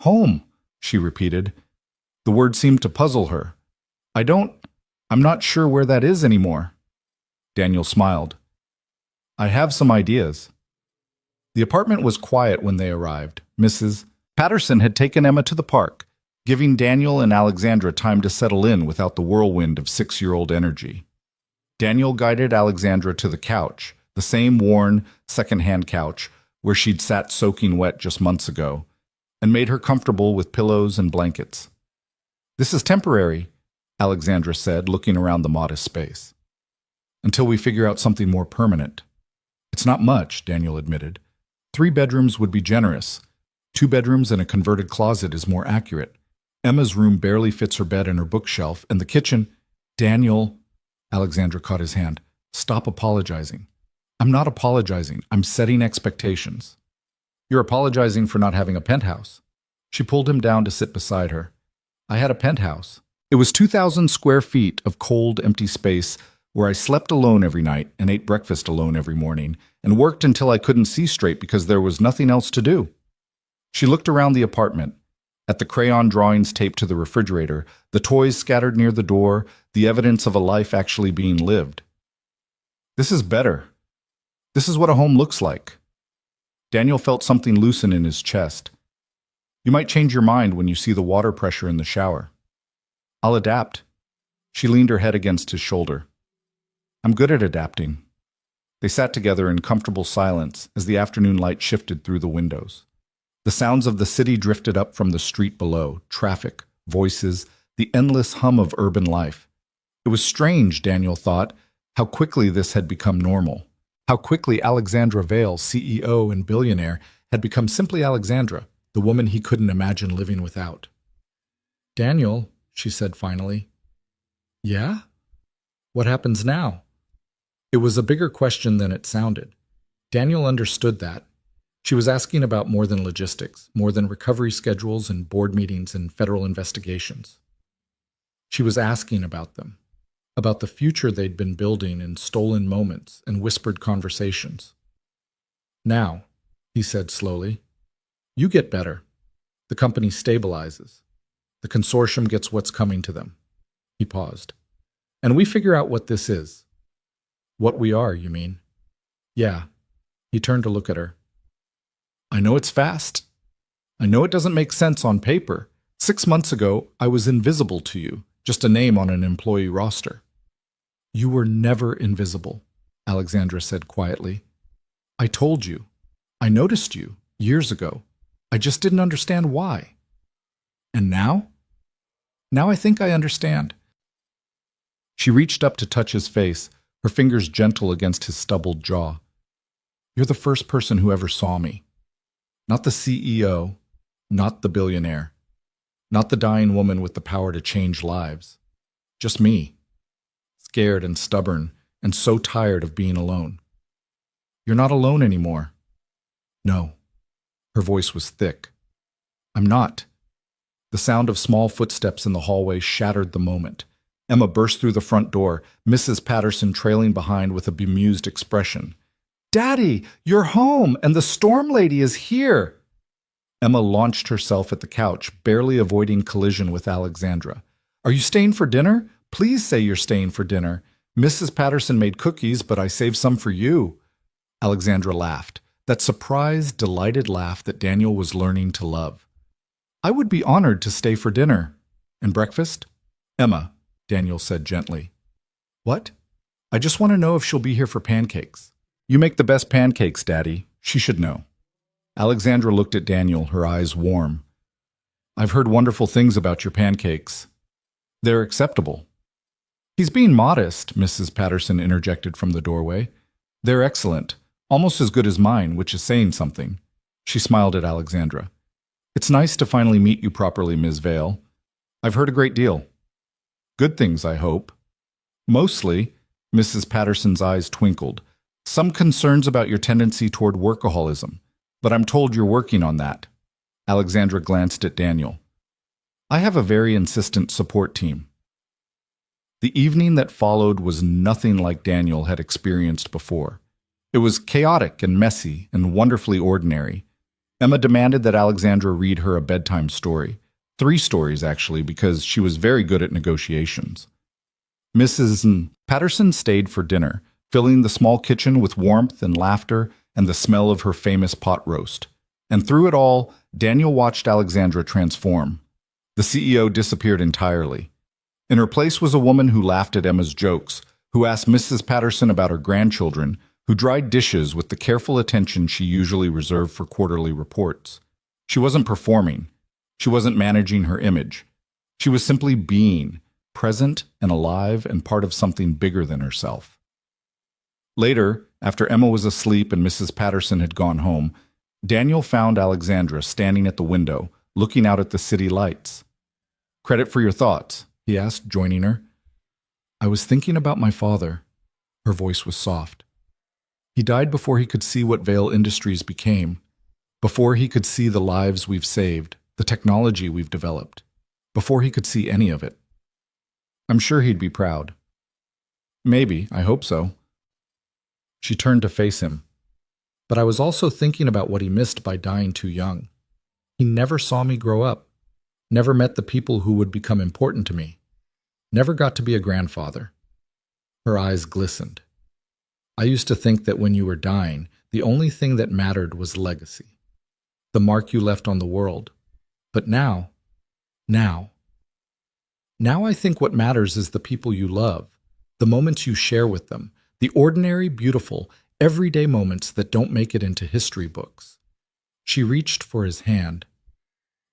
"Home," she repeated. The word seemed to puzzle her. I'm not sure where that is anymore." Daniel smiled. "I have some ideas." The apartment was quiet when they arrived. Mrs. Patterson had taken Emma to the park, giving Daniel and Alexandra time to settle in without the whirlwind of six-year-old energy. Daniel guided Alexandra to the couch, the same worn, second-hand couch where she'd sat soaking wet just months ago, and made her comfortable with pillows and blankets. "This is temporary," Alexandra said, looking around the modest space. "Until we figure out something more permanent." "It's not much," Daniel admitted. 3 bedrooms would be generous. 2 bedrooms and a converted closet is more accurate. Emma's room barely fits her bed and her bookshelf, and the kitchen— "Daniel," Alexandra caught his hand, "stop apologizing." "I'm not apologizing. I'm setting expectations." "You're apologizing for not having a penthouse." She pulled him down to sit beside her. "I had a penthouse. It was 2,000 square feet of cold, empty space where I slept alone every night and ate breakfast alone every morning and worked until I couldn't see straight because there was nothing else to do." She looked around the apartment, at the crayon drawings taped to the refrigerator, the toys scattered near the door, the evidence of a life actually being lived. "This is better. This is what a home looks like." Daniel felt something loosen in his chest. "You might change your mind when you see the water pressure in the shower." "I'll adapt." She leaned her head against his shoulder. "I'm good at adapting." They sat together in comfortable silence as the afternoon light shifted through the windows. The sounds of the city drifted up from the street below: traffic, voices, the endless hum of urban life. It was strange, Daniel thought, how quickly this had become normal. How quickly Alexandra Vale, CEO and billionaire, had become simply Alexandra, the woman he couldn't imagine living without. "Daniel," she said finally. "Yeah? What happens now?" It was a bigger question than it sounded. Daniel understood that. She was asking about more than logistics, more than recovery schedules and board meetings and federal investigations. She was asking about them, about the future they'd been building in stolen moments and whispered conversations. "Now," he said slowly, "you get better. The company stabilizes. The consortium gets what's coming to them." He paused. "And we figure out what this is." "What we are, you mean?" "Yeah." He turned to look at her. "I know it's fast. I know it doesn't make sense on paper. 6 months ago, I was invisible to you, just a name on an employee roster." "You were never invisible," Alexandra said quietly. "I told you. I noticed you, years ago. I just didn't understand why. And now? Now I think I understand." She reached up to touch his face, her fingers gentle against his stubbled jaw. You're the first person who ever saw me. Not the CEO, not the billionaire, not the dying woman with the power to change lives. Just me, scared and stubborn and so tired of being alone. You're not alone anymore. No. Her voice was thick. I'm not. The sound of small footsteps in the hallway shattered the moment. Emma burst through the front door, Mrs. Patterson trailing behind with a bemused expression. Daddy, you're home, and the storm lady is here. Emma launched herself at the couch, barely avoiding collision with Alexandra. Are you staying for dinner? Please say you're staying for dinner. Mrs. Patterson made cookies, but I saved some for you. Alexandra laughed, that surprised, delighted laugh that Daniel was learning to love. I would be honored to stay for dinner. And breakfast? Emma, Daniel said gently. What? I just want to know if she'll be here for pancakes. You make the best pancakes, Daddy. She should know. Alexandra looked at Daniel, her eyes warm. I've heard wonderful things about your pancakes. They're acceptable. He's being modest, Mrs. Patterson interjected from the doorway. They're excellent, almost as good as mine, which is saying something. She smiled at Alexandra. It's nice to finally meet you properly, Ms. Vale. I've heard a great deal. Good things, I hope. Mostly, Mrs. Patterson's eyes twinkled. Some concerns about your tendency toward workaholism, but I'm told you're working on that. Alexandra glanced at Daniel. I have a very insistent support team. The evening that followed was nothing like Daniel had experienced before. It was chaotic and messy and wonderfully ordinary. Emma demanded that Alexandra read her a bedtime story. 3 stories, actually, because she was very good at negotiations. Mrs. Patterson stayed for dinner, filling the small kitchen with warmth and laughter and the smell of her famous pot roast. And through it all, Daniel watched Alexandra transform. The CEO disappeared entirely. In her place was a woman who laughed at Emma's jokes, who asked Mrs. Patterson about her grandchildren, who dried dishes with the careful attention she usually reserved for quarterly reports. She wasn't performing. She wasn't managing her image. She was simply being, present and alive and part of something bigger than herself. Later, after Emma was asleep and Mrs. Patterson had gone home, Daniel found Alexandra standing at the window, looking out at the city lights. Credit for your thoughts, he asked, joining her. I was thinking about my father. Her voice was soft. He died before he could see what Vale Industries became, before he could see the lives we've saved, the technology we've developed, before he could see any of it. I'm sure he'd be proud. Maybe, I hope so. She turned to face him. But I was also thinking about what he missed by dying too young. He never saw me grow up, never met the people who would become important to me, never got to be a grandfather. Her eyes glistened. I used to think that when you were dying, the only thing that mattered was legacy, the mark you left on the world. But now I think what matters is the people you love, the moments you share with them, the ordinary, beautiful, everyday moments that don't make it into history books. She reached for his hand.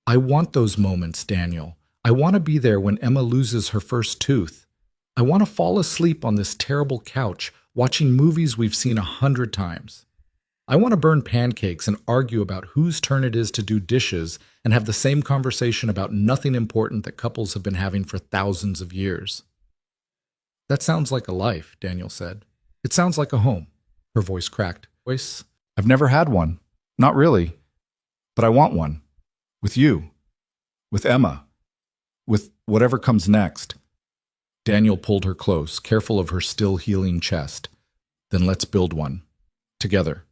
I want those moments, Daniel. I want to be there when Emma loses her first tooth. I want to fall asleep on this terrible couch, watching movies we've seen 100 times. I want to burn pancakes and argue about whose turn it is to do dishes and have the same conversation about nothing important that couples have been having for thousands of years. That sounds like a life, Daniel said. It sounds like a home. Her voice cracked. I've never had one. Not really. But I want one. With you. With Emma. With whatever comes next. Daniel pulled her close, careful of her still healing chest. Then let's build one. Together.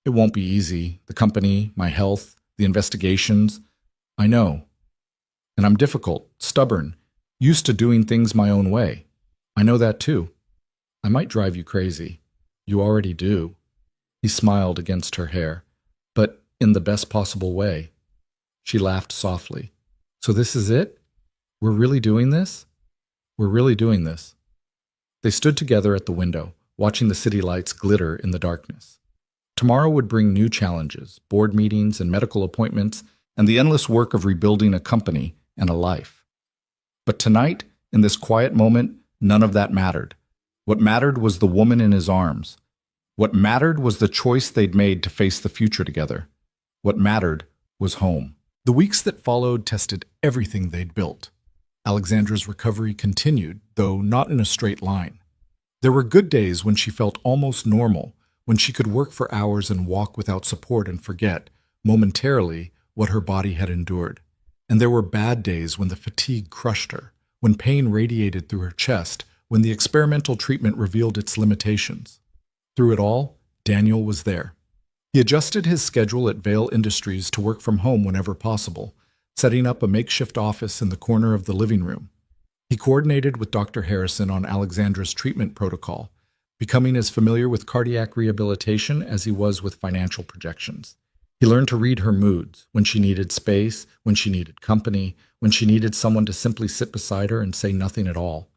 It won't be easy. The company, my health, the investigations. I know. And I'm difficult, stubborn, used to doing things my own way. I know that too. I might drive you crazy. You already do. He smiled against her hair, but in the best possible way. She laughed softly. So this is it? We're really doing this? We're really doing this. They stood together at the window, watching the city lights glitter in the darkness. Tomorrow would bring new challenges, board meetings and medical appointments, and the endless work of rebuilding a company and a life. But tonight, in this quiet moment, none of that mattered. What mattered was the woman in his arms. What mattered was the choice they'd made to face the future together. What mattered was home. The weeks that followed tested everything they'd built. Alexandra's recovery continued, though not in a straight line. There were good days when she felt almost normal, when she could work for hours and walk without support and forget, momentarily, what her body had endured. And there were bad days when the fatigue crushed her, when pain radiated through her chest, when the experimental treatment revealed its limitations. Through it all, Daniel was there. He adjusted his schedule at Vail Industries to work from home whenever possible, setting up a makeshift office in the corner of the living room. He coordinated with Dr. Harrison on Alexandra's treatment protocol, becoming as familiar with cardiac rehabilitation as he was with financial projections. He learned to read her moods, when she needed space, when she needed company, when she needed someone to simply sit beside her and say nothing at all.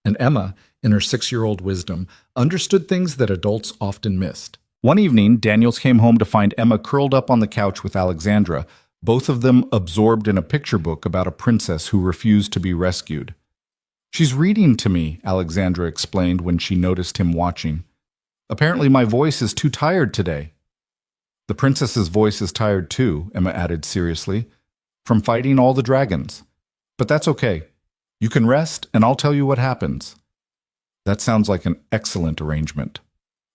And Emma, in her 6-year-old wisdom, understood things that adults often missed. One evening, Daniels came home to find Emma curled up on the couch with Alexandra, both of them absorbed in a picture book about a princess who refused to be rescued. "She's reading to me," Alexandra explained when she noticed him watching. "Apparently my voice is too tired today." "The princess's voice is tired too," Emma added seriously, "from fighting all the dragons. But that's okay. You can rest, and I'll tell you what happens." That sounds like an excellent arrangement.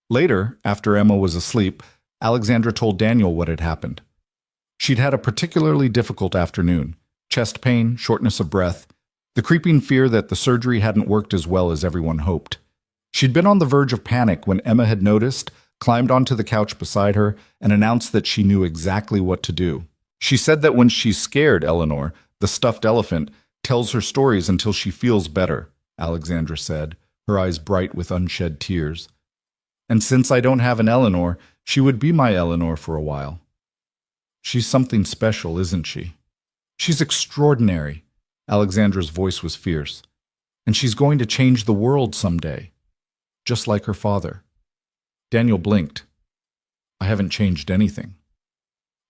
Later, after Emma was asleep, Alexandra told Daniel what had happened. She'd had a particularly difficult afternoon. Chest pain, shortness of breath, the creeping fear that the surgery hadn't worked as well as everyone hoped. She'd been on the verge of panic when Emma had noticed, climbed onto the couch beside her, and announced that she knew exactly what to do. She said that when she's scared, Eleanor, the stuffed elephant, tells her stories until she feels better, Alexandra said, her eyes bright with unshed tears. And since I don't have an Eleanor, she would be my Eleanor for a while. She's something special, isn't she? She's extraordinary. Alexandra's voice was fierce. And she's going to change the world someday, just like her father. Daniel blinked. I haven't changed anything.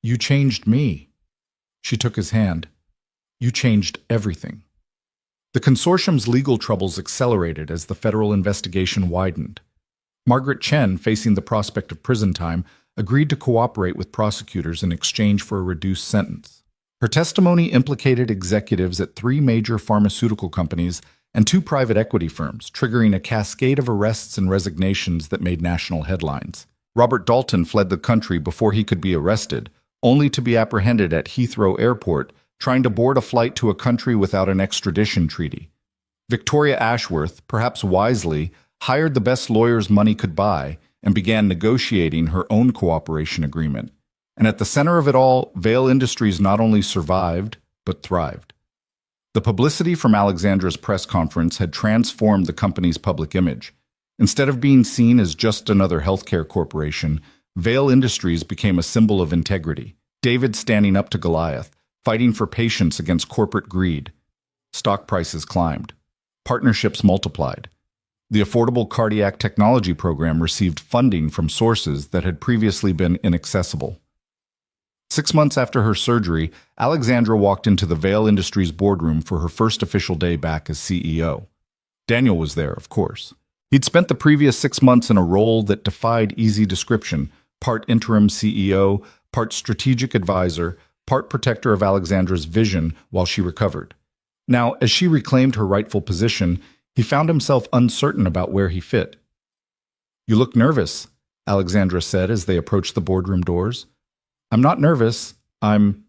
You changed me. She took his hand. You changed everything. The consortium's legal troubles accelerated as the federal investigation widened. Margaret Chen, facing the prospect of prison time, agreed to cooperate with prosecutors in exchange for a reduced sentence. Her testimony implicated executives at 3 major pharmaceutical companies and 2 private equity firms, triggering a cascade of arrests and resignations that made national headlines. Robert Dalton fled the country before he could be arrested, only to be apprehended at Heathrow Airport, trying to board a flight to a country without an extradition treaty. Victoria Ashworth, perhaps wisely, hired the best lawyers money could buy and began negotiating her own cooperation agreement. And at the center of it all, Vail Industries not only survived, but thrived. The publicity from Alexandra's press conference had transformed the company's public image. Instead of being seen as just another healthcare corporation, Vail Industries became a symbol of integrity. David standing up to Goliath, fighting for patients against corporate greed. Stock prices climbed. Partnerships multiplied. The Affordable Cardiac Technology Program received funding from sources that had previously been inaccessible. 6 months after her surgery, Alexandra walked into the Vail Industries boardroom for her first official day back as CEO. Daniel was there, of course. He'd spent the previous 6 months in a role that defied easy description, part interim CEO, part strategic advisor, part protector of Alexandra's vision while she recovered. Now, as she reclaimed her rightful position, he found himself uncertain about where he fit. "You look nervous," Alexandra said as they approached the boardroom doors. "I'm not nervous. I'm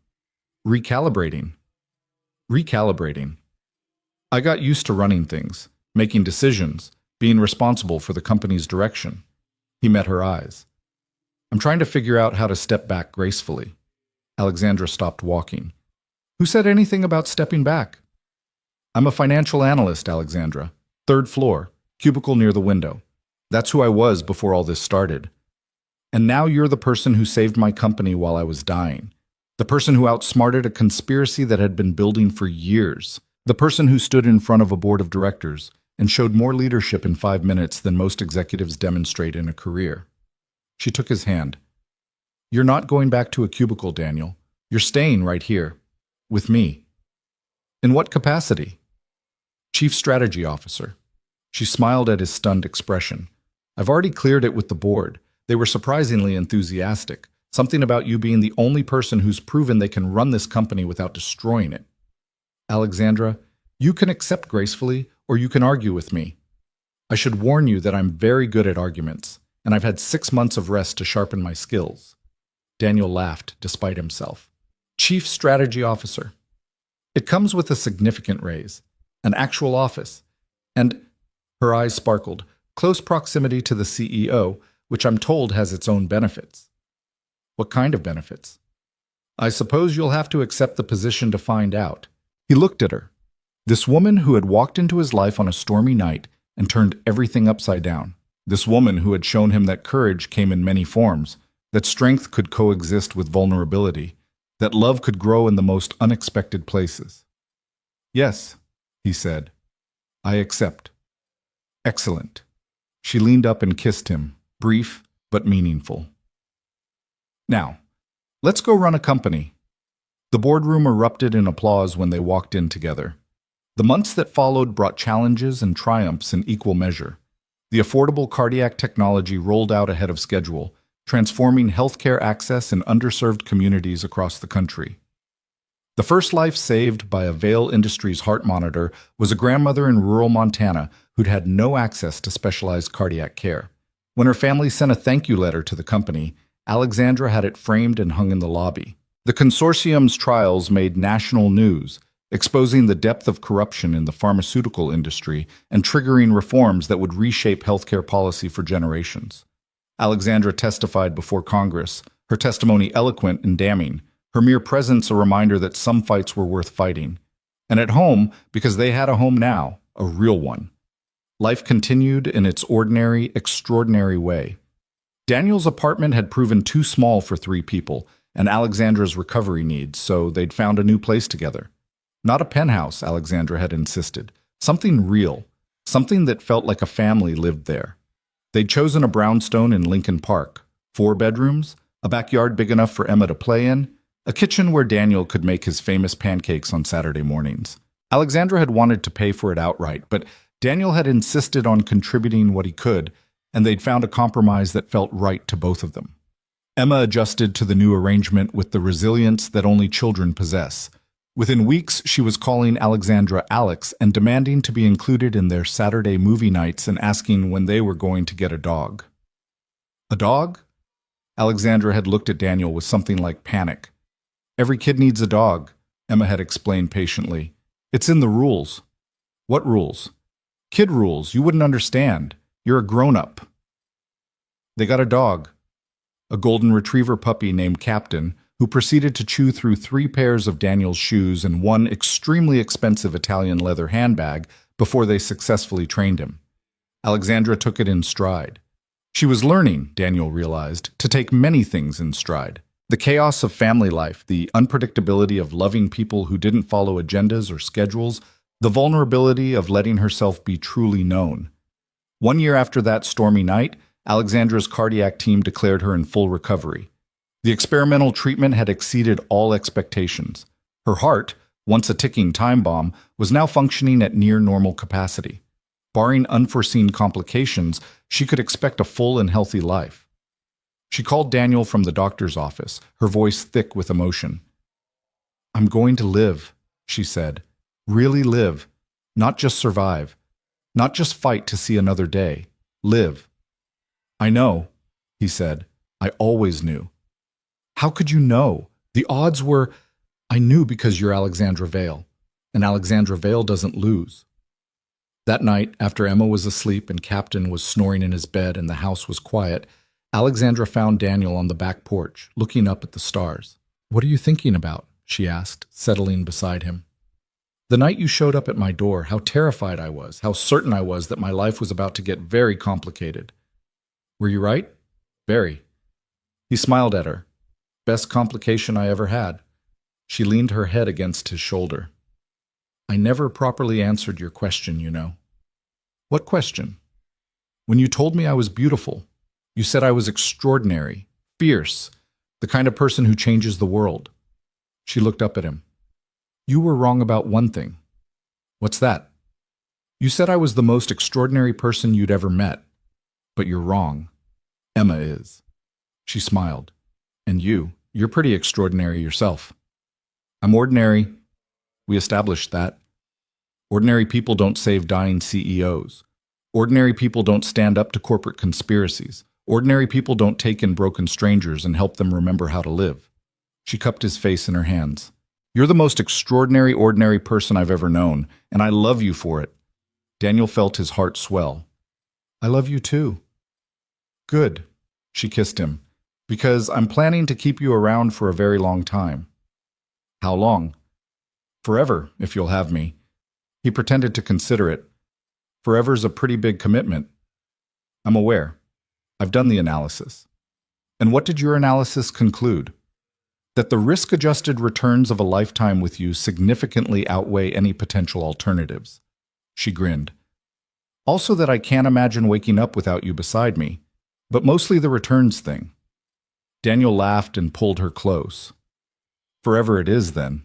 recalibrating." Recalibrating. "I got used to running things, making decisions, being responsible for the company's direction." He met her eyes. "I'm trying to figure out how to step back gracefully." Alexandra stopped walking. "Who said anything about stepping back?" "I'm a financial analyst, Alexandra. 3rd floor, cubicle near the window. That's who I was before all this started. And now you're the person who saved my company while I was dying. The person who outsmarted a conspiracy that had been building for years. The person who stood in front of a board of directors and showed more leadership in 5 minutes than most executives demonstrate in a career." She took his hand. "You're not going back to a cubicle, Daniel. You're staying right here. With me." "In what capacity?" "Chief Strategy Officer." She smiled at his stunned expression. I've already cleared it with the board. They were surprisingly enthusiastic. Something about you being the only person who's proven they can run this company without destroying it. Alexandra, you can accept gracefully, or you can argue with me. I should warn you that I'm very good at arguments, and I've had 6 months of rest to sharpen my skills. Daniel laughed, despite himself. Chief Strategy Officer. It comes with a significant raise, an actual office, and, her eyes sparkled, close proximity to the CEO, which I'm told has its own benefits. What kind of benefits? I suppose you'll have to accept the position to find out. He looked at her. This woman who had walked into his life on a stormy night and turned everything upside down. This woman who had shown him that courage came in many forms, that strength could coexist with vulnerability, that love could grow in the most unexpected places. Yes, he said. I accept. Excellent. She leaned up and kissed him, brief but meaningful. Now, let's go run a company. The boardroom erupted in applause when they walked in together. The months that followed brought challenges and triumphs in equal measure. The affordable cardiac technology rolled out ahead of schedule, transforming healthcare access in underserved communities across the country. The first life saved by a Vail Industries heart monitor was a grandmother in rural Montana who'd had no access to specialized cardiac care. When her family sent a thank you letter to the company, Alexandra had it framed and hung in the lobby. The consortium's trials made national news, exposing the depth of corruption in the pharmaceutical industry and triggering reforms that would reshape healthcare policy for generations. Alexandra testified before Congress, her testimony eloquent and damning, her mere presence a reminder that some fights were worth fighting. And at home, because they had a home now, a real one. Life continued in its ordinary, extraordinary way. Daniel's apartment had proven too small for 3 people, and Alexandra's recovery needs, so they'd found a new place together. Not a penthouse, Alexandra had insisted. Something real, something that felt like a family lived there. They'd chosen a brownstone in Lincoln Park, 4 bedrooms, a backyard big enough for Emma to play in, a kitchen where Daniel could make his famous pancakes on Saturday mornings. Alexandra had wanted to pay for it outright, but Daniel had insisted on contributing what he could, and they'd found a compromise that felt right to both of them. Emma adjusted to the new arrangement with the resilience that only children possess. Within weeks, she was calling Alexandra Alex and demanding to be included in their Saturday movie nights and asking when they were going to get a dog. A dog? Alexandra had looked at Daniel with something like panic. Every kid needs a dog, Emma had explained patiently. It's in the rules. What rules? Kid rules. You wouldn't understand. You're a grown-up. They got a dog. A golden retriever puppy named Captain, who proceeded to chew through 3 pairs of Daniel's shoes and 1 extremely expensive Italian leather handbag before they successfully trained him. Alexandra took it in stride. She was learning, Daniel realized, to take many things in stride. The chaos of family life, the unpredictability of loving people who didn't follow agendas or schedules, the vulnerability of letting herself be truly known. 1 year after that stormy night, Alexandra's cardiac team declared her in full recovery. The experimental treatment had exceeded all expectations. Her heart, once a ticking time bomb, was now functioning at near normal capacity. Barring unforeseen complications, she could expect a full and healthy life. She called Daniel from the doctor's office, her voice thick with emotion. I'm going to live, she said. Really live. Not just survive. Not just fight to see another day. Live. I know, he said. I always knew. How could you know? The odds were... I knew because you're Alexandra Vail, and Alexandra Vail doesn't lose. That night, after Emma was asleep and Captain was snoring in his bed and the house was quiet, Alexandra found Daniel on the back porch, looking up at the stars. What are you thinking about? She asked, settling beside him. The night you showed up at my door, how terrified I was, how certain I was that my life was about to get very complicated. Were you right? Very. He smiled at her. Best complication I ever had. She leaned her head against his shoulder. I never properly answered your question, you know. What question? When you told me I was beautiful, you said I was extraordinary, fierce, the kind of person who changes the world. She looked up at him. You were wrong about one thing. What's that? You said I was the most extraordinary person you'd ever met, but you're wrong. Emma is. She smiled. And you're pretty extraordinary yourself. I'm ordinary. We established that. Ordinary people don't save dying CEOs. Ordinary people don't stand up to corporate conspiracies. Ordinary people don't take in broken strangers and help them remember how to live. She cupped his face in her hands. You're the most extraordinary, ordinary person I've ever known, and I love you for it. Daniel felt his heart swell. I love you too. Good. She kissed him. Because I'm planning to keep you around for a very long time. How long? Forever, if you'll have me. He pretended to consider it. Forever's a pretty big commitment. I'm aware. I've done the analysis. And what did your analysis conclude? That the risk-adjusted returns of a lifetime with you significantly outweigh any potential alternatives. She grinned. Also that I can't imagine waking up without you beside me, but mostly the returns thing. Daniel laughed and pulled her close. Forever it is, then.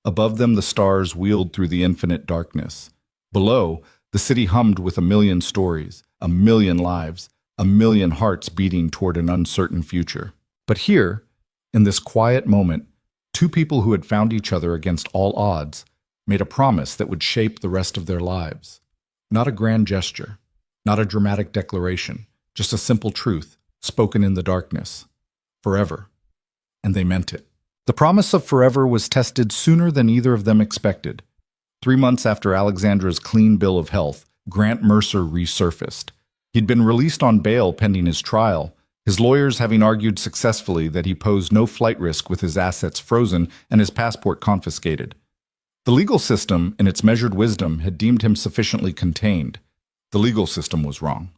Above them the stars wheeled through the infinite darkness. Below, the city hummed with a million stories, a million lives, a million hearts beating toward an uncertain future. But here, in this quiet moment, two people who had found each other against all odds made a promise that would shape the rest of their lives. Not a grand gesture, not a dramatic declaration, just a simple truth, spoken in the darkness. Forever. And they meant it. The promise of forever was tested sooner than either of them expected. 3 months after Alexandra's clean bill of health, Grant Mercer resurfaced. He'd been released on bail pending his trial, his lawyers having argued successfully that he posed no flight risk with his assets frozen and his passport confiscated. The legal system, in its measured wisdom, had deemed him sufficiently contained. The legal system was wrong.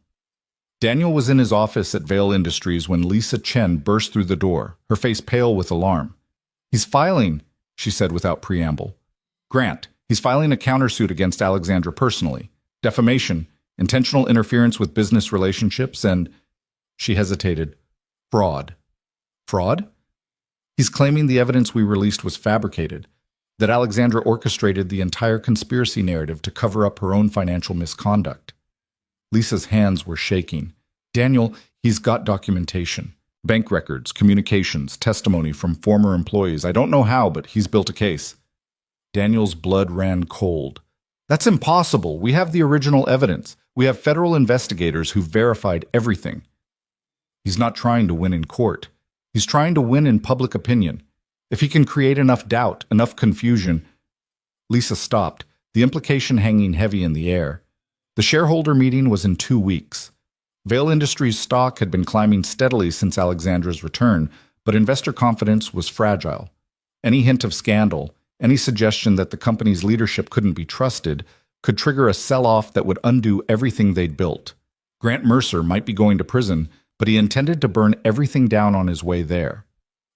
Daniel was in his office at Vail Industries when Lisa Chen burst through the door, her face pale with alarm. He's filing, she said without preamble. Grant, he's filing a countersuit against Alexandra personally. Defamation, intentional interference with business relationships, and, she hesitated, fraud. Fraud? He's claiming the evidence we released was fabricated, that Alexandra orchestrated the entire conspiracy narrative to cover up her own financial misconduct. Lisa's hands were shaking. Daniel, he's got documentation. Bank records, communications, testimony from former employees. I don't know how, but he's built a case. Daniel's blood ran cold. That's impossible. We have the original evidence. We have federal investigators who verified everything. He's not trying to win in court. He's trying to win in public opinion. If he can create enough doubt, enough confusion. Lisa stopped, the implication hanging heavy in the air. The shareholder meeting was in 2 weeks. Vail Industries' stock had been climbing steadily since Alexandra's return, but investor confidence was fragile. Any hint of scandal, any suggestion that the company's leadership couldn't be trusted, could trigger a sell-off that would undo everything they'd built. Grant Mercer might be going to prison, but he intended to burn everything down on his way there.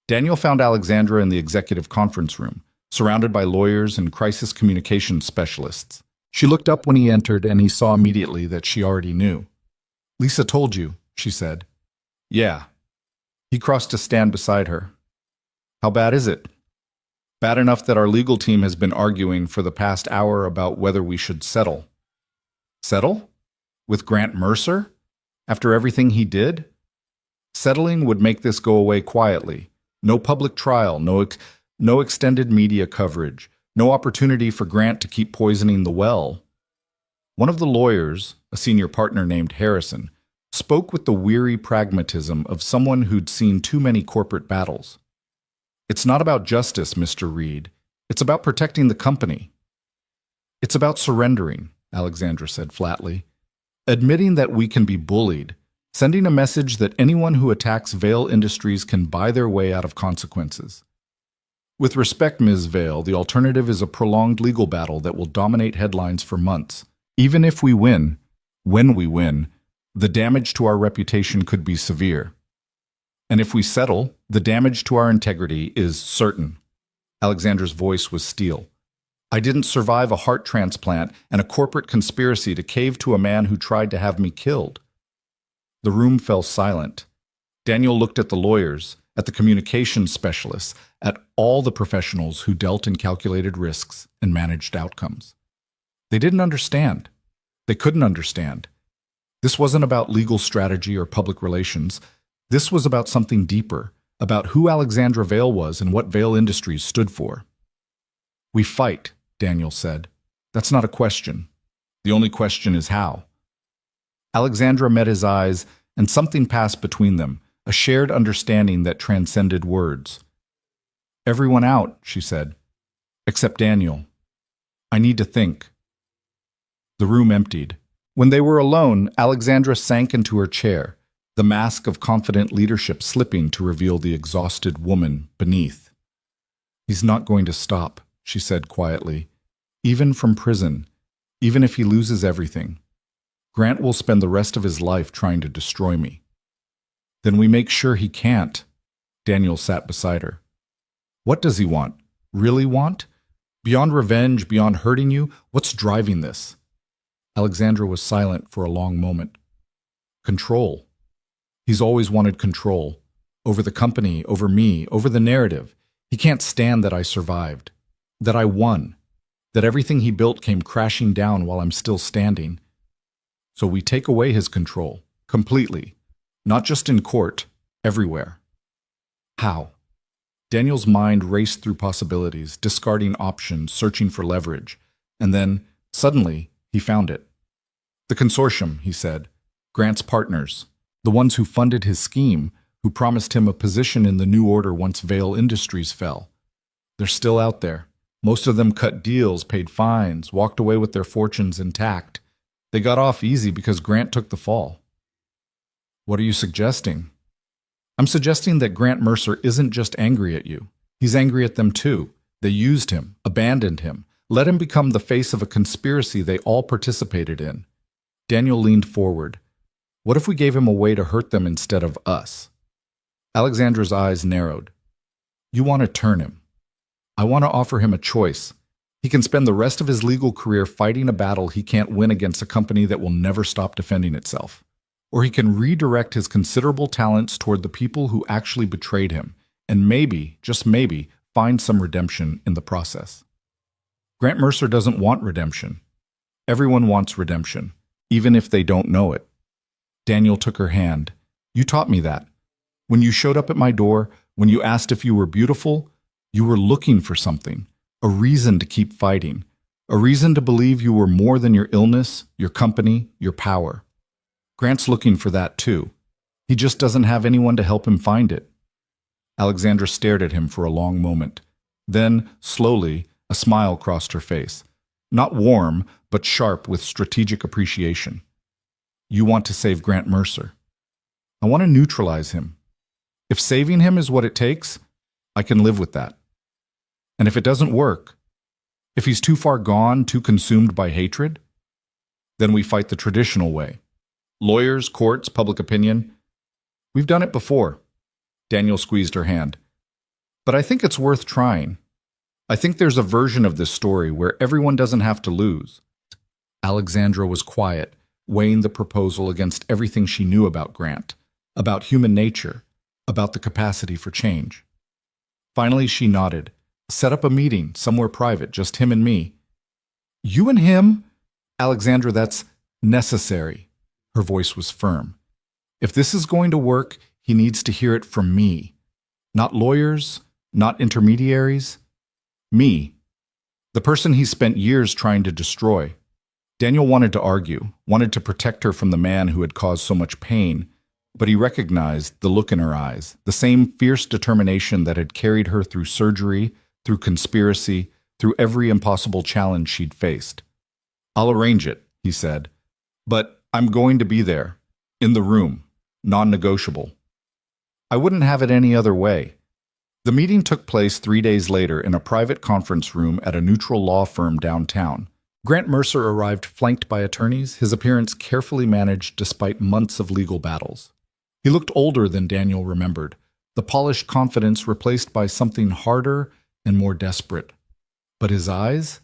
Daniel found Alexandra in the executive conference room, surrounded by lawyers and crisis communications specialists. She looked up when he entered, and he saw immediately that she already knew. Lisa told you, she said. Yeah. He crossed to stand beside her. How bad is it? Bad enough that our legal team has been arguing for the past hour about whether we should settle. Settle? With Grant Mercer? After everything he did? Settling would make this go away quietly. No public trial, no extended media coverage. No opportunity for Grant to keep poisoning the well. One of the lawyers, a senior partner named Harrison, spoke with the weary pragmatism of someone who'd seen too many corporate battles. It's not about justice, Mr. Reed. It's about protecting the company. It's about surrendering, Alexandra said flatly. Admitting that we can be bullied, sending a message that anyone who attacks Vail Industries can buy their way out of consequences. With respect, Ms. Vail, the alternative is a prolonged legal battle that will dominate headlines for months. Even if we win, when we win, the damage to our reputation could be severe. And if we settle, the damage to our integrity is certain. Alexandra's voice was steel. I didn't survive a heart transplant and a corporate conspiracy to cave to a man who tried to have me killed. The room fell silent. Daniel looked at the lawyers, at the communications specialists, at all the professionals who dealt in calculated risks and managed outcomes. They didn't understand. They couldn't understand. This wasn't about legal strategy or public relations. This was about something deeper, about who Alexandra Vale was and what Vale Industries stood for. "We fight," Daniel said. "That's not a question. The only question is how." Alexandra met his eyes, and something passed between them, a shared understanding that transcended words. "Everyone out," she said, "except Daniel. I need to think." The room emptied. When they were alone, Alexandra sank into her chair, the mask of confident leadership slipping to reveal the exhausted woman beneath. "He's not going to stop," she said quietly. "Even from prison, even if he loses everything. Grant will spend the rest of his life trying to destroy me." "Then we make sure he can't." Daniel sat beside her. "What does he want? Really want? Beyond revenge, beyond hurting you, what's driving this?" Alexandra was silent for a long moment. "Control. He's always wanted control. Over the company, over me, over the narrative. He can't stand that I survived. That I won. That everything he built came crashing down while I'm still standing. So we take away his control. Completely. Not just in court. Everywhere." "How?" Daniel's mind raced through possibilities, discarding options, searching for leverage. And then, suddenly, he found it. "The consortium," he said. "Grant's partners. The ones who funded his scheme, who promised him a position in the new order once Vale Industries fell. They're still out there. Most of them cut deals, paid fines, walked away with their fortunes intact. They got off easy because Grant took the fall." "What are you suggesting?" "I'm suggesting that Grant Mercer isn't just angry at you. He's angry at them too. They used him, abandoned him, let him become the face of a conspiracy they all participated in." Daniel leaned forward. "What if we gave him a way to hurt them instead of us?" Alexandra's eyes narrowed. "You want to turn him. I want to offer him a choice. He can spend the rest of his legal career fighting a battle he can't win against a company that will never stop defending itself. Or he can redirect his considerable talents toward the people who actually betrayed him, and maybe, just maybe, find some redemption in the process." Grant Mercer doesn't want redemption. Everyone wants redemption, even if they don't know it. Daniel took her hand. "You taught me that. When you showed up at my door, when you asked if you were beautiful, you were looking for something, a reason to keep fighting, a reason to believe you were more than your illness, your company, your power. Grant's looking for that too. He just doesn't have anyone to help him find it." Alexandra stared at him for a long moment. Then, slowly, a smile crossed her face. Not warm, but sharp with strategic appreciation. "You want to save Grant Mercer. I want to neutralize him. If saving him is what it takes, I can live with that. And if it doesn't work, if he's too far gone, too consumed by hatred, then we fight the traditional way. Lawyers, courts, public opinion. We've done it before." Daniel squeezed her hand. "But I think it's worth trying. I think there's a version of this story where everyone doesn't have to lose." Alexandra was quiet, weighing the proposal against everything she knew about Grant, about human nature, about the capacity for change. Finally, she nodded. "Set up a meeting, somewhere private, just him and me." "You and him?" "Alexandra, that's necessary." Her voice was firm. "If this is going to work, he needs to hear it from me. Not lawyers, not intermediaries. Me. The person he spent years trying to destroy." Daniel wanted to argue, wanted to protect her from the man who had caused so much pain, but he recognized the look in her eyes, the same fierce determination that had carried her through surgery, through conspiracy, through every impossible challenge she'd faced. "I'll arrange it," he said. "But I'm going to be there, in the room, non-negotiable. I wouldn't have it any other way." The meeting took place 3 days later in a private conference room at a neutral law firm downtown. Grant Mercer arrived flanked by attorneys, his appearance carefully managed despite months of legal battles. He looked older than Daniel remembered, the polished confidence replaced by something harder and more desperate. But his eyes?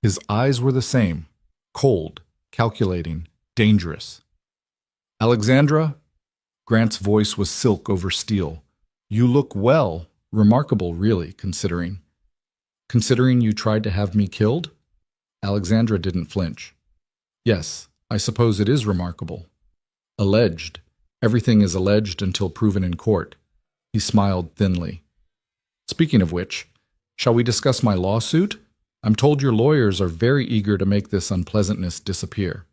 His eyes were the same, cold, calculating, dangerous. "Alexandra?" Grant's voice was silk over steel. "You look well, remarkable really, considering." "Considering you tried to have me killed?" Alexandra didn't flinch. "Yes, I suppose it is remarkable. Alleged. Everything is alleged until proven in court. He smiled thinly. Speaking of which, shall we discuss my lawsuit? I'm told your lawyers are very eager to make this unpleasantness disappear.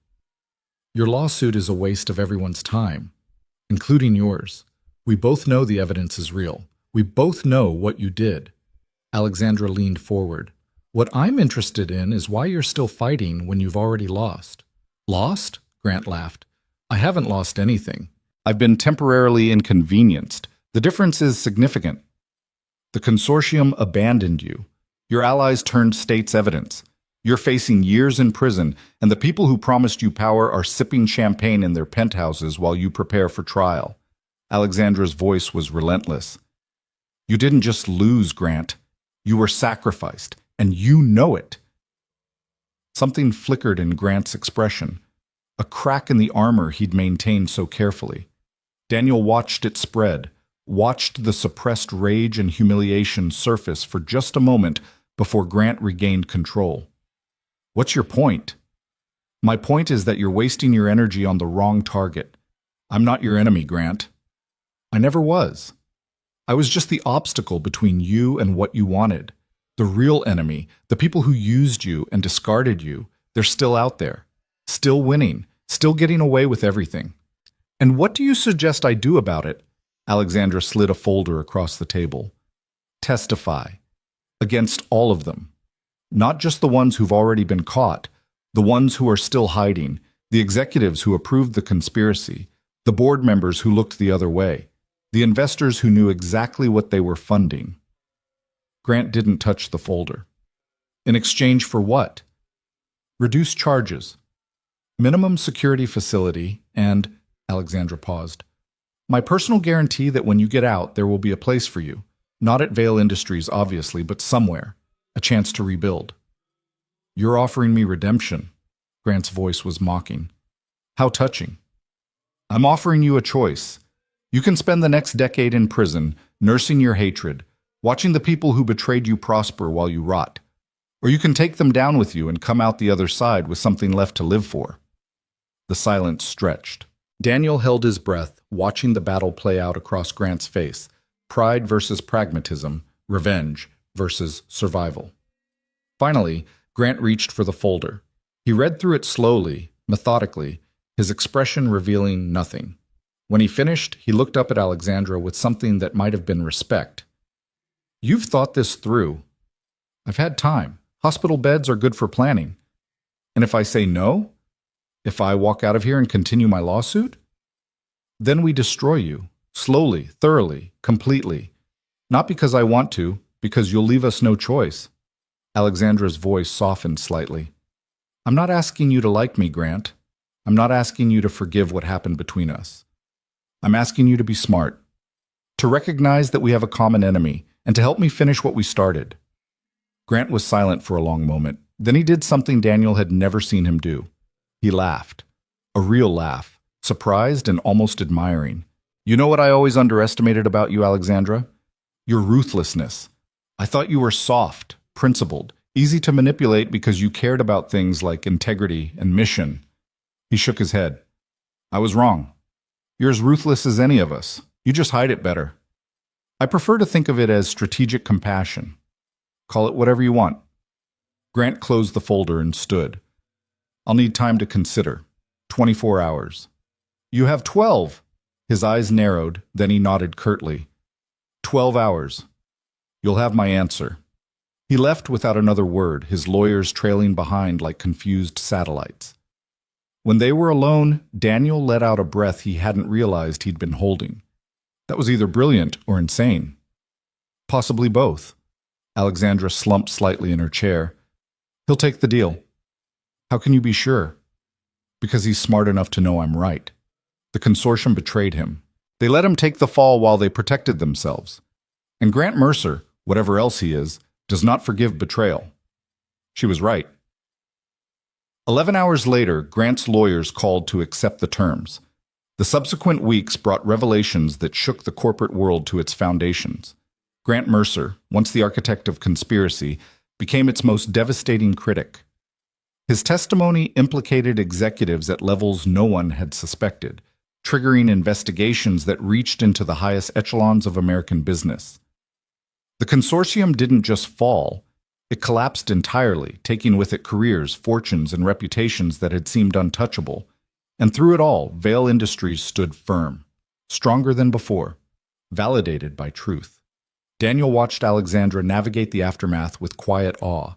Your lawsuit is a waste of everyone's time, including yours. We both know the evidence is real. We both know what you did. Alexandra leaned forward. What I'm interested in is why you're still fighting when you've already lost. Lost? Grant laughed. I haven't lost anything. I've been temporarily inconvenienced. The difference is significant. The consortium abandoned you. Your allies turned state's evidence. You're facing years in prison, and the people who promised you power are sipping champagne in their penthouses while you prepare for trial. Alexandra's voice was relentless. You didn't just lose, Grant. You were sacrificed, and you know it. Something flickered in Grant's expression, a crack in the armor he'd maintained so carefully. Daniel watched it spread, watched the suppressed rage and humiliation surface for just a moment before Grant regained control. What's your point? My point is that you're wasting your energy on the wrong target. I'm not your enemy, Grant. I never was. I was just the obstacle between you and what you wanted. The real enemy, the people who used you and discarded you, they're still out there, still winning, still getting away with everything. And what do you suggest I do about it? Alexandra slid a folder across the table. Testify. Against all of them. Not just the ones who've already been caught, the ones who are still hiding, the executives who approved the conspiracy, the board members who looked the other way, the investors who knew exactly what they were funding. Grant didn't touch the folder. In exchange for what? Reduced charges. Minimum security facility and, Alexandra paused, my personal guarantee that when you get out there will be a place for you. Not at Vale Industries, obviously, but somewhere. A chance to rebuild. You're offering me redemption. Grant's voice was mocking. How touching. I'm offering you a choice. You can spend the next decade in prison, nursing your hatred, watching the people who betrayed you prosper while you rot. Or you can take them down with you and come out the other side with something left to live for. The silence stretched. Daniel held his breath, watching the battle play out across Grant's face. Pride versus pragmatism, revenge versus survival. Finally, Grant reached for the folder. He read through it slowly, methodically, his expression revealing nothing. When he finished, he looked up at Alexandra with something that might have been respect. You've thought this through. I've had time. Hospital beds are good for planning. And if I say no? If I walk out of here and continue my lawsuit? Then we destroy you. Slowly, thoroughly, completely. Not because I want to, because you'll leave us no choice. Alexandra's voice softened slightly. I'm not asking you to like me, Grant. I'm not asking you to forgive what happened between us. I'm asking you to be smart. To recognize that we have a common enemy, and to help me finish what we started. Grant was silent for a long moment. Then he did something Daniel had never seen him do. He laughed. A real laugh, surprised and almost admiring. You know what I always underestimated about you, Alexandra? Your ruthlessness. I thought you were soft, principled, easy to manipulate because you cared about things like integrity and mission. He shook his head. I was wrong. You're as ruthless as any of us. You just hide it better. I prefer to think of it as strategic compassion. Call it whatever you want. Grant closed the folder and stood. I'll need time to consider. 24 hours. You have 12. His eyes narrowed, then he nodded curtly. 12 hours. You'll have my answer. He left without another word, his lawyers trailing behind like confused satellites. When they were alone, Daniel let out a breath he hadn't realized he'd been holding. That was either brilliant or insane. Possibly both. Alexandra slumped slightly in her chair. He'll take the deal. How can you be sure? Because he's smart enough to know I'm right. The consortium betrayed him. They let him take the fall while they protected themselves. And Grant Mercer, whatever else he is, does not forgive betrayal. She was right. 11 hours later, Grant's lawyers called to accept the terms. The subsequent weeks brought revelations that shook the corporate world to its foundations. Grant Mercer, once the architect of conspiracy, became its most devastating critic. His testimony implicated executives at levels no one had suspected, triggering investigations that reached into the highest echelons of American business. The consortium didn't just fall, it collapsed entirely, taking with it careers, fortunes, and reputations that had seemed untouchable. And through it all, Vail Industries stood firm, stronger than before, validated by truth. Daniel watched Alexandra navigate the aftermath with quiet awe.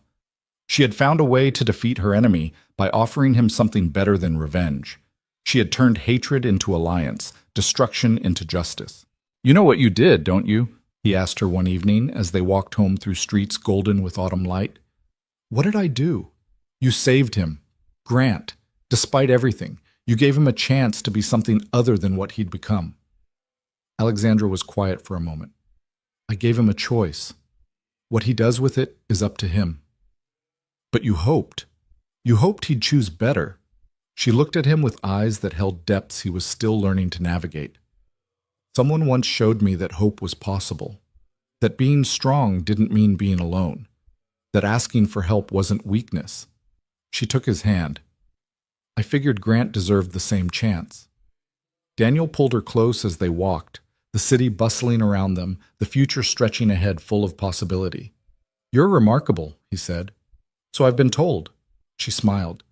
She had found a way to defeat her enemy by offering him something better than revenge. She had turned hatred into alliance, destruction into justice. "You know what you did, don't you?" he asked her one evening as they walked home through streets golden with autumn light. "What did I do?" "You saved him. Grant. Despite everything, you gave him a chance to be something other than what he'd become." Alexandra was quiet for a moment. "I gave him a choice. What he does with it is up to him." "But you hoped. You hoped he'd choose better." She looked at him with eyes that held depths he was still learning to navigate. "Someone once showed me that hope was possible, that being strong didn't mean being alone, that asking for help wasn't weakness." She took his hand. "I figured Grant deserved the same chance." Daniel pulled her close as they walked, the city bustling around them, the future stretching ahead full of possibility. "You're remarkable," he said. "So I've been told." She smiled.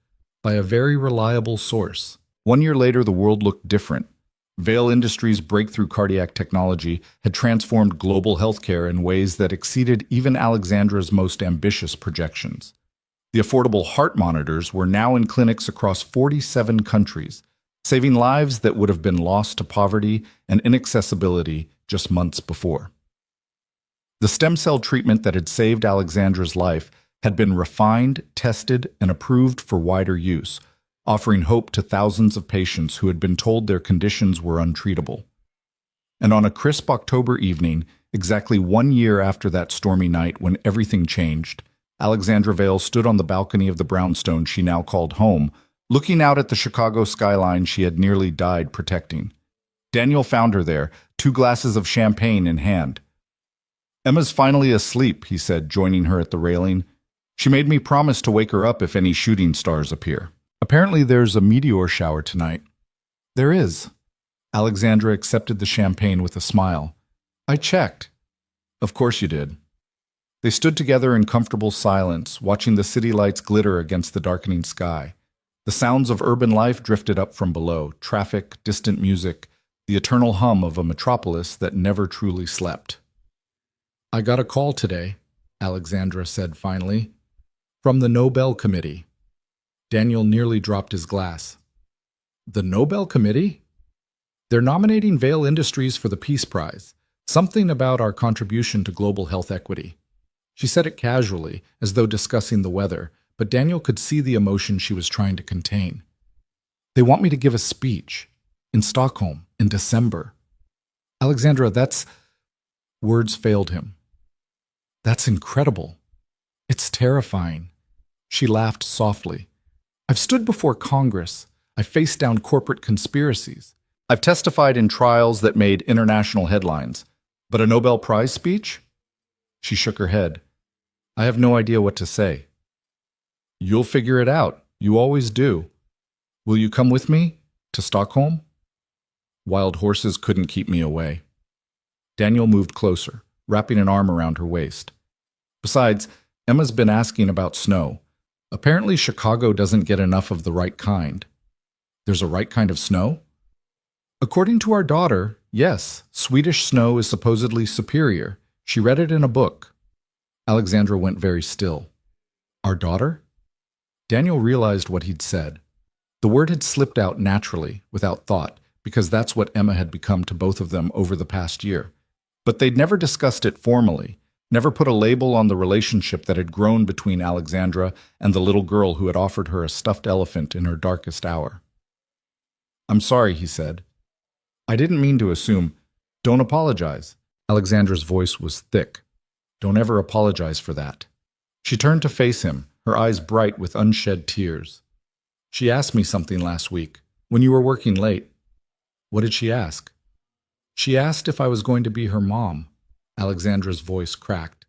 "By a very reliable source." 1 year later, the world looked different. Vail Industries' breakthrough cardiac technology had transformed global healthcare in ways that exceeded even Alexandra's most ambitious projections. The affordable heart monitors were now in clinics across 47 countries, saving lives that would have been lost to poverty and inaccessibility just months before. The stem cell treatment that had saved Alexandra's life had been refined, tested, and approved for wider use, offering hope to thousands of patients who had been told their conditions were untreatable. And on a crisp October evening, exactly 1 year after that stormy night when everything changed, Alexandra Vail stood on the balcony of the brownstone she now called home, looking out at the Chicago skyline she had nearly died protecting. Daniel found her there, 2 glasses of champagne in hand. "Emma's finally asleep," he said, joining her at the railing. "She made me promise to wake her up if any shooting stars appear. Apparently there's a meteor shower tonight." "There is." Alexandra accepted the champagne with a smile. "I checked." "Of course you did." They stood together in comfortable silence, watching the city lights glitter against the darkening sky. The sounds of urban life drifted up from below, traffic, distant music, the eternal hum of a metropolis that never truly slept. "I got a call today," Alexandra said finally, "from the Nobel Committee." Daniel nearly dropped his glass. "The Nobel Committee?" "They're nominating Vail Industries for the Peace Prize, something about our contribution to global health equity." She said it casually, as though discussing the weather, but Daniel could see the emotion she was trying to contain. "They want me to give a speech in Stockholm in December." "Alexandra, that's—" Words failed him. "That's incredible. It's terrifying." She laughed softly. "I've stood before Congress. I've faced down corporate conspiracies. I've testified in trials that made international headlines. But a Nobel Prize speech?" She shook her head. "I have no idea what to say." "You'll figure it out. You always do. Will you come with me to Stockholm?" "Wild horses couldn't keep me away." Daniel moved closer, wrapping an arm around her waist. "Besides, Emma's been asking about snow. Apparently Chicago doesn't get enough of the right kind." "There's a right kind of snow?" "According to our daughter, yes, Swedish snow is supposedly superior. She read it in a book." Alexandra went very still. "Our daughter?" Daniel realized what he'd said. The word had slipped out naturally, without thought, because that's what Emma had become to both of them over the past year. But they'd never discussed it formally, never put a label on the relationship that had grown between Alexandra and the little girl who had offered her a stuffed elephant in her darkest hour. "I'm sorry," he said. "I didn't mean to assume. Don't apologize." Alexandra's voice was thick. "Don't ever apologize for that." She turned to face him, her eyes bright with unshed tears. "She asked me something last week, when you were working late." "What did she ask?" "She asked if I was going to be her mom." Alexandra's voice cracked.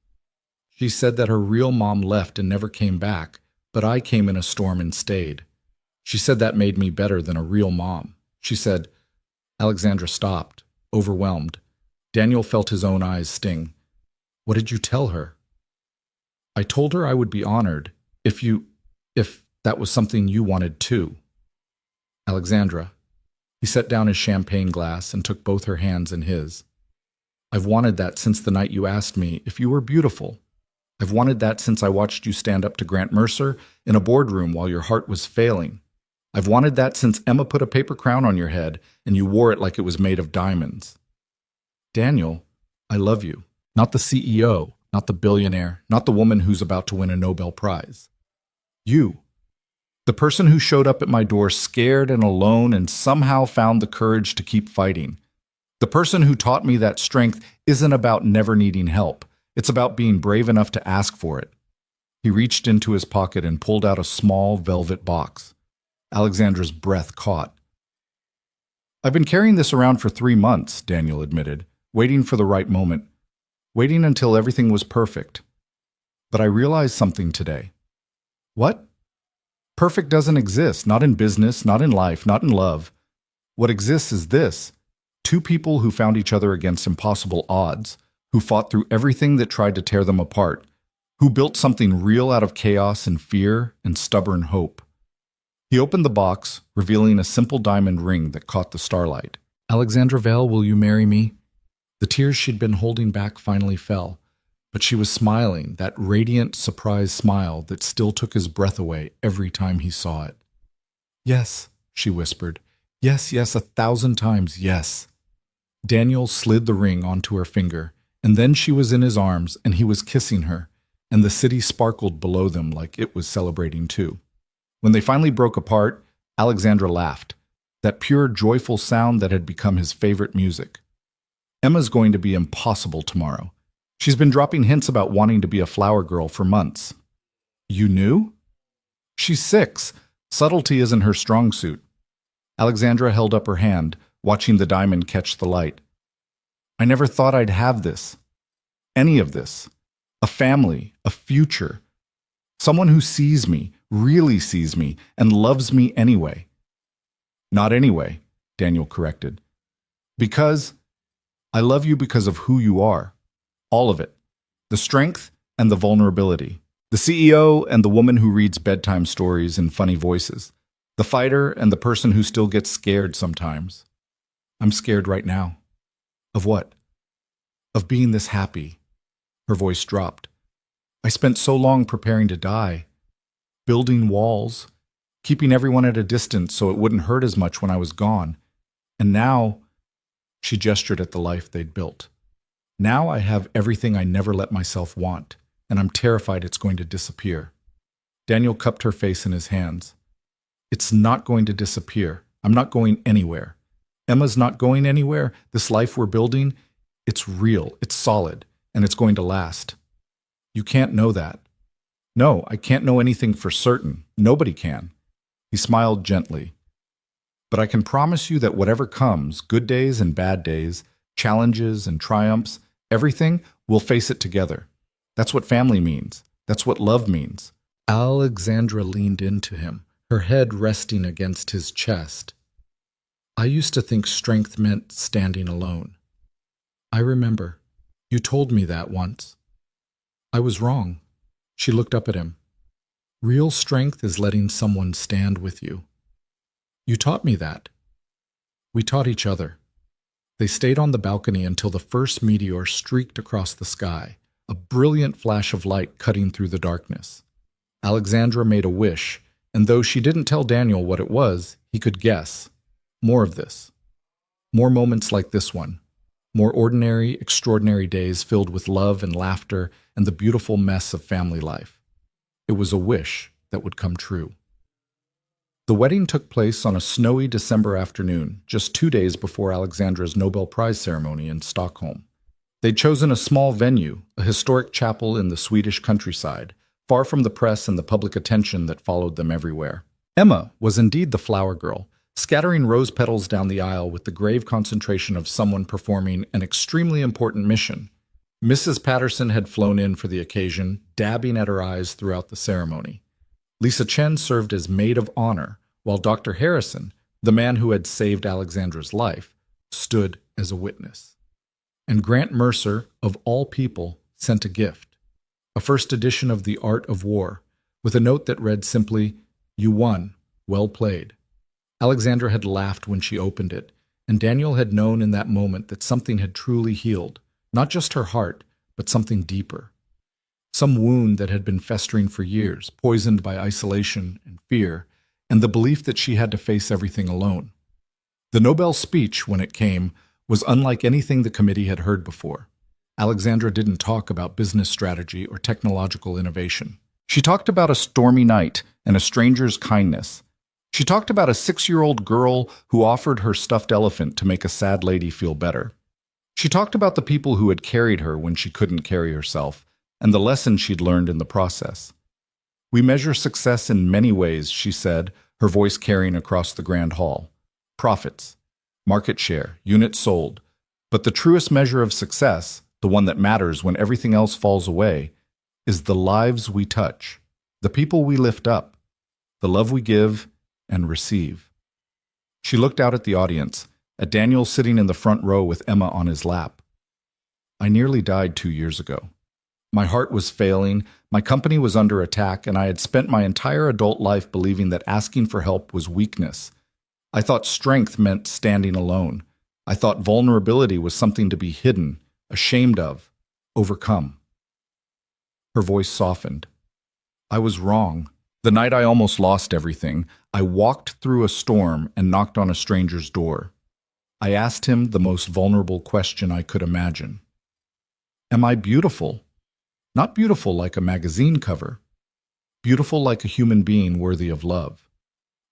"She said that her real mom left and never came back, but I came in a storm and stayed. She said that made me better than a real mom. She said, Alexandra stopped, overwhelmed. Daniel felt his own eyes sting. What did you tell her? I told her I would be honored if that was something you wanted too. Alexandra. He set down his champagne glass and took both her hands in his. I've wanted that since the night you asked me if you were beautiful. I've wanted that since I watched you stand up to Grant Mercer in a boardroom while your heart was failing. I've wanted that since Emma put a paper crown on your head and you wore it like it was made of diamonds. Daniel, I love you. Not the CEO, not the billionaire, not the woman who's about to win a Nobel Prize. You. The person who showed up at my door scared and alone and somehow found the courage to keep fighting. The person who taught me that strength isn't about never needing help. It's about being brave enough to ask for it. He reached into his pocket and pulled out a small velvet box. Alexandra's breath caught. I've been carrying this around for 3 months, Daniel admitted, waiting for the right moment, waiting until everything was perfect. But I realized something today. What? Perfect doesn't exist, not in business, not in life, not in love. What exists is this: 2 people who found each other against impossible odds, who fought through everything that tried to tear them apart, who built something real out of chaos and fear and stubborn hope. He opened the box, revealing a simple diamond ring that caught the starlight. Alexandra Vale, will you marry me? The tears she'd been holding back finally fell, but she was smiling, that radiant, surprised smile that still took his breath away every time he saw it. Yes, she whispered. Yes, yes, 1,000 times yes. Daniel slid the ring onto her finger, and then she was in his arms and he was kissing her, and the city sparkled below them like it was celebrating too. When they finally broke apart, Alexandra laughed, that pure, joyful sound that had become his favorite music. Emma's going to be impossible tomorrow. She's been dropping hints about wanting to be a flower girl for months. You knew? She's 6. Subtlety isn't her strong suit. Alexandra held up her hand, watching the diamond catch the light. I never thought I'd have this. Any of this. A family, a future. Someone who sees me, really sees me, and loves me anyway. Not anyway, Daniel corrected. Because I love you because of who you are. All of it. The strength and the vulnerability. The CEO and the woman who reads bedtime stories in funny voices. The fighter and the person who still gets scared sometimes. I'm scared right now. Of what? Of being this happy. Her voice dropped. I spent so long preparing to die. Building walls. Keeping everyone at a distance so it wouldn't hurt as much when I was gone. And now, she gestured at the life they'd built. Now I have everything I never let myself want, and I'm terrified it's going to disappear. Daniel cupped her face in his hands. It's not going to disappear. I'm not going anywhere. Emma's not going anywhere. This life we're building, it's real, it's solid, and it's going to last. You can't know that. No, I can't know anything for certain. Nobody can. He smiled gently. But I can promise you that whatever comes, good days and bad days, challenges and triumphs, everything, we'll face it together. That's what family means. That's what love means. Alexandra leaned into him, her head resting against his chest. I used to think strength meant standing alone. I remember. You told me that once. I was wrong. She looked up at him. Real strength is letting someone stand with you. You taught me that. We taught each other. They stayed on the balcony until the first meteor streaked across the sky, a brilliant flash of light cutting through the darkness. Alexandra made a wish, and though she didn't tell Daniel what it was, he could guess. More of this. More moments like this one. More ordinary, extraordinary days filled with love and laughter and the beautiful mess of family life. It was a wish that would come true. The wedding took place on a snowy December afternoon, just 2 days before Alexandra's Nobel Prize ceremony in Stockholm. They'd chosen a small venue, a historic chapel in the Swedish countryside, far from the press and the public attention that followed them everywhere. Emma was indeed the flower girl, scattering rose petals down the aisle with the grave concentration of someone performing an extremely important mission. Mrs. Patterson had flown in for the occasion, dabbing at her eyes throughout the ceremony. Lisa Chen served as maid of honor, while Dr. Harrison, the man who had saved Alexandra's life, stood as a witness. And Grant Mercer, of all people, sent a gift, a first edition of The Art of War, with a note that read simply, "You won, well played." Alexandra had laughed when she opened it, and Daniel had known in that moment that something had truly healed, not just her heart, but something deeper. Some wound that had been festering for years, poisoned by isolation and fear, and the belief that she had to face everything alone. The Nobel speech, when it came, was unlike anything the committee had heard before. Alexandra didn't talk about business strategy or technological innovation. She talked about a stormy night and a stranger's kindness. She talked about a 6-year-old girl who offered her stuffed elephant to make a sad lady feel better. She talked about the people who had carried her when she couldn't carry herself, and the lessons she'd learned in the process. "We measure success in many ways," she said, her voice carrying across the grand hall. "Profits, market share, units sold. But the truest measure of success, the one that matters when everything else falls away, is the lives we touch, the people we lift up, the love we give and receive." She looked out at the audience, at Daniel sitting in the front row with Emma on his lap. "I nearly died 2 years ago. My heart was failing, my company was under attack, and I had spent my entire adult life believing that asking for help was weakness. I thought strength meant standing alone. I thought vulnerability was something to be hidden, ashamed of, overcome." Her voice softened. "I was wrong. The night I almost lost everything, I walked through a storm and knocked on a stranger's door. I asked him the most vulnerable question I could imagine. Am I beautiful? Not beautiful like a magazine cover. Beautiful like a human being worthy of love."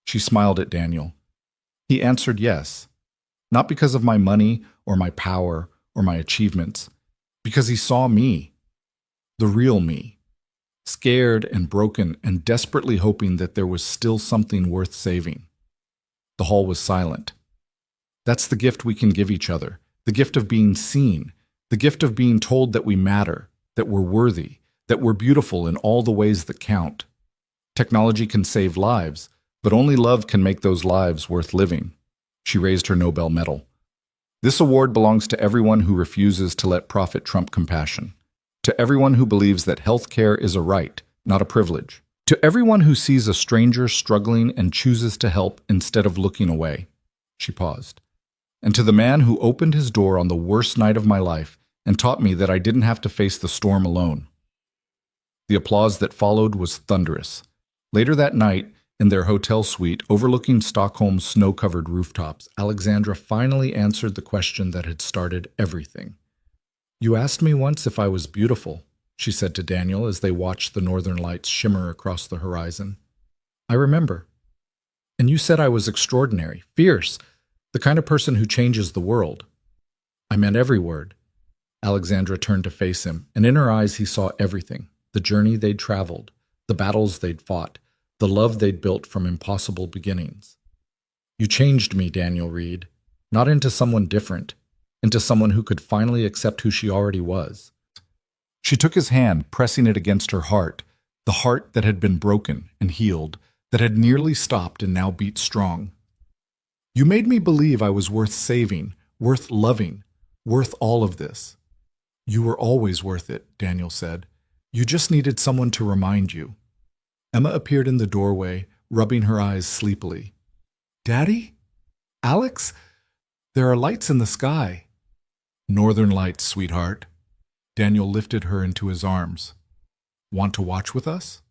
She smiled at Daniel. He answered yes, not because of my money or my power or my achievements, because he saw me, the real me, scared and broken and desperately hoping that there was still something worth saving. The hall was silent. That's the gift we can give each other, the gift of being seen, the gift of being told that we matter, that we're worthy, that we're beautiful in all the ways that count. Technology can save lives, but only love can make those lives worth living. She raised her Nobel medal. "This award belongs to everyone who refuses to let profit trump compassion, to everyone who believes that health care is a right, not a privilege, to everyone who sees a stranger struggling and chooses to help instead of looking away." She paused. "And to the man who opened his door on the worst night of my life and taught me that I didn't have to face the storm alone." The applause that followed was thunderous. Later that night, in their hotel suite overlooking Stockholm's snow-covered rooftops, Alexandra finally answered the question that had started everything. "You asked me once if I was beautiful," she said to Daniel as they watched the northern lights shimmer across the horizon. "I remember. And you said I was extraordinary, fierce, the kind of person who changes the world." "I meant every word." Alexandra turned to face him, and in her eyes he saw everything, the journey they'd traveled, the battles they'd fought, the love they'd built from impossible beginnings. "You changed me, Daniel Reed, not into someone different, into someone who could finally accept who she already was." She took his hand, pressing it against her heart, the heart that had been broken and healed, that had nearly stopped and now beat strong. "You made me believe I was worth saving, worth loving, worth all of this." "You were always worth it," Daniel said. "You just needed someone to remind you." Emma appeared in the doorway, rubbing her eyes sleepily. "Daddy? Alex? There are lights in the sky." "Northern lights, sweetheart." Daniel lifted her into his arms. "Want to watch with us?"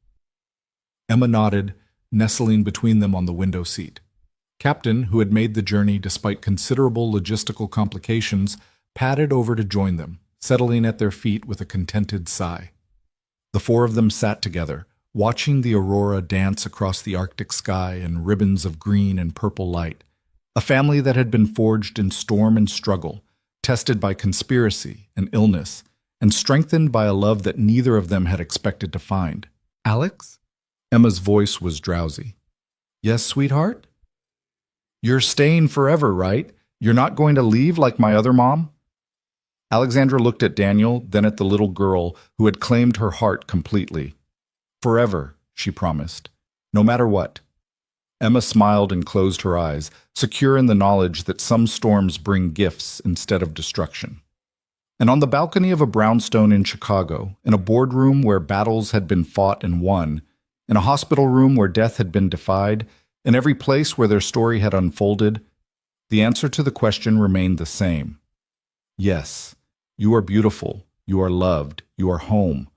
Emma nodded, nestling between them on the window seat. Captain, who had made the journey despite considerable logistical complications, padded over to join them, settling at their feet with a contented sigh. The four of them sat together, watching the aurora dance across the Arctic sky in ribbons of green and purple light, a family that had been forged in storm and struggle, tested by conspiracy and illness, and strengthened by a love that neither of them had expected to find. "Alex?" Emma's voice was drowsy. "Yes, sweetheart?" "You're staying forever, right? You're not going to leave like my other mom?" Alexandra looked at Daniel, then at the little girl who had claimed her heart completely. "Forever," she promised. no matter what. Emma smiled and closed her eyes, secure in the knowledge that some storms bring gifts instead of destruction. And on the balcony of a brownstone in Chicago, in a boardroom where battles had been fought and won, in a hospital room where death had been defied, in every place where their story had unfolded, the answer to the question remained the same. Yes, you are beautiful, you are loved, you are home,